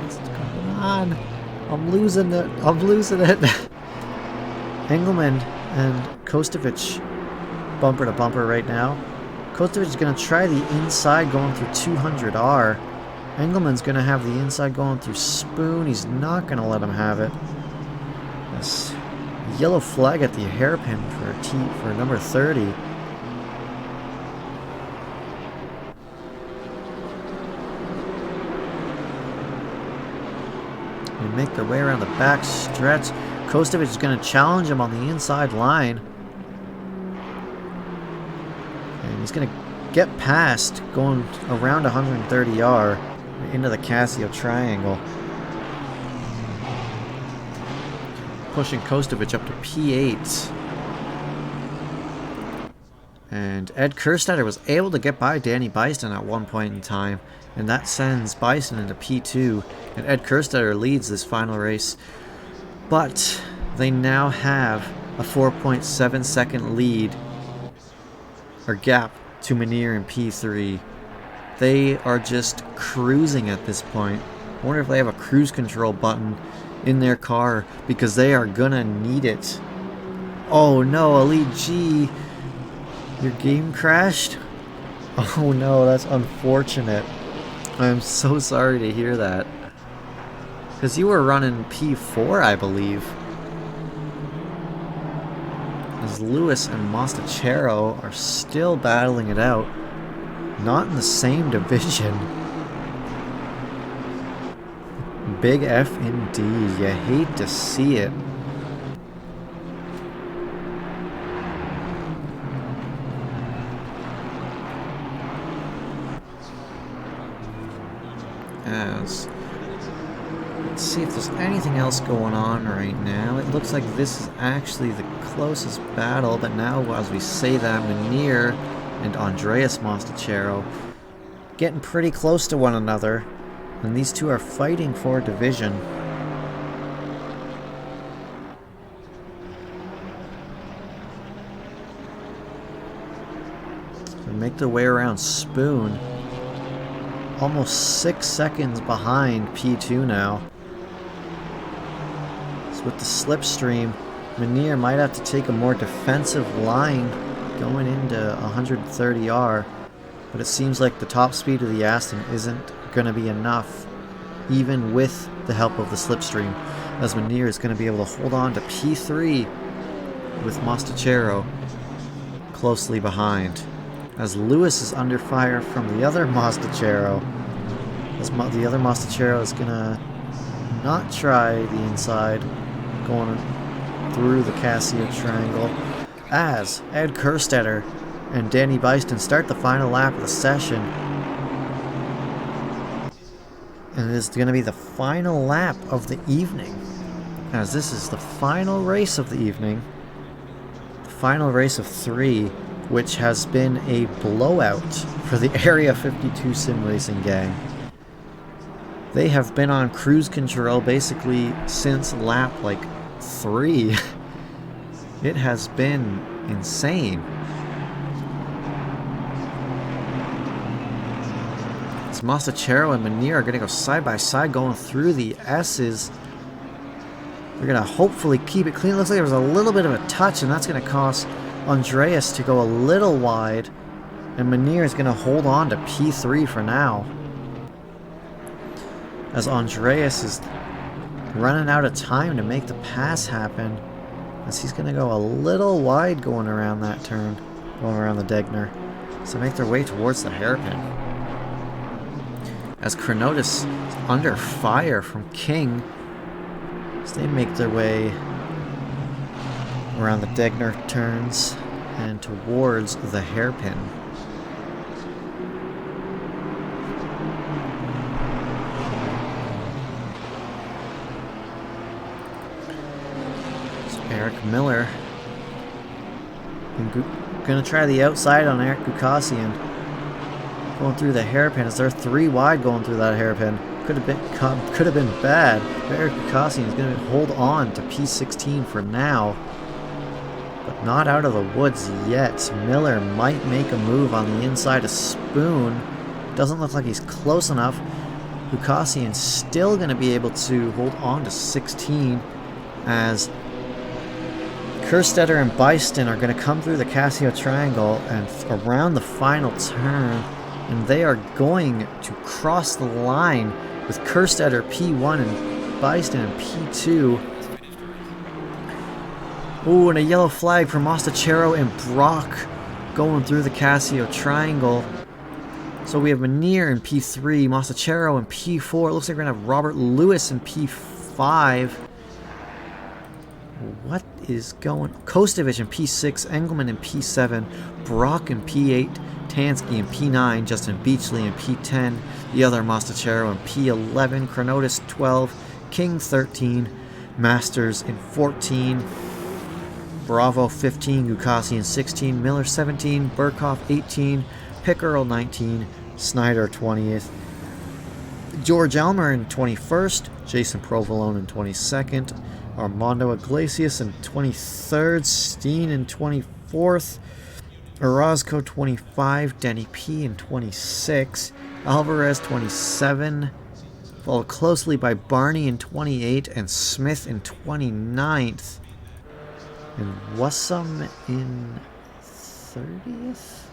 What's going on? I'm losing it. I'm losing it. Engelman and Kostovic bumper to bumper right now. Kostovic is going to try the inside going through 200R. Engelman's going to have the inside going through Spoon. He's not going to let him have it. This yellow flag at the hairpin for number 30. They make their way around the back stretch. Kostovic is going to challenge him on the inside line. And he's going to get past, going around 130R into the Casio triangle. Pushing Kostovic up to P8. And Ed Kerstetter was able to get by Danny Bison at one point in time. And that sends Bison into P2. And Ed Kerstetter leads this final race. But they now have a 4.7 second lead, or gap, to Manier in P3. They are just cruising at this point. I wonder if they have a cruise control button in their car, because they are gonna need it. Oh no, Elite G, your game crashed? Oh no, that's unfortunate. I'm so sorry to hear that. Because you were running P4, I believe. As Lewis and Mostachero are still battling it out. Not in the same division. Big F indeed. You hate to see it. Let's see if there's anything else going on right now. It looks like this is actually the closest battle, but now as we say that, Manir and Andreas Mostachero getting pretty close to one another, and these two are fighting for division. They make their way around Spoon. Almost 6 seconds behind P2 now. So with the slipstream, Manir might have to take a more defensive line going into 130R, but it seems like the top speed of the Aston isn't going to be enough, even with the help of the slipstream, as Manir is going to be able to hold on to P3 with Mostachero closely behind. As Lewis is under fire from the other Mostachero, as the other Mostachero is gonna not try the inside, going through the Casio triangle, as Ed Kerstetter and Danny Byston start the final lap of the session. And it is going to be the final lap of the evening, as this is the final race of the evening, the final race of 3, which has been a blowout for the Area 52 Sim Racing gang. They have been on cruise control basically since lap like 3. It has been insane. As Mostachero and Manir are going to go side by side going through the S's. They're going to hopefully keep it clean. It looks like there was a little bit of a touch, and that's going to cost Andreas to go a little wide, and Manir is going to hold on to P3 for now, as Andreas is running out of time to make the pass happen, as he's going to go a little wide going around that turn, going around the Degner, so make their way towards the hairpin. As Chronotis is under fire from King, as they make their way around the Degner turns and towards the hairpin. So Eric Miller gonna try the outside on Eric Gukasian, going through the hairpin as they're 3 wide going through that hairpin. Could have been bad, but Eric Gukasian is going to hold on to P16 for now, but not out of the woods yet. Miller might make a move on the inside of Spoon. Doesn't look like he's close enough. Gukasian's still going to be able to hold on to 16, as Kerstetter and Byston are going to come through the Casio triangle and around the final turn, and they are going to cross the line with Kerstetter P1 and Byston in P2. Ooh, and a yellow flag for Mostachero and Brock going through the Casio triangle. So we have Manir in P3, Mostachero in P4. It looks like we're going to have Robert Lewis in P5. What is going... Kostovich in P6, Engelman in P7, Brock in P8, Tansky in P9, Justin Beachley in P10, the other Mostachero in P11, Chronotis 12, King 13, Masters in 14, Bravo 15, Gukasian 16, Miller 17, Burkhoff 18, Pickerel 19, Snyder 20th, George Elmer in 21st, Jason Provolone in 22nd, Armando Iglesias in 23rd, Steen in 24th, Orozco 25, Denny P in 26, Alvarez 27, followed closely by Barney in 28 and Smith in 29th, and Wassum in 30th,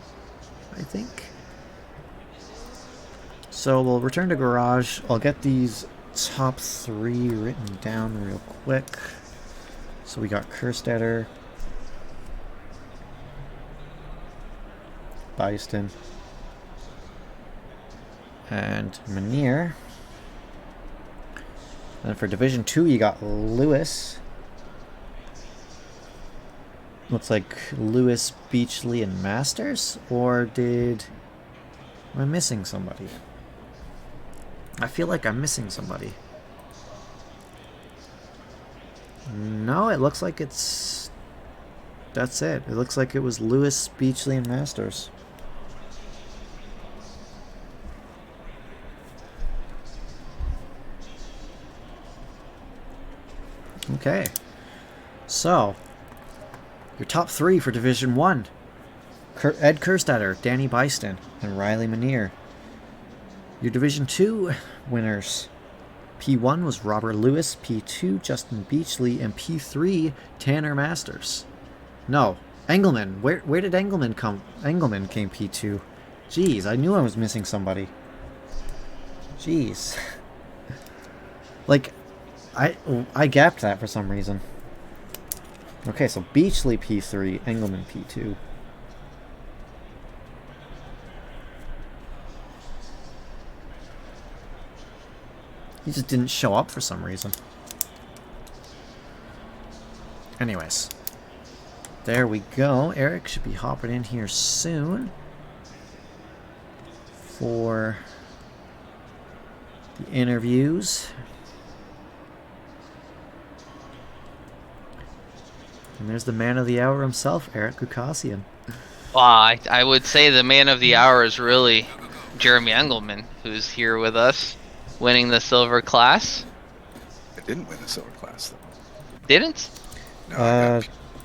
I think. So we'll return to garage. I'll get these top 3 written down real quick. So we got Kerstetter, Beiston, and Manier. Then for Division 2, you got Lewis. Looks like Lewis, Beachley, and Masters? Or am I missing somebody? I feel like I'm missing somebody. No, it looks like that's it. It looks like it was Lewis, Beachley, and Masters. Okay. So, your top 3 for Division 1. Ed Kerstetter, Danny Beiston, and Riley Manier. Your Division 2 winners. P1 was Robert Lewis, P2 Justin Beachley, and P3 Tanner Masters. No, Engelman. Where did Engelman come? Engelman came P2. Jeez, I knew I was missing somebody. Jeez. Like, I gapped that for some reason. Okay, so Beachley P3, Engelman P2. He just didn't show up for some reason. Anyways. There we go. Eric should be hopping in here soon for the interviews. And there's the man of the hour himself, Eric Gukasian. Well, I would say the man of the hour is really Jeremy Engelman, who's here with us, winning the silver class. I didn't win the silver class, though. Didn't? No,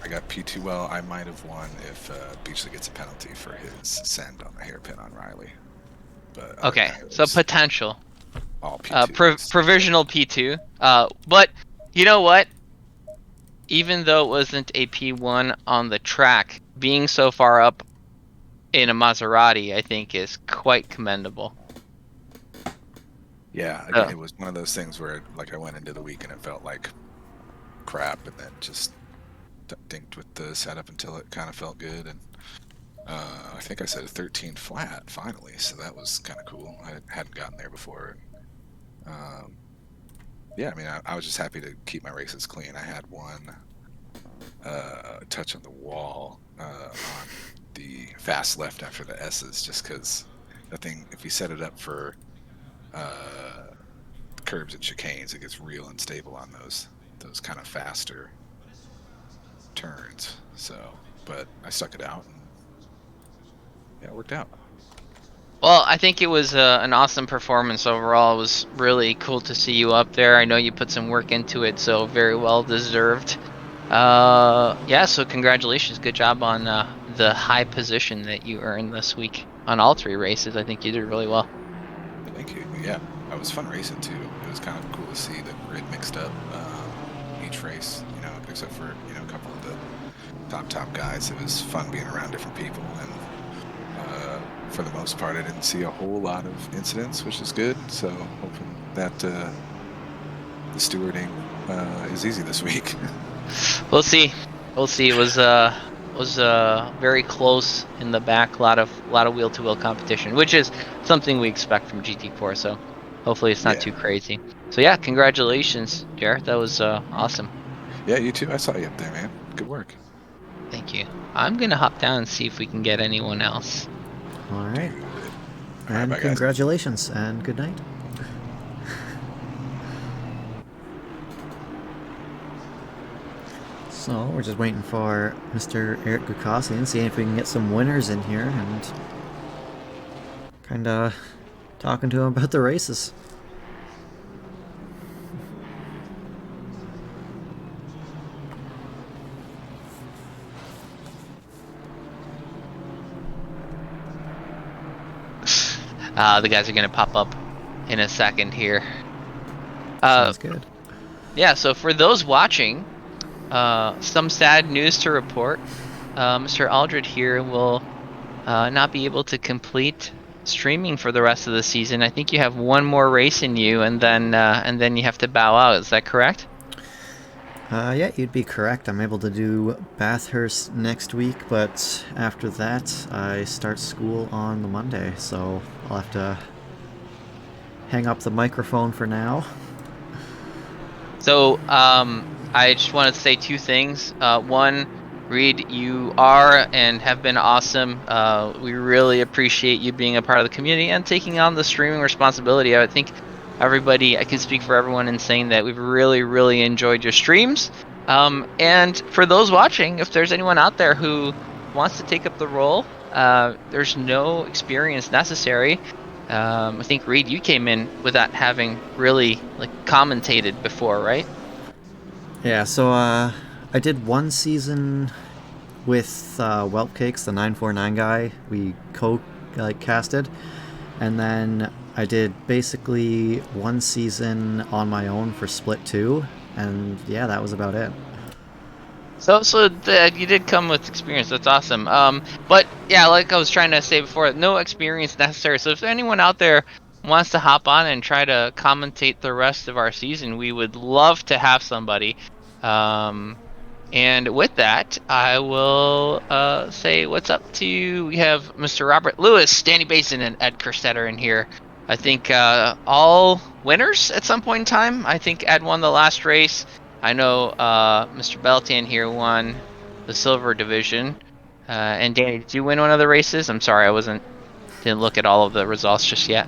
I got P2. Well, I might have won if Beachley gets a penalty for his send on the hairpin on Riley. But okay, so potential. All P2. Provisional P2. But you know what? Even though it wasn't a P1 on the track, being so far up in a Maserati, I think, is quite commendable. Yeah, again, it was one of those things where, like, I went into the week and it felt like crap, and then just dinked with the setup until it kind of felt good, and I think I said a 13 flat finally, so that was kind of cool. I hadn't gotten there before. Yeah, I mean, I was just happy to keep my races clean. I had one touch on the wall on the fast left after the S's, just because that thing, if you set it up for curbs and chicanes, it gets real unstable on those kind of faster turns. So, but I stuck it out, and yeah, it worked out. Well, I think it was an awesome performance overall. It was really cool to see you up there. I know you put some work into it, so very well deserved. Yeah, so congratulations. Good job on the high position that you earned this week on all 3 races. I think you did really well. Thank you. Yeah, it was fun racing too. It was kind of cool to see the grid mixed up each race, except for, a couple of the top guys. It was fun being around different people, and for the most part, I didn't see a whole lot of incidents, which is good. So hoping that the stewarding is easy this week. We'll see. It was very close in the back. A lot of wheel-to-wheel competition, which is something we expect from GT4. So hopefully it's not too crazy. So yeah, congratulations, Jared. That was awesome. Yeah, you too. I saw you up there, man. Good work. Thank you. I'm gonna hop down and see if we can get anyone else. All right. And bye, congratulations, and good night. So, we're just waiting for Mr. Eric Gukasian, seeing if we can get some winners in here, and kind of talking to him about the races. The guys are going to pop up in a second here. Sounds good. Yeah, so for those watching, some sad news to report. Mr. Aldred here will not be able to complete streaming for the rest of the season. I think you have one more race in you, and then you have to bow out. Is that correct? Yeah, you'd be correct. I'm able to do Bathurst next week, but after that, I start school on the Monday, so I'll have to hang up the microphone for now. So, I just wanted to say two things. One, Reid, you are and have been awesome. We really appreciate you being a part of the community and taking on the streaming responsibility. I think everybody, I can speak for everyone in saying that we've really, really enjoyed your streams. And for those watching, if there's anyone out there who wants to take up the role, there's no experience necessary. I think, Reid, you came in without having really commentated before, right? Yeah, so I did one season with Whelpcakes, the 949 guy. We casted, and then I did basically one season on my own for Split 2, and yeah, that was about it. So you did come with experience. That's awesome. But yeah, like I was trying to say before, no experience necessary. So if anyone out there wants to hop on and try to commentate the rest of our season, we would love to have somebody. And with that, I will say what's up to you. We have Mr. Robert Lewis, Danny Basin, and Ed Kerstetter in here. I think all winners at some point in time. I think Ed won the last race. I know Mr. Beltan here won the silver division. And Danny, did you win one of the races? I'm sorry, didn't look at all of the results just yet.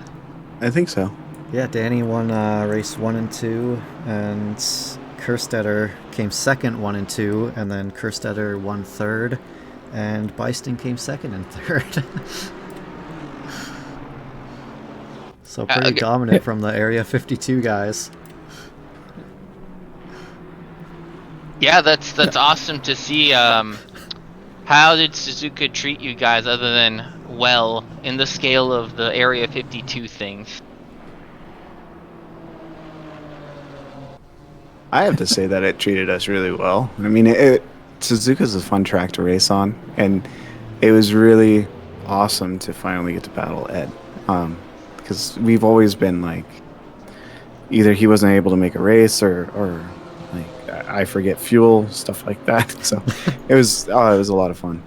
I think so. Yeah, Danny won race 1 and 2, and Kerstetter came second 1 and 2, and then Kerstetter won third, and Byston came second and third. So pretty dominant from the Area 52 guys. Yeah, that's awesome to see. How did Suzuka treat you guys other than well in the scale of the Area 52 things? I have to say that it treated us really well. I mean, Suzuka's a fun track to race on, and it was really awesome to finally get to battle Ed. Because we've always been like, either he wasn't able to make a race or like I forget fuel, stuff like that. So it was a lot of fun.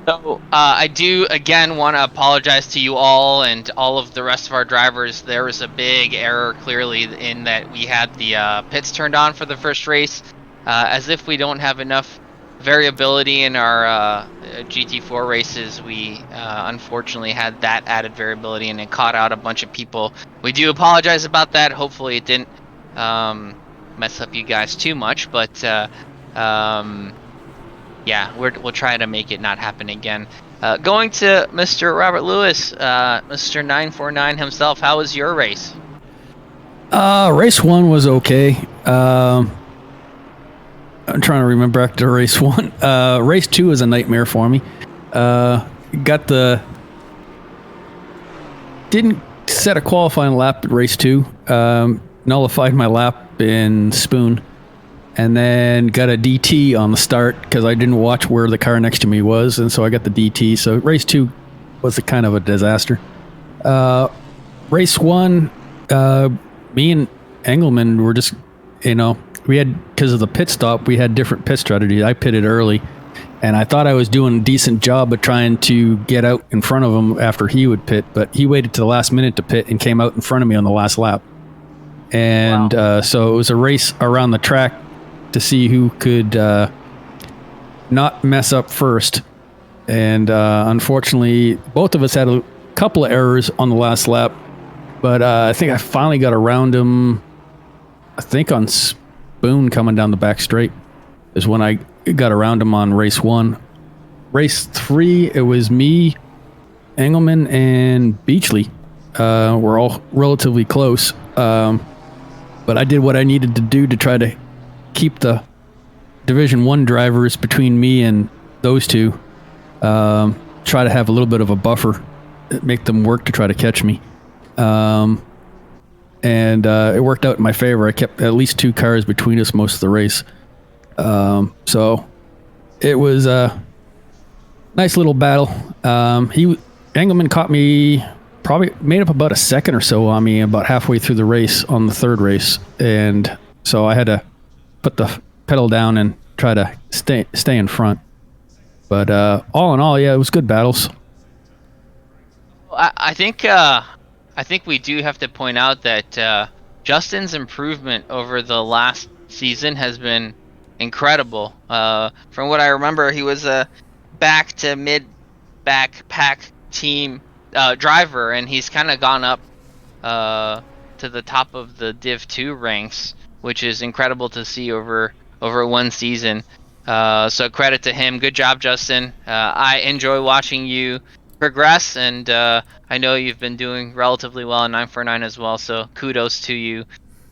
So I do again want to apologize to you all and all of the rest of our drivers. There was a big error clearly in that we had the pits turned on for the first race, as if we don't have enough variability in our GT4 races. We unfortunately had that added variability and it caught out a bunch of people. We do apologize about that. Hopefully it didn't mess up you guys too much, but yeah, we'll try to make it not happen again. Going to Mr. Robert Lewis, Mr. 949 himself, how was your race? Race 1 was okay. I'm trying to remember back to race 1. Race 2 was a nightmare for me. Didn't set a qualifying lap at race 2. Nullified my lap in Spoon. And then got a DT on the start because I didn't watch where the car next to me was, and so I got the DT. So race 2 was a kind of a disaster. Race 1, me and Engelman were just, we had, because of the pit stop, we had different pit strategies. I pitted early, and I thought I was doing a decent job of trying to get out in front of him after he would pit, but he waited to the last minute to pit and came out in front of me on the last lap. And so it was a race around the track to see who could not mess up first. And unfortunately, both of us had a couple of errors on the last lap, but I think I finally got around him, I think on Spoon coming down the back straight is when I got around him on race 1. Race 3, it was me, Engelman, and Beachley. We're all relatively close, but I did what I needed to do to try to keep the Division 1 drivers between me and those two. Try to have a little bit of a buffer. make them work to try to catch me. And it worked out in my favor. I kept at least 2 cars between us most of the race. So it was a nice little battle. Engelman caught me, probably made up about a second or so on me about halfway through the race on the 3rd race. And so I had to put the pedal down and try to stay in front. But all in all, yeah, it was good battles. I think we do have to point out that Justin's improvement over the last season has been incredible. From what I remember, he was a back to mid backpack team driver, and he's kind of gone up to the top of the Div 2 ranks, which is incredible to see over one season. So credit to him. Good job, Justin. I enjoy watching you progress, and I know you've been doing relatively well in 949 as well, so kudos to you.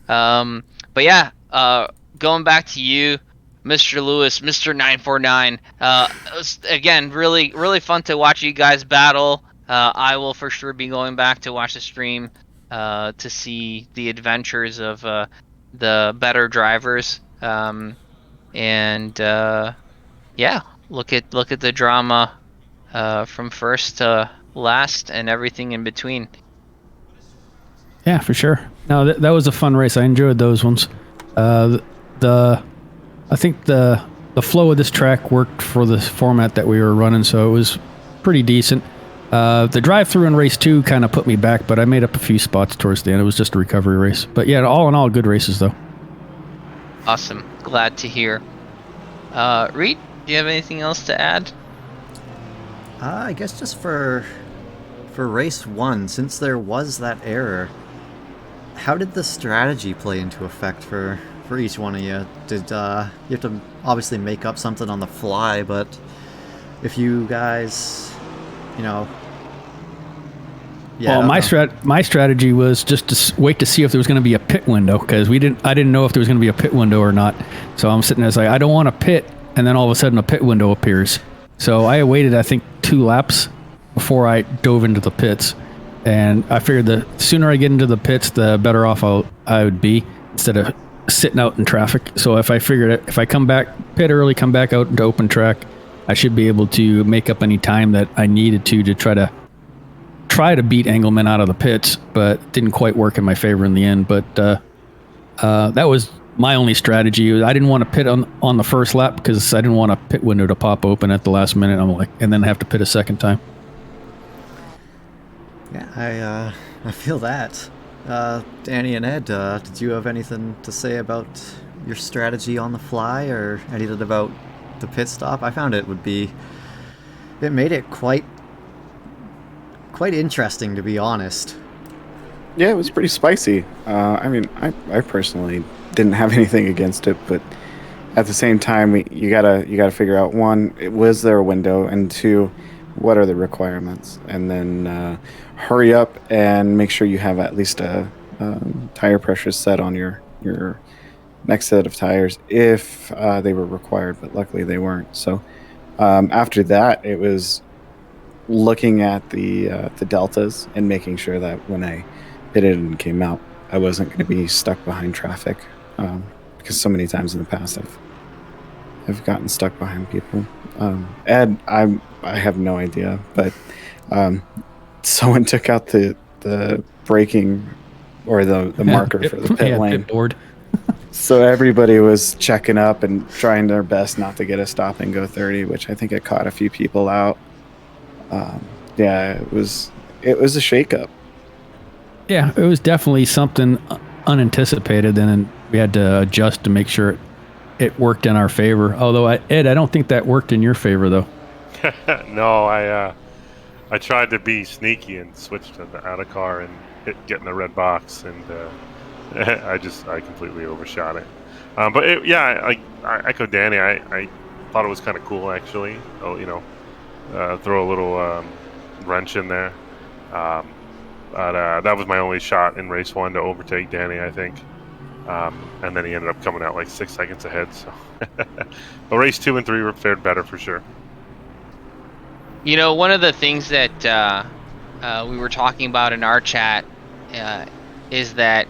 But yeah, going back to you, Mr. Lewis, Mr. 949. It was, again, really fun to watch you guys battle. I will for sure be going back to watch the stream to see the adventures of the better drivers. Yeah, look at the drama from first to last and everything in between. Yeah, for sure. No, that was a fun race. I enjoyed those ones. I think the flow of this track worked for the format that we were running, so it was pretty decent. The drive-through in race 2 kind of put me back, but I made up a few spots towards the end. It was just a recovery race. But yeah, all in all, good races though. Awesome. Glad to hear. Reid, do you have anything else to add? I guess just for race 1, since there was that error, how did the strategy play into effect for each one of you? Did you have to obviously make up something on the fly, but if you guys, yeah. Well, my strategy was just to wait to see if there was going to be a pit window, because I didn't know if there was going to be a pit window or not. So I'm sitting there like, I don't want a pit, and then all of a sudden a pit window appears. So I waited, I think, 2 laps before I dove into the pits, and I figured the sooner I get into the pits, the better off I would be, instead of sitting out in traffic. So if I come back pit early, come back out into open track, I should be able to make up any time that I needed to try to beat Engelman out of the pits, but it didn't quite work in my favor in the end. But that was my only strategy. I didn't want to pit on the first lap because I didn't want a pit window to pop open at the last minute. And then have to pit a second time. Yeah, I feel that. Danny and Ed, did you have anything to say about your strategy on the fly, or anything about the pit stop? I found it made it quite interesting, to be honest. Yeah, it was pretty spicy. I mean, I personally didn't have anything against it, but at the same time, you gotta figure out, 1, was there a window, and 2, what are the requirements, and then hurry up and make sure you have at least a tire pressure set on your next set of tires if they were required, but luckily they weren't. So after that, it was looking at the deltas and making sure that when I pitted and came out, I wasn't going to be stuck behind traffic, because so many times in the past I've gotten stuck behind people. Ed, I have no idea, but someone took out the braking or the marker for the pit lane. Pit board. So everybody was checking up and trying their best not to get a stop and go 30, which I think it caught a few people out. Yeah, it was a shakeup. Yeah, it was definitely something unanticipated, and then we had to adjust to make sure it worked in our favor. Although, Ed, I don't think that worked in your favor, though. No, I tried to be sneaky and switched to the out of car and get in the red box, and I completely overshot it. But I echo Danny. I thought it was kind of cool, actually. Oh, throw a little wrench in there. But that was my only shot in race 1 to overtake Danny, I think. And then he ended up coming out like 6 seconds ahead. So, but race 2 and 3 fared better for sure. One of the things that we were talking about in our chat is that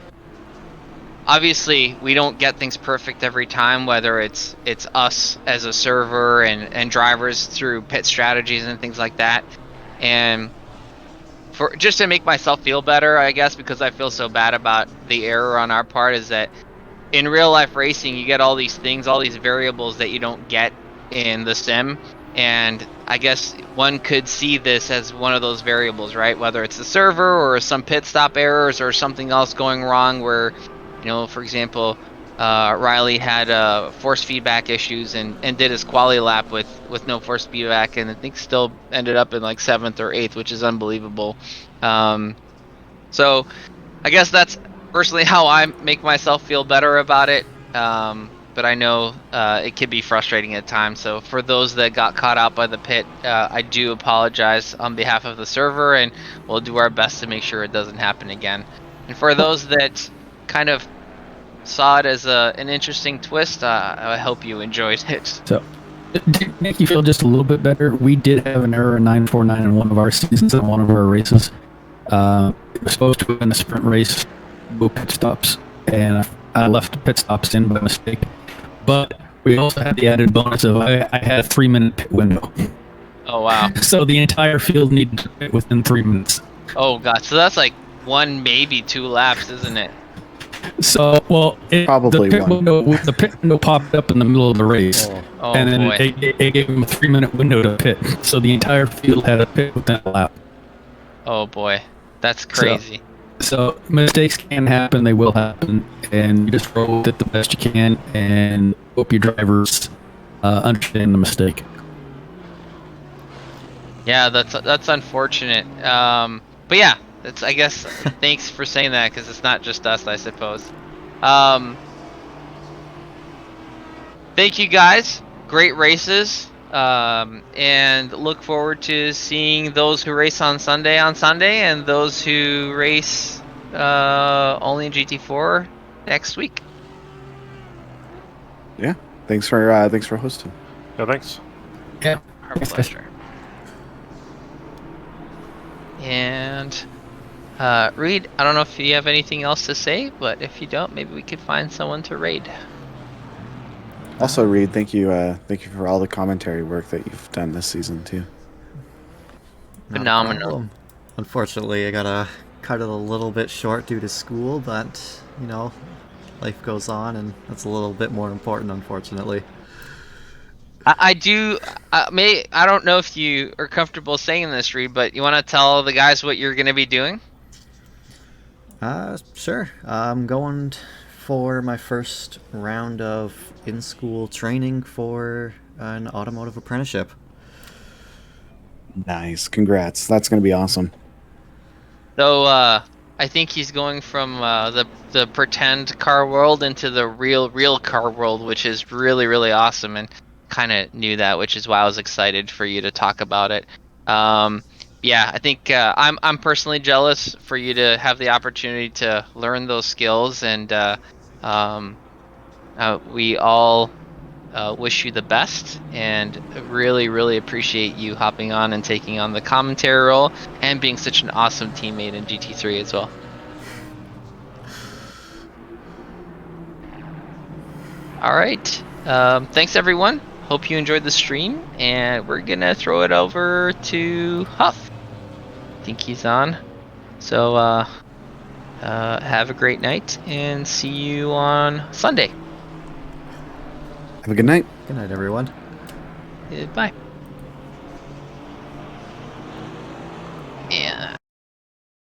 obviously we don't get things perfect every time, whether it's us as a server and drivers through pit strategies and things like that. And for just to make myself feel better, I guess, because I feel so bad about the error on our part, is that in real life racing you get all these things, all these variables that you don't get in the sim. And I guess one could see this as one of those variables, right? Whether it's the server or some pit stop errors or something else going wrong where, for example, Riley had force feedback issues and did his quali lap with no force feedback, and I think still ended up in like 7th or 8th, which is unbelievable. So I guess that's personally how I make myself feel better about it. But I know it can be frustrating at times. So for those that got caught out by the pit, I do apologize on behalf of the server, and we'll do our best to make sure it doesn't happen again. And for those that kind of saw it as an interesting twist, I hope you enjoyed it. So, to make you feel just a little bit better, we did have an error in 949 in one of our seasons in one of our races. It was supposed to have been a sprint race, no pit stops, and I left the pit stops in by mistake. But we also had the added bonus of I had a 3-minute pit window. Oh, wow. So the entire field needed to pit within 3 minutes. Oh, God. So that's like 1, maybe 2 laps, isn't it? So, well, Probably the pit window popped up in the middle of the race. Oh, And then boy. it gave him a 3-minute window to pit. So the entire field had a pit within a lap. Oh, boy. That's crazy. So mistakes can happen, they will happen, and you just roll with it the best you can and hope your drivers understand the mistake. Yeah, that's unfortunate. But yeah, I guess thanks for saying that, because it's not just us, I suppose. Thank you guys. Great races. And look forward to seeing those who race on Sunday and those who race only in GT4 next week. Yeah. Thanks for hosting. Yeah, thanks. Yeah. Our pleasure. And Reid, I don't know if you have anything else to say, but if you don't, maybe we could find someone to raid. Also, Reid, thank you for all the commentary work that you've done this season too. Not a Phenomenal. problem. Unfortunately, I gotta cut it a little bit short due to school, but life goes on, and that's a little bit more important, unfortunately. I do. I don't know if you are comfortable saying this, Reid, but you want to tell the guys what you're going to be doing? Sure. I'm going for my first round of in-school training for an automotive apprenticeship. Nice. Congrats. That's going to be awesome. So I think he's going from the pretend car world into the real car world, which is really, really awesome, and kind of knew that, which is why I was excited for you to talk about it. Yeah, I think I'm personally jealous for you to have the opportunity to learn those skills, and we all wish you the best, and really, really appreciate you hopping on and taking on the commentary role and being such an awesome teammate in GT3 as well. All right. Thanks, everyone. Hope you enjoyed the stream, and we're going to throw it over to Huff. I think he's on. So have a great night, and see you on Sunday. Have a good night. Good night, everyone. Bye.